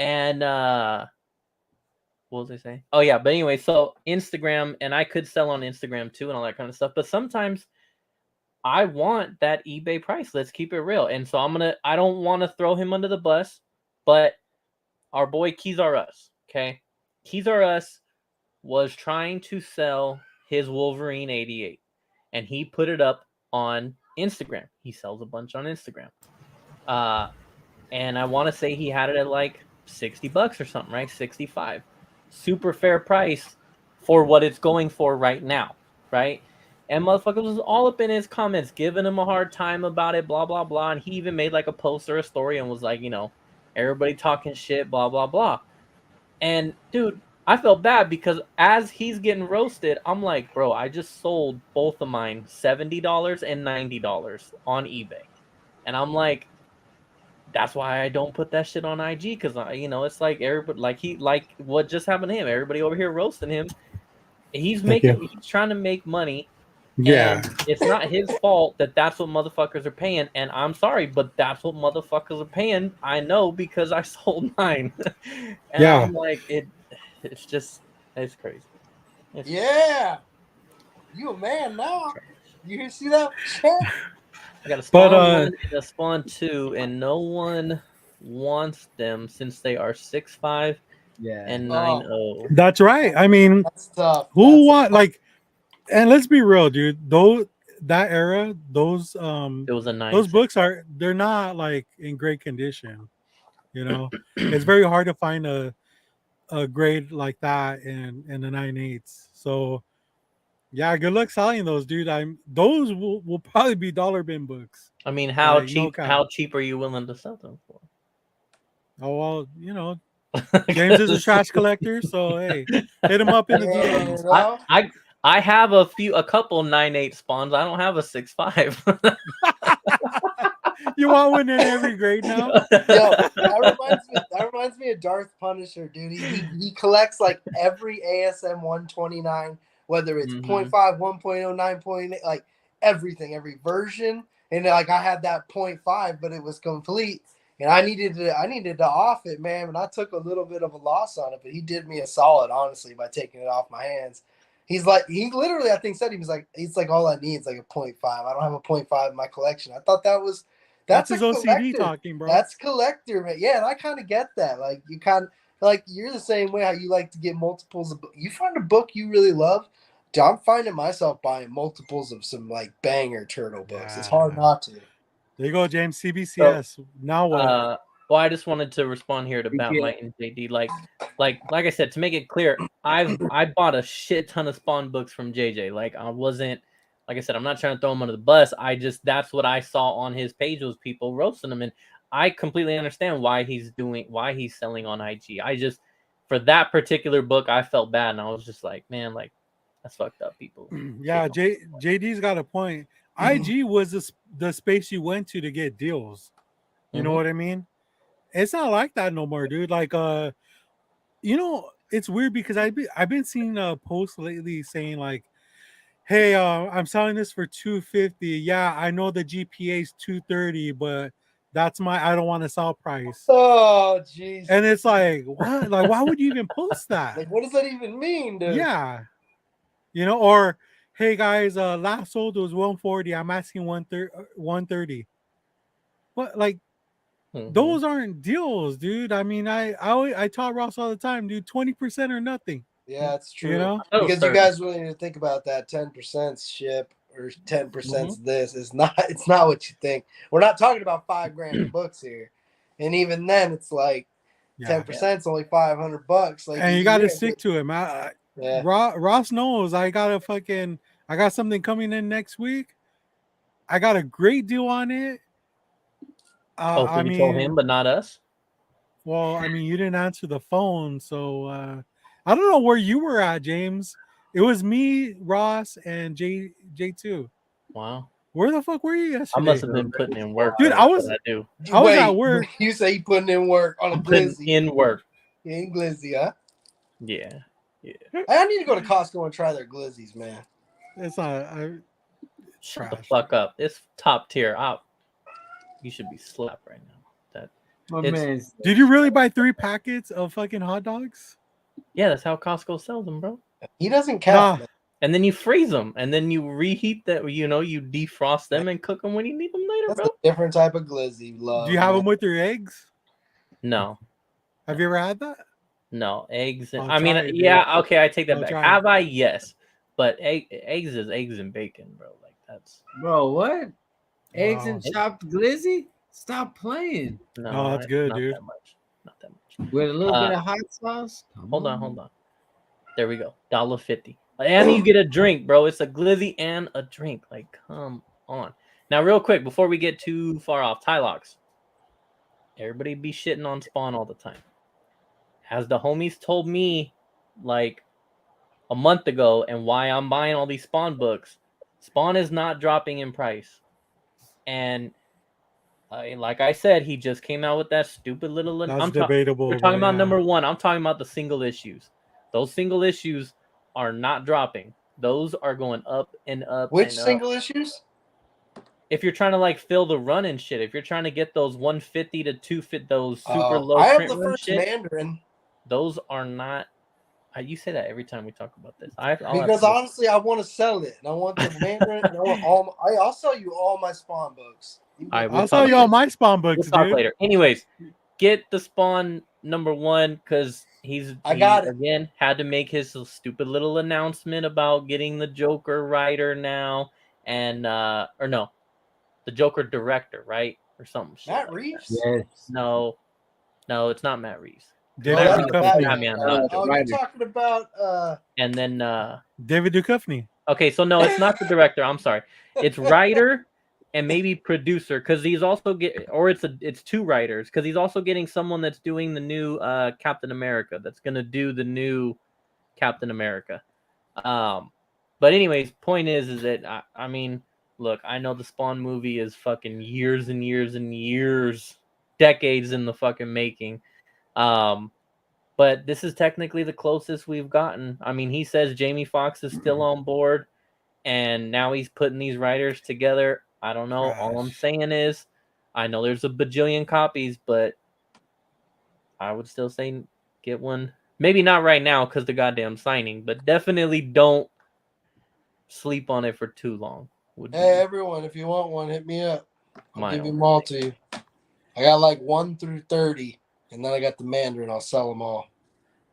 And what was I saying? Oh yeah, but anyway, so Instagram, and I could sell on Instagram too and all that kind of stuff, but sometimes I want that eBay price. Let's keep it real. And so I don't want to throw him under the bus, but our boy Keys R Us, okay? Keys R Us was trying to sell his Wolverine 88, and he put it up on Instagram. He sells a bunch on Instagram. And I want to say he had it at like $60 or something, right? 65. Super fair price for what it's going for right now, right? And motherfucker was all up in his comments, giving him a hard time about it, blah, blah, blah. And he even made like a post or a story and was like, everybody talking shit, blah, blah, blah. And dude, I felt bad because as he's getting roasted, I'm like, bro, I just sold both of mine $70 and $90 on eBay. And I'm like, that's why I don't put that shit on IG because it's like everybody like what just happened to him. Everybody over here roasting him. He's thank you. trying to make money, Yeah, and it's not his fault that that's what motherfuckers are paying. And I'm sorry, but that's what motherfuckers are paying. I know because I sold mine, and yeah. I'm like it's crazy. Yeah. You a man now. You see that shit? I got a But spawn 1 and a spawn 2, and no one wants them since they are 6'5" Yeah. and Oh, 9'0". that's right. I mean, that's tough. who want like, and let's be real, dude. That era, It was a those 9'6". books they're not like in great condition. You know, it's very hard to find a grade like that in the 9.8s. So Yeah, good luck selling those, dude. Those will probably be dollar bin books. I mean, how cheap? No how cheap are you willing to sell them for? Oh well, James is a trash collector, so hey, hit him up in the DMs. I have a couple 9.8 spawns. I don't have a 6.5. You want one in every grade now? Yo, that reminds me of Darth Punisher, dude. He collects like every ASM 129, whether it's 0.5, 1.0, 9.8, like everything, every version. And like I had that 0.5, but it was complete. And I needed to off it, man. And I took a little bit of a loss on it, but he did me a solid, honestly, by taking it off my hands. He literally, I think, said he's like all I need is like a 0.5. I don't have a 0.5 in my collection. I thought that's his a OCD collector. talking, bro. That's collector, man. Yeah, and I kind of get that. Like you kind of like you're the same way how you like to get multiples of. You find a book you really love. Dude, I'm finding myself buying multiples of some like banger turtle books. It's hard not to. There you go, James. CBCS. So, now what? Well, I just wanted to respond here to Batmite and JD. Like I said, to make it clear, I bought a shit ton of Spawn books from JJ. Like I wasn't, like I said, I'm not trying to throw him under the bus. That's what I saw on his page was people roasting him, and I completely understand why he's selling on IG. For that particular book, I felt bad, and I was just like, man, like that's fucked up, people. Yeah, JD's got a point. IG was the space you went to get deals. You know what I mean? It's not like that no more, dude. Like, it's weird because I've been seeing posts lately saying like, "Hey, I'm selling this for $250. Yeah, I know the GPA is 230, but that's my I don't want to sell price." Oh, jeez. And it's like, what? Like, why would you even post that? Like, what does that even mean, dude? Yeah, or hey guys, last sold was 140. I'm asking 130. What, like? Those aren't deals, dude. I mean, I taught Ross all the time, dude. 20% or nothing. Yeah, it's true. You because you guys really need to think about that 10% ship or 10% this. It's not what you think. We're not talking about $5,000 books here, and even then, it's like 10% is only $500. Like, and you got to stick to it, man. Ross knows I got something coming in next week. I got a great deal on it. So you told him, but not us? Well, I mean, you didn't answer the phone, so I don't know where you were at, James. It was me, Ross, and J2. Wow. Where the fuck were you yesterday? I must have been putting in work, dude. I was at work. You say you putting in work on a glizzy? In work. In glizzy, huh? Yeah. I need to go to Costco and try their glizzies, man. It's not. Shut the fuck up. It's top tier. You should be slapped right now. Did you really buy 3 packets of fucking hot dogs? Yeah, that's how Costco sells them, bro. He doesn't count. And then you freeze them, and then you reheat that. You defrost them and cook them when you need them later, that's bro. A different type of glizzy. Do you have them with your eggs? No. Have you ever had that? No eggs. Okay, I take that back. Have I? Yes, but eggs is eggs and bacon, bro. Like that's. Bro, what? Eggs and chopped glizzy? Stop playing. No, that's good, dude. Not that much. With a little bit of hot sauce. Hold on. There we go. $1.50. And you get a drink, bro. It's a glizzy and a drink. Like, come on. Now, real quick, before we get too far off, Tylocks. Everybody be shitting on Spawn all the time. As the homies told me, like, a month ago, and why I'm buying all these Spawn books, Spawn is not dropping in price. And like I said, he just came out with that stupid little... That's debatable. We're talking about number 1. I'm talking about the single issues. Those single issues are not dropping. Those are going up and up. Which single issues? If you're trying to like fill the run and shit, if you're trying to get those 150 to 250, those super low I have print the first shit, Mandarin. Those are not. You say that every time we talk about this. Because honestly, I want to sell it, and I want the Mandarin. And I'll sell you all my Spawn books. I'll sell you all my Spawn books, we'll talk later. Anyways, get the Spawn number 1 because he again had to make his stupid little announcement about getting the Joker writer now, and or no, the Joker director, right, or something. Matt Reeves? Yes. No, it's not Matt Reeves. David Duchovny. You're talking about and then David Duchovny. Okay, so no, it's not the director. I'm sorry. It's writer and maybe producer, because he's also it's two writers, because he's also getting someone that's doing the new Captain America, that's gonna do the new Captain America. But anyways, point is that I mean, look, I know the Spawn movie is fucking years and years and years, decades in the fucking making. But this is technically the closest we've gotten. I mean, he says Jamie Foxx is still on board, and now he's putting these writers together. I don't know. All I'm saying is, I know there's a bajillion copies, but I would still say get one. Maybe not right now because the goddamn signing, but definitely don't sleep on it for too long. Hey, everyone, if you want one, hit me up. I'll give you them all to you. I got like 1 through 30, and then I got the Mandarin. I'll sell them all.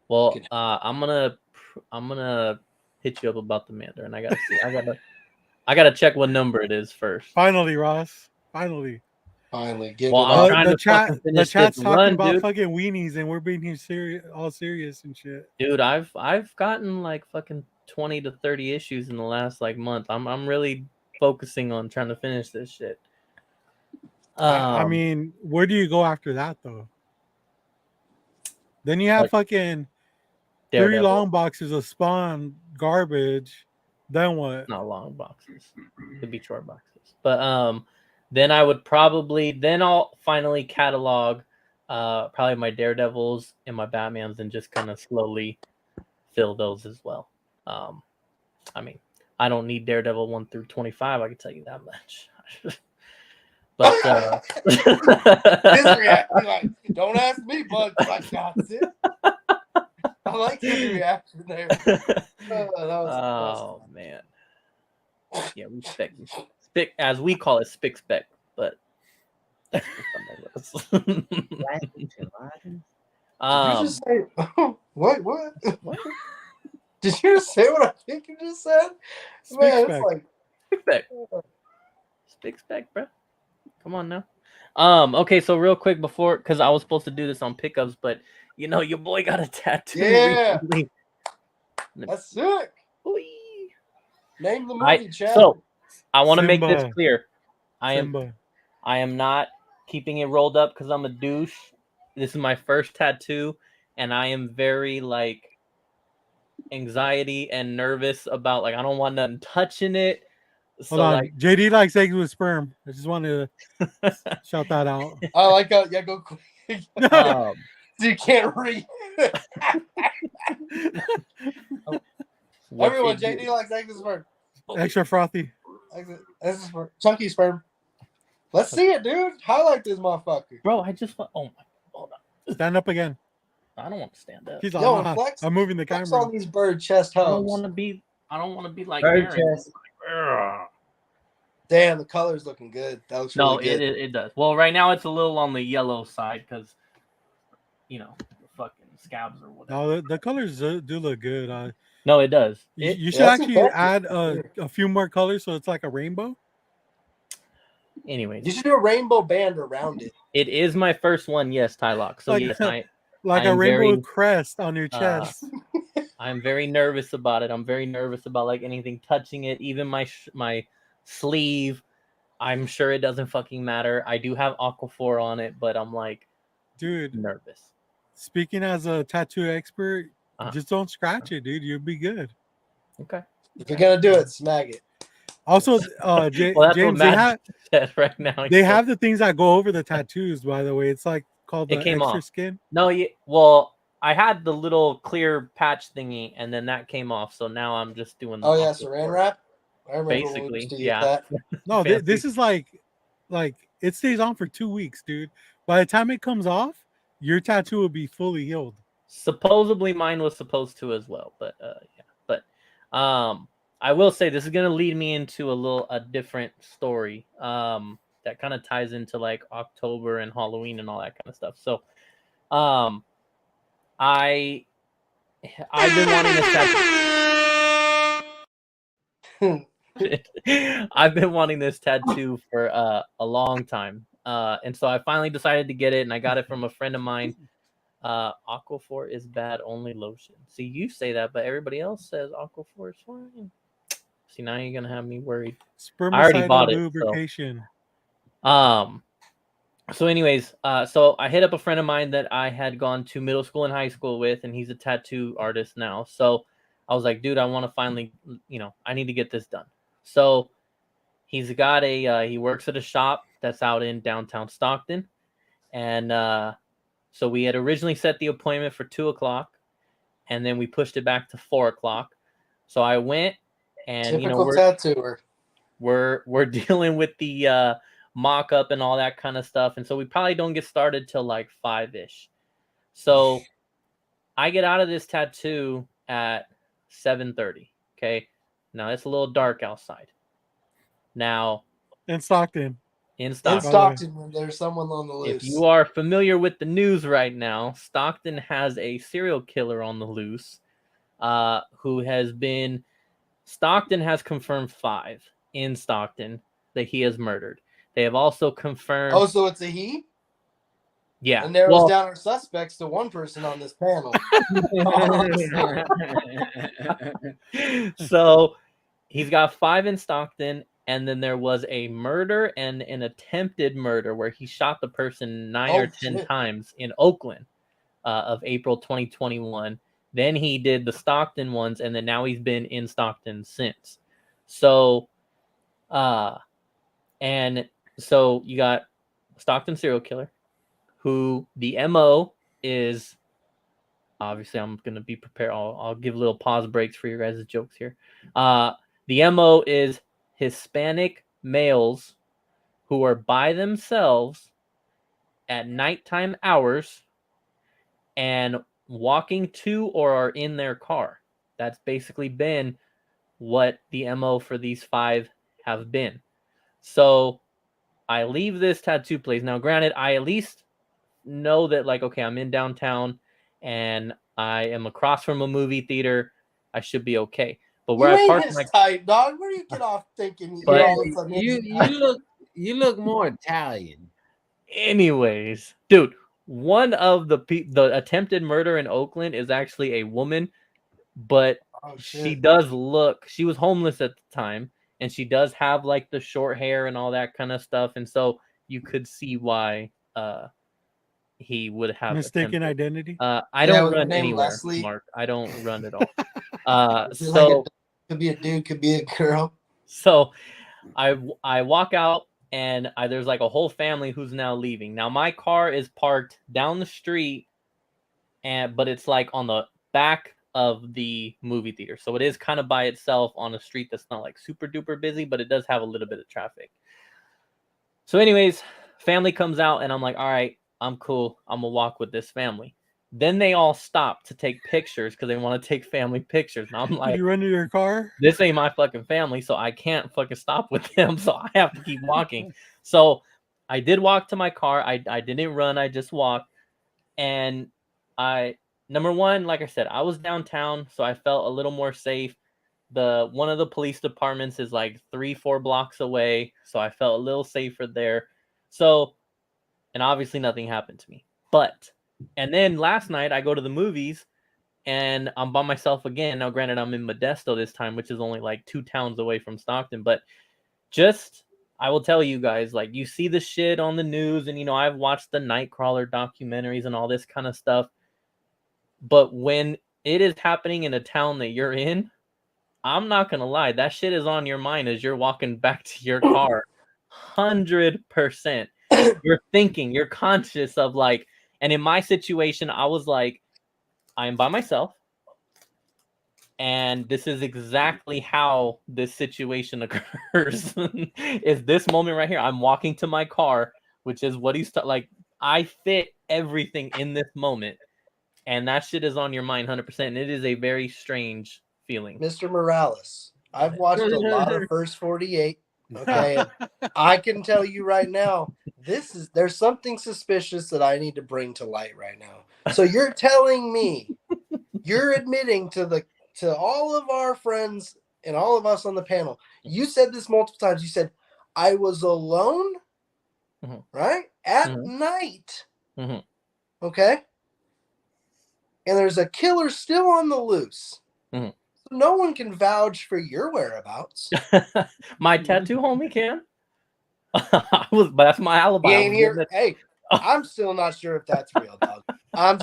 Well, I'm gonna hit you up about the Mandarin. I gotta see. I gotta check what number it is first. Finally, Ross. Finally. Get well, I'm trying to fucking finish the chat's this talking run, about dude. fucking weenies, and we're being here all serious and shit. Dude, I've gotten like fucking 20 to 30 issues in the last like month. I'm really focusing on trying to finish this shit. I mean, where do you go after that though? Then you have fucking Daredevil. 3 long boxes of Spawn garbage. Then what? Not long boxes. Could be short boxes. But then I'll finally catalog probably my Daredevils and my Batmans and just kind of slowly fill those as well. I mean, I don't need Daredevil 1 through 25, I can tell you that much. But his reaction, like, don't ask me, bud. I got it. I like his reaction there. Oh man. Yeah, we spec as we call it, spick spec, but Did you just say what? Did you just say what I think you just said? Man, it's like spick spec, bro. Come on now. Okay, so real quick before, because I was supposed to do this on pickups, but you know your boy got a tattoo recently. That's sick. Oy. Name the movie, Chad. So I want to make this clear. I am not keeping it rolled up because I'm a douche. This is my first tattoo, and I am very like anxiety and nervous about like I don't want nothing touching it. Hold on, like, JD likes eggs with sperm. I just wanted to shout that out. I like how go quick. So you can't read. Everyone, JD likes eggs with sperm. Extra frothy. This is for chunky sperm. Let's see it, dude. Highlight this motherfucker. Bro, I just hold on. Stand up again. I don't want to stand up. He's like, flex, I'm moving the flex camera. on these bird chest hubs. I don't want to be like bird chest. Damn, the color's looking good. That looks really good. It does. Well, right now it's a little on the yellow side because, you know, the fucking scabs or whatever. No, the colors do look good. No, it does. You should actually add a few more colors so it's like a rainbow. Anyways, you should do a rainbow band around it. It is my first one, yes, Tylock. So yes, like a rainbow crest on your chest. I'm very nervous about it. I'm very nervous about like anything touching it, even my sleeve. I'm sure it doesn't fucking matter. I do have Aquaphor on it, but I'm like, dude, nervous. Speaking as a tattoo expert, just don't scratch it, dude. You'll be good. Okay. If you're gonna do it, snag it. Also, James, right now. They have the things that go over the tattoos. By the way, it's like called the extra off. skin. No, well, I had the little clear patch thingy, and then that came off. So now I'm just doing. The Saran wrap. I remember basically, yeah. That. No, this is like it stays on for 2 weeks, dude. By the time it comes off, your tattoo will be fully healed. Supposedly, mine was supposed to as well, but yeah. But I will say this is gonna lead me into a different story that kind of ties into like October and Halloween and all that kind of stuff. So, I've been wanting this tattoo. I've been wanting this tattoo for a long time, and so I finally decided to get it, and I got it from a friend of mine. Aquaphor is bad, only lotion. See, you say that, but everybody else says Aquaphor is fine. See, now you're gonna have me worried. I already Spermicidal bought it. lubrication. So anyways, so I hit up a friend of mine that I had gone to middle school and high school with, and he's a tattoo artist now. So I was like, dude, I want to finally, I need to get this done. So he's got he works at a shop that's out in downtown Stockton. And so we had originally set the appointment for 2:00, and then we pushed it back to 4:00. So I went, and typical tattooer. We're dealing with the mock up and all that kind of stuff, and so we probably don't get started till like 5-ish. So I get out of this tattoo at 7:30. Okay, now it's a little dark outside. Now in Stockton. In Stockton, when there's someone on the loose. If you are familiar with the news right now, Stockton has a serial killer on the loose, who has been. Stockton has confirmed 5 in Stockton that he has murdered. They have also confirmed. Oh, so it's a he? Yeah. And narrows down our suspects to one person on this panel. So he's got 5 in Stockton, and then there was a murder and an attempted murder where he shot the person 9 or 10 times in Oakland of April 2021. Then he did the Stockton ones, and then now he's been in Stockton since. So, and so you got Stockton serial killer, who the MO is. Obviously, I'm gonna be prepared. I'll give little pause breaks for your guys' jokes here. The MO is Hispanic males who are by themselves at nighttime hours and walking to or are in their car. That's basically been what the MO for these 5 have been. So I leave this tattoo place. Now, granted, I at least know that, like, okay, I'm in downtown and I am across from a movie theater. I should be okay. But where you I park my type, dog. Where do you get off thinking? You look more Italian. Anyways, dude, one of the attempted murder in Oakland is actually a woman, but she does look. She was homeless at the time, and she does have like the short hair and all that kind of stuff, and so you could see why he would have mistaken identity. I don't run anywhere, Leslie. Mark. I don't run at all. So could be a dude, could be a girl. So I walk out, and there's like a whole family who's now leaving. Now my car is parked down the street, but it's like on the back of the movie theater, so it is kind of by itself on a street that's not like super duper busy, but it does have a little bit of traffic. So anyways, family comes out, and I'm like, all right, I'm cool. I'm gonna walk with this family. Then they all stop to take pictures because they want to take family pictures. And I'm like, you run to your car? This ain't my fucking family, so I can't fucking stop with them. So I have to keep walking. So I did walk to my car. I didn't run. I just walked. And number one, like I said, I was downtown, so I felt a little more safe. One of the police departments is like 3-4 blocks away, so I felt a little safer there. So, and obviously nothing happened to me. And then last night I go to the movies, and I'm by myself again. Now, granted, I'm in Modesto this time, which is only like 2 towns away from Stockton. But I will tell you guys, like, you see the shit on the news, and, I've watched the Nightcrawler documentaries and all this kind of stuff. But when it is happening in a town that you're in, I'm not going to lie. That shit is on your mind as you're walking back to your car. 100%. You're thinking, you're conscious of like, and in my situation, I was like, I am by myself, and this is exactly how this situation occurs. Is this moment right here? I'm walking to my car, which is what he's like. I fit everything in this moment, and that shit is on your mind 100%. And it is a very strange feeling. Mr. Morales, I've watched a lot of First 48. Okay, I can tell you right now, there's something suspicious that I need to bring to light right now. So you're telling me, you're admitting to all of our friends and all of us on the panel, you said this multiple times. You said, I was alone, right? At night. Okay? And there's a killer still on the loose. So no one can vouch for your whereabouts. My tattoo homie can. But that's my alibi. He ain't here. Hey, I'm still not sure if that's real, dog. I'm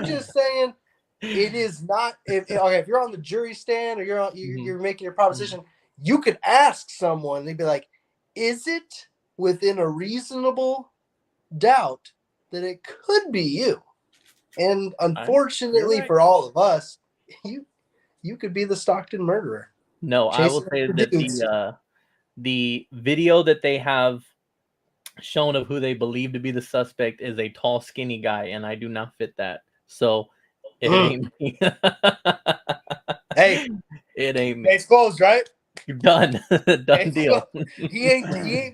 just saying it is not. If you're on the jury stand or you're making your proposition, you could ask someone. They'd be like, "Is it within a reasonable doubt that it could be you?" And unfortunately for all of us, you could be the Stockton murderer. No, I will say that the video that they have shown of who they believe to be the suspect is a tall, skinny guy, and I do not fit that. So it ain't me. Hey, it ain't me. Case closed, right? You're done. Done deal. He ain't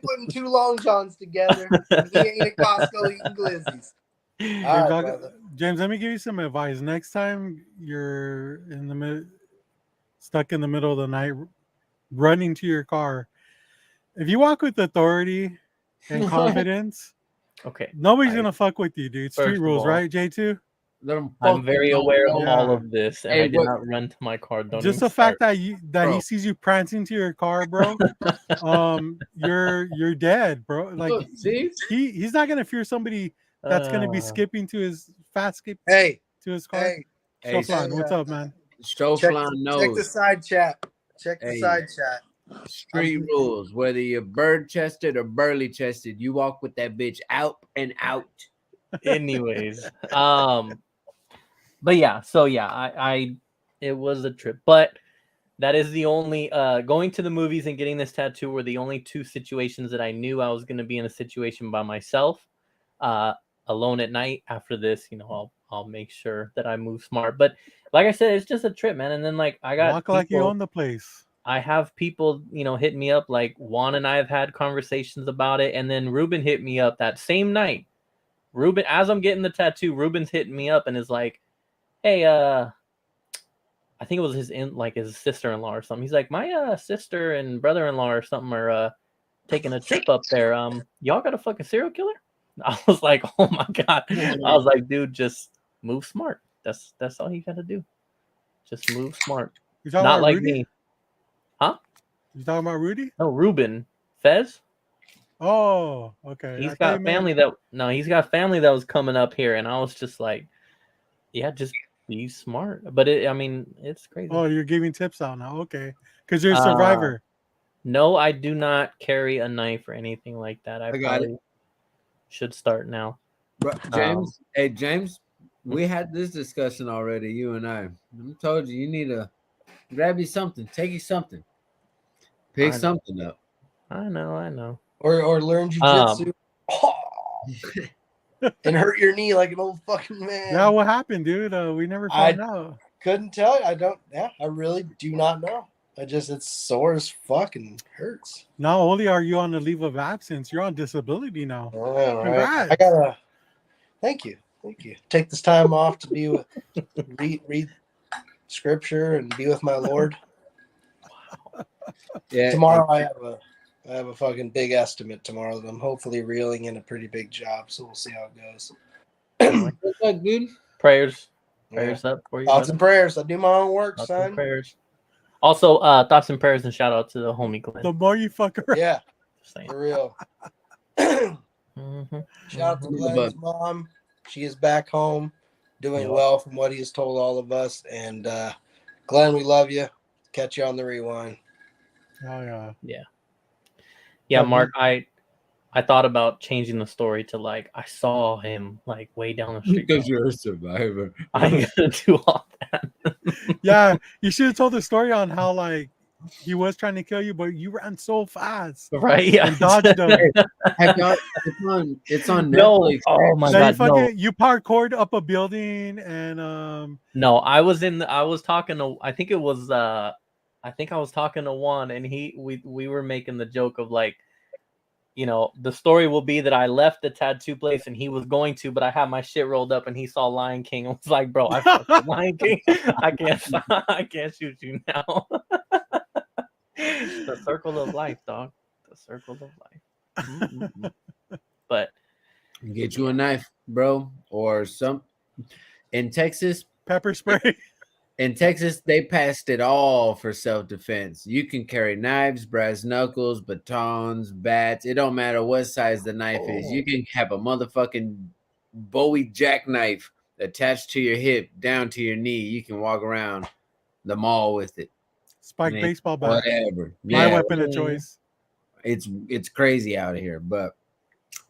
putting two long johns together. He ain't at Costco eating glizzies. James, let me give you some advice. Next time you're stuck in the middle of the night, running to your car, if you walk with authority and confidence, okay, nobody's gonna fuck with you, dude. Street rules, all, right, J2? I'm very aware of all of this, and I did not run to my car. Just the fact that he sees you prancing to your car, bro. You're dead, bro. Like, look, see, he's not gonna fear somebody that's gonna be skipping to his skip. Hey, to his car. Hey, Showflan, what's up, man? Showflan knows. Check the side chat. The side chat. Street rules. Whether you're bird chested or burly chested, you walk with that bitch out and out. Anyways, but yeah, so yeah, I it was a trip, but that is the only going to the movies and getting this tattoo were the only two situations that I knew I was going to be in a situation by myself, alone at night. After this, I'll make sure that I move smart. But like I said, it's just a trip, man. And then like I got walk like you own the place. I have people, hit me up. Like Juan and I have had conversations about it, and then Ruben hit me up that same night. Ruben, as I'm getting the tattoo, Ruben's hitting me up and is like, "Hey, I think it was his sister-in-law or something. He's like, my sister and brother-in-law or something are taking a trip up there. Y'all got a fucking serial killer?" I was like, "Oh my god!" I was like, "Dude, just move smart. That's all you got to do. Just move smart. Not like Rudy? me, huh? You talking about Rudy? No, Ruben Fez. Oh, okay. He's got family that was coming up here, and I was just like, yeah, just be smart. But it's crazy. Oh, you're giving tips out now, okay? Because you're a survivor. No, I do not carry a knife or anything like that. I probably should start now. James, hey James, we had this discussion already, you and I. I told you need to grab you something, take you something, pick something up. I know. Or learn jujitsu. And hurt your knee like an old fucking man. Yeah, what happened, dude? We never found out. Couldn't tell you. I really do not know. It's sore as fuck and hurts. Not only are you on a leave of absence, you're on disability now. All right. I gotta. Thank you. Take this time off to be with, read scripture and be with my Lord. Yeah. Tomorrow I have a fucking big estimate tomorrow that I'm hopefully reeling in a pretty big job. So we'll see how it goes. What's up, dude? Prayers up for you. Thoughts and prayers. I do my own work, thoughts son. And prayers. Also, thoughts and prayers and shout out to the homie Glenn. The more you fuck around. Yeah. For real. Shout out to Glenn's mom. She is back home doing well from what he has told all of us. And Glenn, we love you. Catch you on the rewind. Oh yeah. Yeah, Mark, I thought about changing the story to like I saw him like way down the street. Because you're a survivor. I ain't gonna do all that. Yeah, you should have told the story on how like he was trying to kill you, but you ran so fast, right? Yeah, and dodged him. It's on Netflix. No. Oh my god! You parkoured up a building, and no, I was talking to. I think I was talking to Juan, and we were making the joke of like, the story will be that I left the tattoo place and he was going to, but I had my shit rolled up and he saw Lion King and was like, "Bro, I fucked the Lion King. I can't shoot you now." The circle of life, dog. The circle of life. Mm-hmm. But get you a knife, bro, or some in Texas pepper spray. In Texas, they passed it all for self-defense. You can carry knives, brass knuckles, batons, bats. It don't matter what size the knife is. You can have a motherfucking Bowie jackknife attached to your hip, down to your knee. You can walk around the mall with it. Spike baseball bat. Whatever. My weapon of choice. It's crazy out here, but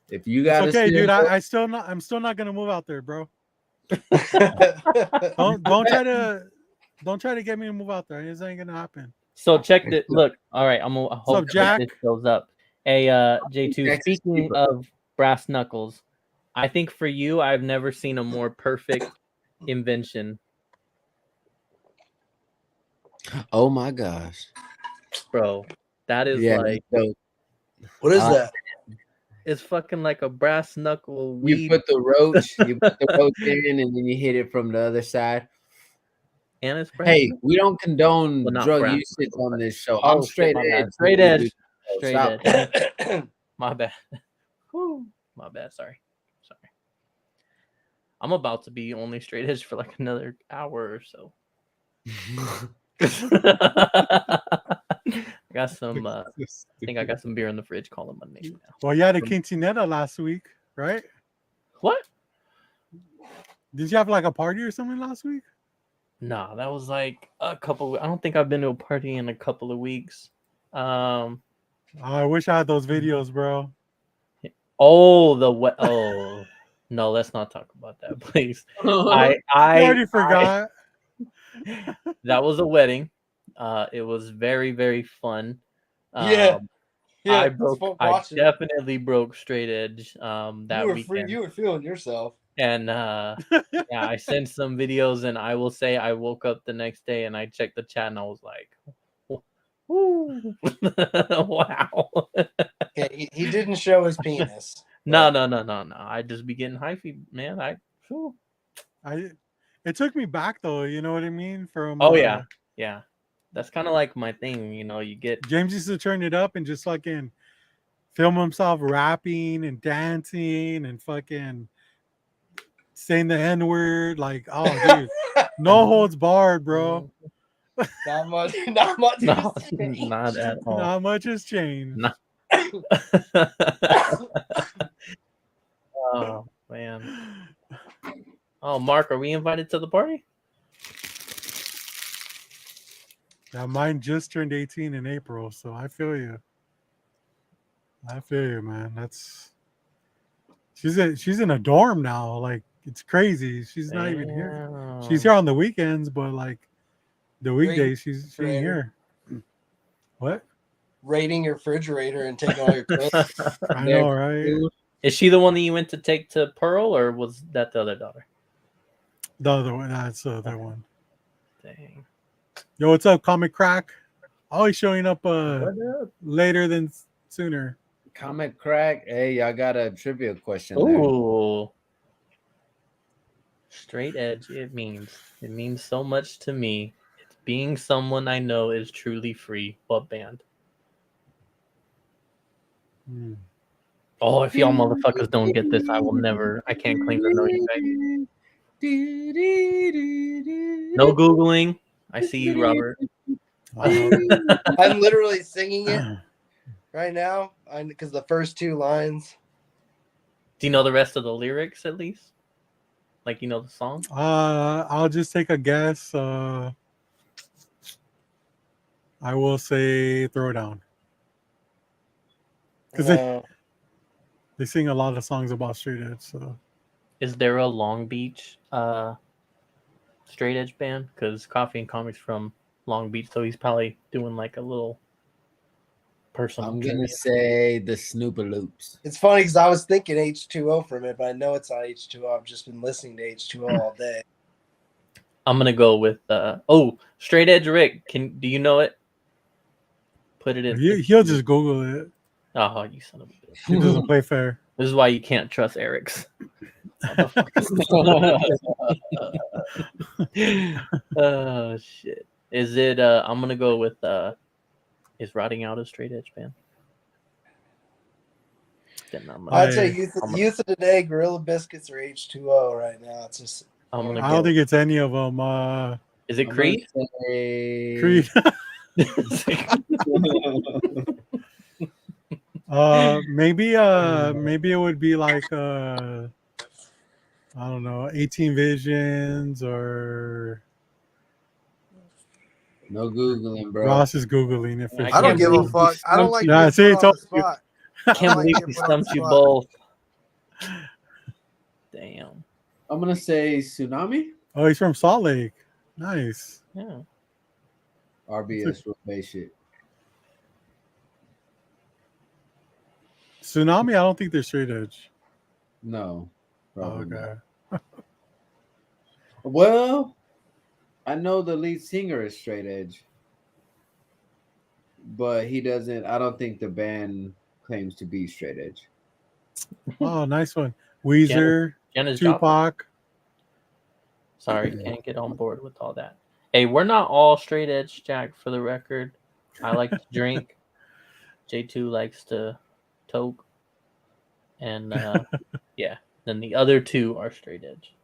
if you got okay, dude, I'm still not gonna move out there, bro. don't try to get me to move out there. This ain't gonna happen. So check this. Look, all right. I'm gonna hope Jack? this goes up. Hey, J2. Speaking of brass knuckles, I think for you, I've never seen a more perfect invention. Oh my gosh, bro, that is like. What is that? It's fucking like a brass knuckle. You put the roach, in, and then you hit it from the other side. And it's hey, we don't condone drug usage on this show. I'm straight edge. Straight edge. Straight edge. My bad. My bad. Sorry. I'm about to be only straight edge for like another hour or so. I got some. I think I got some beer in the fridge. Calling my name now. Well, you had a quinceanera last week, right? What? Did you have like a party or something last week? Nah, that was like a couple. I don't think I've been to a party in a couple of weeks. I wish I had those videos, bro. Oh, oh no, let's not talk about that, please. I already forgot. That was a wedding. It was very, very fun. Yeah. I definitely broke straight edge that weekend. You were feeling yourself. And yeah, I sent some videos, and I will say I woke up the next day and I checked the chat and I was like, wow. Okay, he didn't show his penis. No. I just be getting hyphy, man. It took me back though, you know what I mean? From yeah. That's kind of like my thing, you know. You get James used to turn it up and just fucking film himself rapping and dancing and fucking saying the N-word, like, oh dude, no holds barred, bro. Not much. Not at all. Not much has changed. Oh man. Oh, Mark, are we invited to the party? Yeah, mine just turned 18 in April, so I feel you. Man. She's in a dorm now. Like, it's crazy. She's not even here. She's here on the weekends, but like the weekdays, she ain't here. What? Raiding your refrigerator and taking all your clothes. I know, right? Is she the one that you went to take to Pearl, or was that the other daughter? The other one. That's the other one. Dang. Yo, what's up, Comic Crack? Always showing up later than sooner. Comic Crack. Hey, I got a trivia question. Ooh. Straight edge. It means so much to me. It's being someone I know is truly free. What band? Oh, if y'all motherfuckers don't get this, I can't claim to know you guys. No Googling. I see you, Robert. I'm literally singing it right now because the first two lines. Do you know the rest of the lyrics at least? Like, you know the song? I'll just take a guess. I will say Throw Down. Because they sing a lot of songs about straight edge. So, is there a Long Beach straight edge band? Because Coffee and Comics from Long Beach, so he's probably doing like a little personal. I'm gonna say the Snoopaloops. It's funny because I was thinking H2O from it, but I know it's not H2O. I've just been listening to H2O all day. I'm gonna go with Straight Edge Rick. Do you know it? Put it in. He'll just Google it. Oh, you son of a bitch! He doesn't play fair. This is why you can't trust Eric's. Oh shit! Is it? I'm gonna go with. Is Rotting Out a straight edge band? I'd say Youth of Today, Gorilla Biscuits, or H2O right now. It's just. I don't think it's any of them. Is it Creed? Creed. Maybe it would be like I don't know, 18 Visions or No Googling, bro. Ross is Googling it for I sure. I don't give a believe fuck. I don't like Yeah, being see, put on the spot. Can't like believe being we put on the stumped you spot. both. Damn. I'm gonna say Tsunami. Oh, he's from Salt Lake. Nice. Yeah. RBS Roubaix shit. Tsunami, I don't think they're straight edge. No. Probably not. Okay. Well, I know the lead singer is straight edge, but he doesn't. I don't think the band claims to be straight edge. Oh, nice one. Weezer, Janis Tupac. Sorry, can't get on board with all that. Hey, we're not all straight edge, Jack, for the record. I like to drink. J2 likes to toke. And yeah, then the other two are straight edge.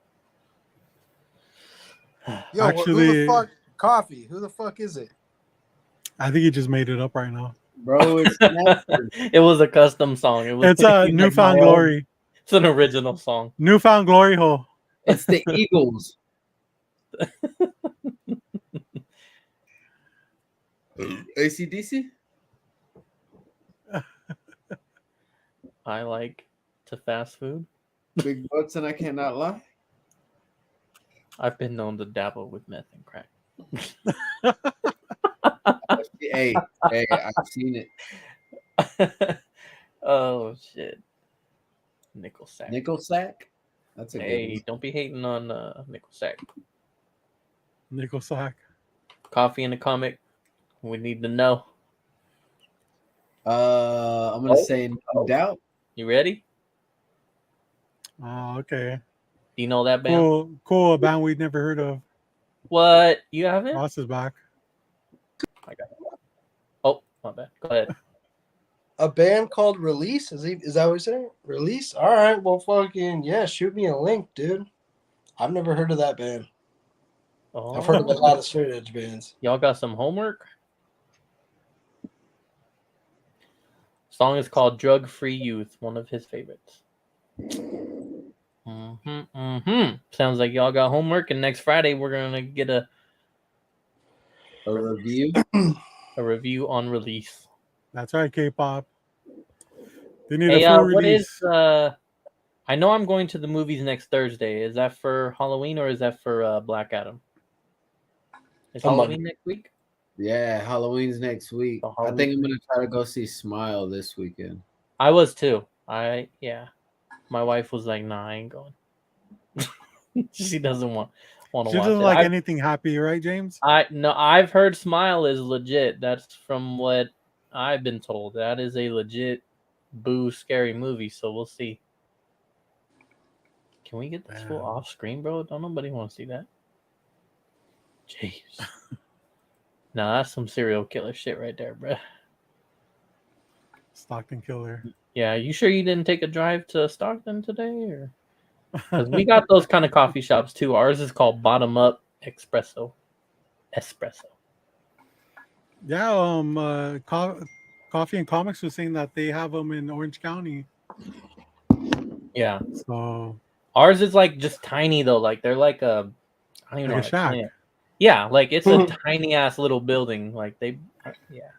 Yo, Actually, who the fuck? Coffee. Who the fuck is it? I think he just made it up right now. Bro, it's It was a custom song. It was It's a Newfound Glory. It's an original song. Newfound Glory hole. it's the Eagles. ACDC? I like to fast food. Big butts and I cannot lie. I've been known to dabble with meth and crack. Hey, I've seen it. Oh shit. Nickel sack. Nickel sack? That's a good Hey, one. don't be hating on nickel sack. Nickel sack. Coffee in the comic. We need to know. I'm gonna say No Doubt. You ready? Oh, okay. Do you know that band? Cool. A band we'd never heard of. What? You haven't? Ross is back. I got it. Oh, my bad. Go ahead. A band called Release? Is that what you're saying? Release? All right. Well, fucking yeah. Shoot me a link, dude. I've never heard of that band. Oh. I've heard of a lot of straight edge bands. Y'all got some homework? Song is called Drug Free Youth, one of his favorites. Sounds like y'all got homework, and next Friday we're gonna get a review. A review on Release. That's right, K-pop. They need Hey, a full what release. is I know I'm going to the movies next Thursday. Is that for Halloween or is that for Black Adam? Is Halloween next week? Yeah, Halloween's next week. So I think I'm gonna try to go see Smile this weekend. I was too. My wife was like, "Nah, I ain't going." She doesn't want to watch She doesn't like anything happy, right, James? I've heard Smile is legit. That's from what I've been told. That is a legit boo scary movie. So we'll see. Can we get this full off screen, bro? Don't nobody want to see that. Jeez. Now that's some serial killer shit right there, bro. Stockton Killer. Yeah, you sure you didn't take a drive to Stockton today, or? Because we got those kind of coffee shops too. Ours is called Bottom Up Espresso. Yeah, Coffee and Comics was saying that they have them in Orange County. Yeah. So ours is like just tiny though. Like they're like a, I don't even know. a shack. Yeah, like it's a tiny ass little building. Like yeah.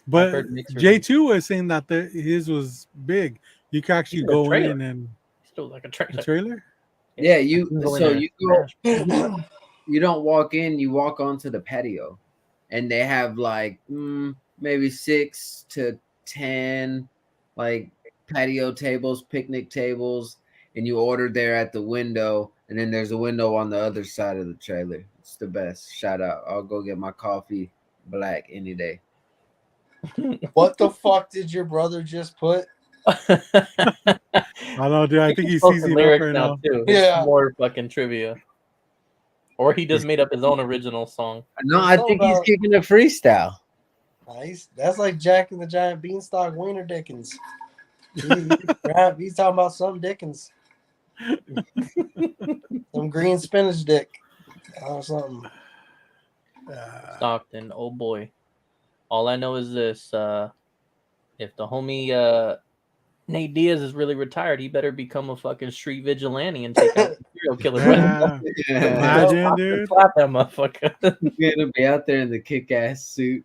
But J2 was saying that his was big. You can actually go in and still like a trailer. A trailer? Yeah, you go. You don't walk in. You walk onto the patio, and they have like maybe 6 to 10 like patio tables, picnic tables, and you order there at the window. And then there's a window on the other side of the trailer. It's the best. Shout out. I'll go get my coffee black any day. What the fuck did your brother just put? I don't know, dude. I think he's seizing up right now. Too. Yeah. More fucking trivia. Or he just made up his own original song. No, I think he's kicking a freestyle. Nice. That's like Jack and the Giant Beanstalk Wiener Dickens. He's talking about some Dickens. Some green spinach dick. Something. Stockton, oh boy. All I know is this: if the homie Nate Diaz is really retired, he better become a fucking street vigilante and take out the serial killer. Imagine, dude. Slap that motherfucker. He's gonna be out there in the kick-ass suit.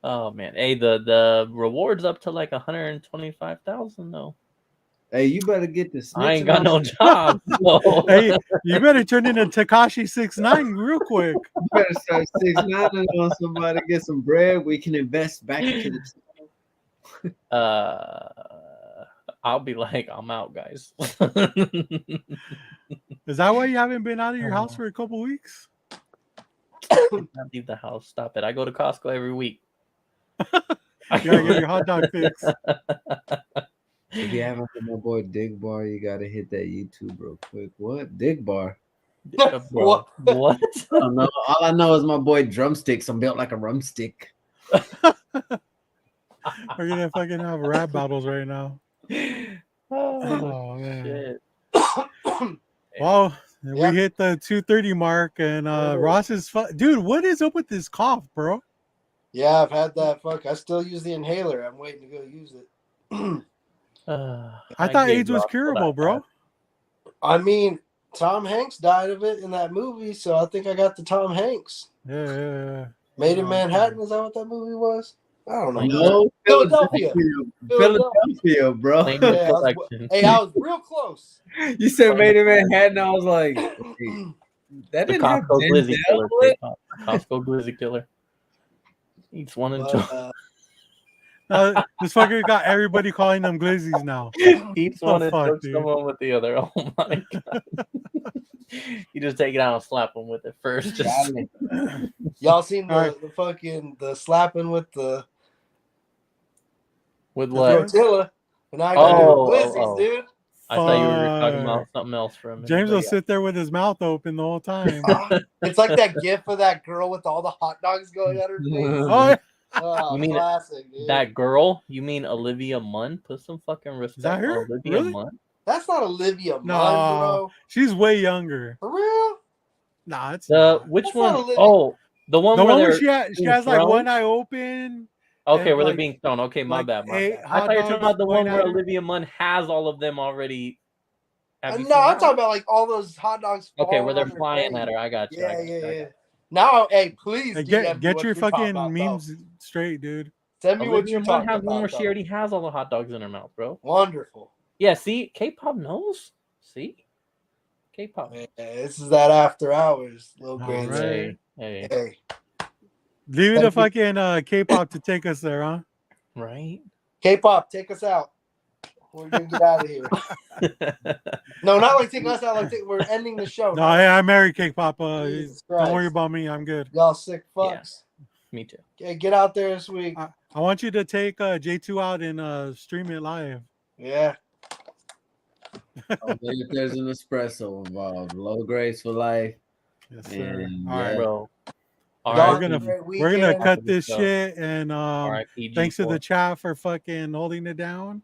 Oh man, hey, the reward's up to like 125,000 though. Hey, you better get the. I ain't got no job. So. Hey, you better turn into Tekashi 6ix9ine real quick. You better start 6ix9ine on somebody, get some bread. We can invest back into the channel. I'll be like, I'm out, guys. Is that why you haven't been out of your house for a couple weeks? I leave the house. Stop it. I go to Costco every week. You gotta get your hot dog fix. If you haven't heard my boy Dig Bar, you gotta hit that YouTube real quick. What? Dig Bar? Bro, what? I don't know. All I know is my boy Drumsticks. I'm built like a rumstick. We're gonna fucking have rap battles right now. Oh man. Shit. Well, we hit the 2:30 mark, and Ross is dude. What is up with this cough, bro? Yeah, I've had that. Fuck, I still use the inhaler. I'm waiting to go use it. I thought AIDS was curable, bro. I mean, Tom Hanks died of it in that movie, so I think I got the Tom Hanks. Yeah. Made in Manhattan. Is that what that movie was? I don't know. No, Philadelphia, bro. Yeah, I was real close. You said Made in Manhattan. I was like, that didn't have Costco Glizzy Denzel Killer. Costco Glizzy Killer. Eats one and two. This fucker got everybody calling them glizzies now. Eats one and chokes someone with the other. Oh my god! You just take it out and slap them with it first. Just y'all seen the fucking the slapping with the what? Tortilla. And I got glizzies, dude. I thought you were talking about something else for a minute. James will sit there with his mouth open the whole time. It's like that gif of that girl with all the hot dogs going at her face. You mean classic, dude. That girl? You mean Olivia Munn? Put some fucking respect. Is that her? Olivia Munn? That's not Olivia Munn, bro. She's way younger. For real? Nah, it's which one? Oh, the one where she has like one eye open. Okay, where they're being thrown. Okay, my bad. I thought you were talking about the one where Olivia Munn has all of them already. No, I'm talking about like all those hot dogs. Okay, where they're flying at her. I got you. Yeah. Now, hey, please get your fucking memes straight, dude. Send me what you're talking about. One where she already has all the hot dogs in her mouth, bro. Wonderful. Yeah, see, K-pop knows. See, K-pop. Man, this is that after hours, little great. Right. Hey. Leave it to fucking K-pop to take us there, huh? Right. K-pop, take us out. We're gonna get out of here. No, not like take us out. Like we're ending the show. No, I married K-pop. Don't worry about me. I'm good. Y'all sick fucks. Yeah, me too. Okay, get out there this week. I want you to take J2 out and stream it live. Yeah. If there's an espresso involved, low grades for life. Yes, sir. All right, bro. All right, we're gonna cut this shit, and thanks to the chat for fucking holding it down.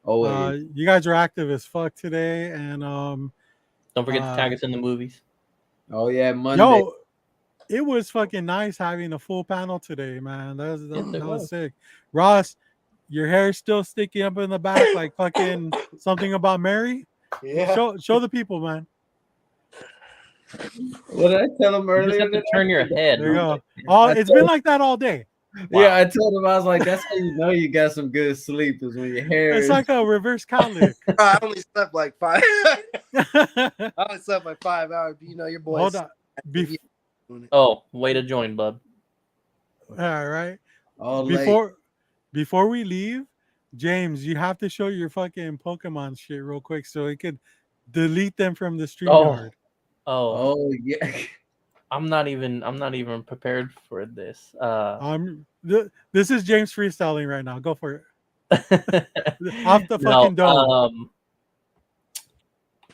You guys are active as fuck today, and don't forget to tag us in the movies. Oh yeah, Monday. Yo, it was fucking nice having a full panel today, man. That was sick. Ross, your hair's still sticking up in the back like fucking something about Mary. Yeah. Show the people, man. What did I tell him earlier? You just have to turn your head. There you go. It's been like that all day. Wow. Yeah, I told him, I was like, that's how you know you got some good sleep is when your hair It's like a reverse cowlick. I only slept like 5. I only slept like 5 hours. But you know your boy. Hold on. Way to join, bub. All right. Before we leave, James, you have to show your fucking Pokemon shit real quick so we could delete them from the StreamYard. Oh yeah. I'm not even prepared for this. This is James freestyling right now. Go for it. Off the fucking dome.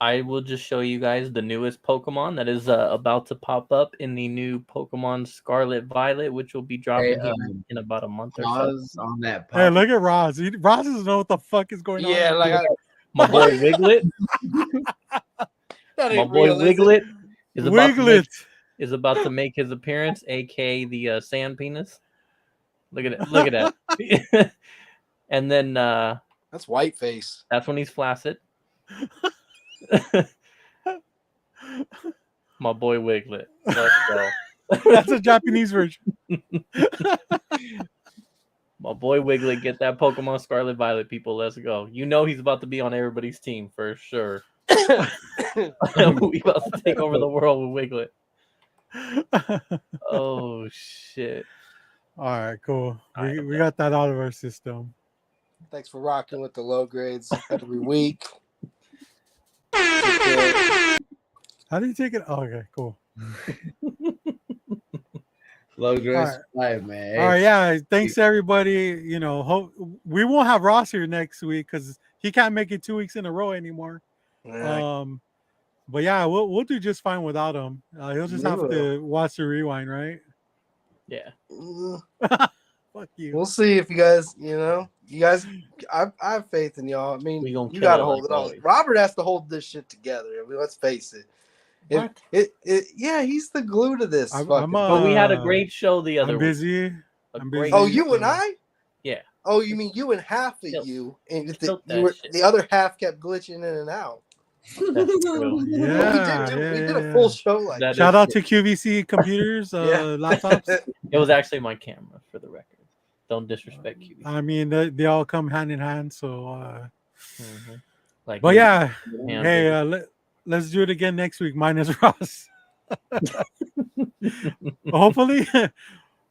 I will just show you guys the newest Pokemon that is about to pop up in the new Pokemon Scarlet Violet, which will be dropping in about a month or so. On that hey, look at Roz. Roz doesn't know what the fuck is going on. Yeah, like My boy Wiglet. That My ain't boy real, is it? Wiglet is about to Wiglet. make his appearance, aka the sand penis. Look at it. Look at that. And then That's Whiteface. that's when he's flaccid. My boy Wiglet. Let's go. That's a Japanese version. My boy Wiglet, get that Pokemon Scarlet Violet, people. Let's go. You know he's about to be on everybody's team for sure. We about to take over the world with Wiglet. Oh shit! All right, cool. All We got that out of our system. Thanks for rocking with the low grades every week. How do you take it? Oh, okay, cool. Low grades All right. live, man. All right, yeah. Thanks everybody. You know, we won't have Ross here next week because he can't make it 2 weeks in a row anymore. Yeah. But yeah, we'll do just fine without him. He'll just have to watch the rewind, right? Yeah. Fuck you. We'll see if you guys, I have faith in y'all. I mean, you got to hold it all. Robert has to hold this shit together. I mean, let's face it. What? Yeah, he's the glue to this. But we had a great show the other week. Busy. I'm busy. Oh, you and I? Yeah. Oh, you mean you and half of you, and the other half kept glitching in and out. That's true. Yeah, we did a full show like that. Shout out to QVC computers, laptops. It was actually my camera, for the record. Don't disrespect QVC. I mean, they all come hand in hand. So, like, but yeah, hey, let's do it again next week, minus Ross. hopefully,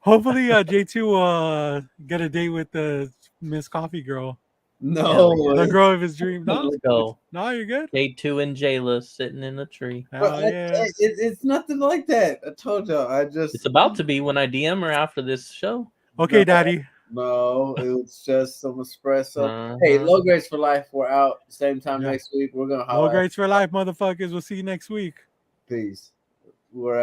J2 will get a date with the Miss Coffee girl. No, the girl of his dream. No, let's go. No, you're good. J2 and Jayla sitting in the tree. It's nothing like that. I told y'all. It's about to be when I DM her after this show. Okay, Daddy. No, it was just some espresso. Hey, low grades for life. We're out same time next week. We're gonna low grades for life, motherfuckers. We'll see you next week. Peace. We're out.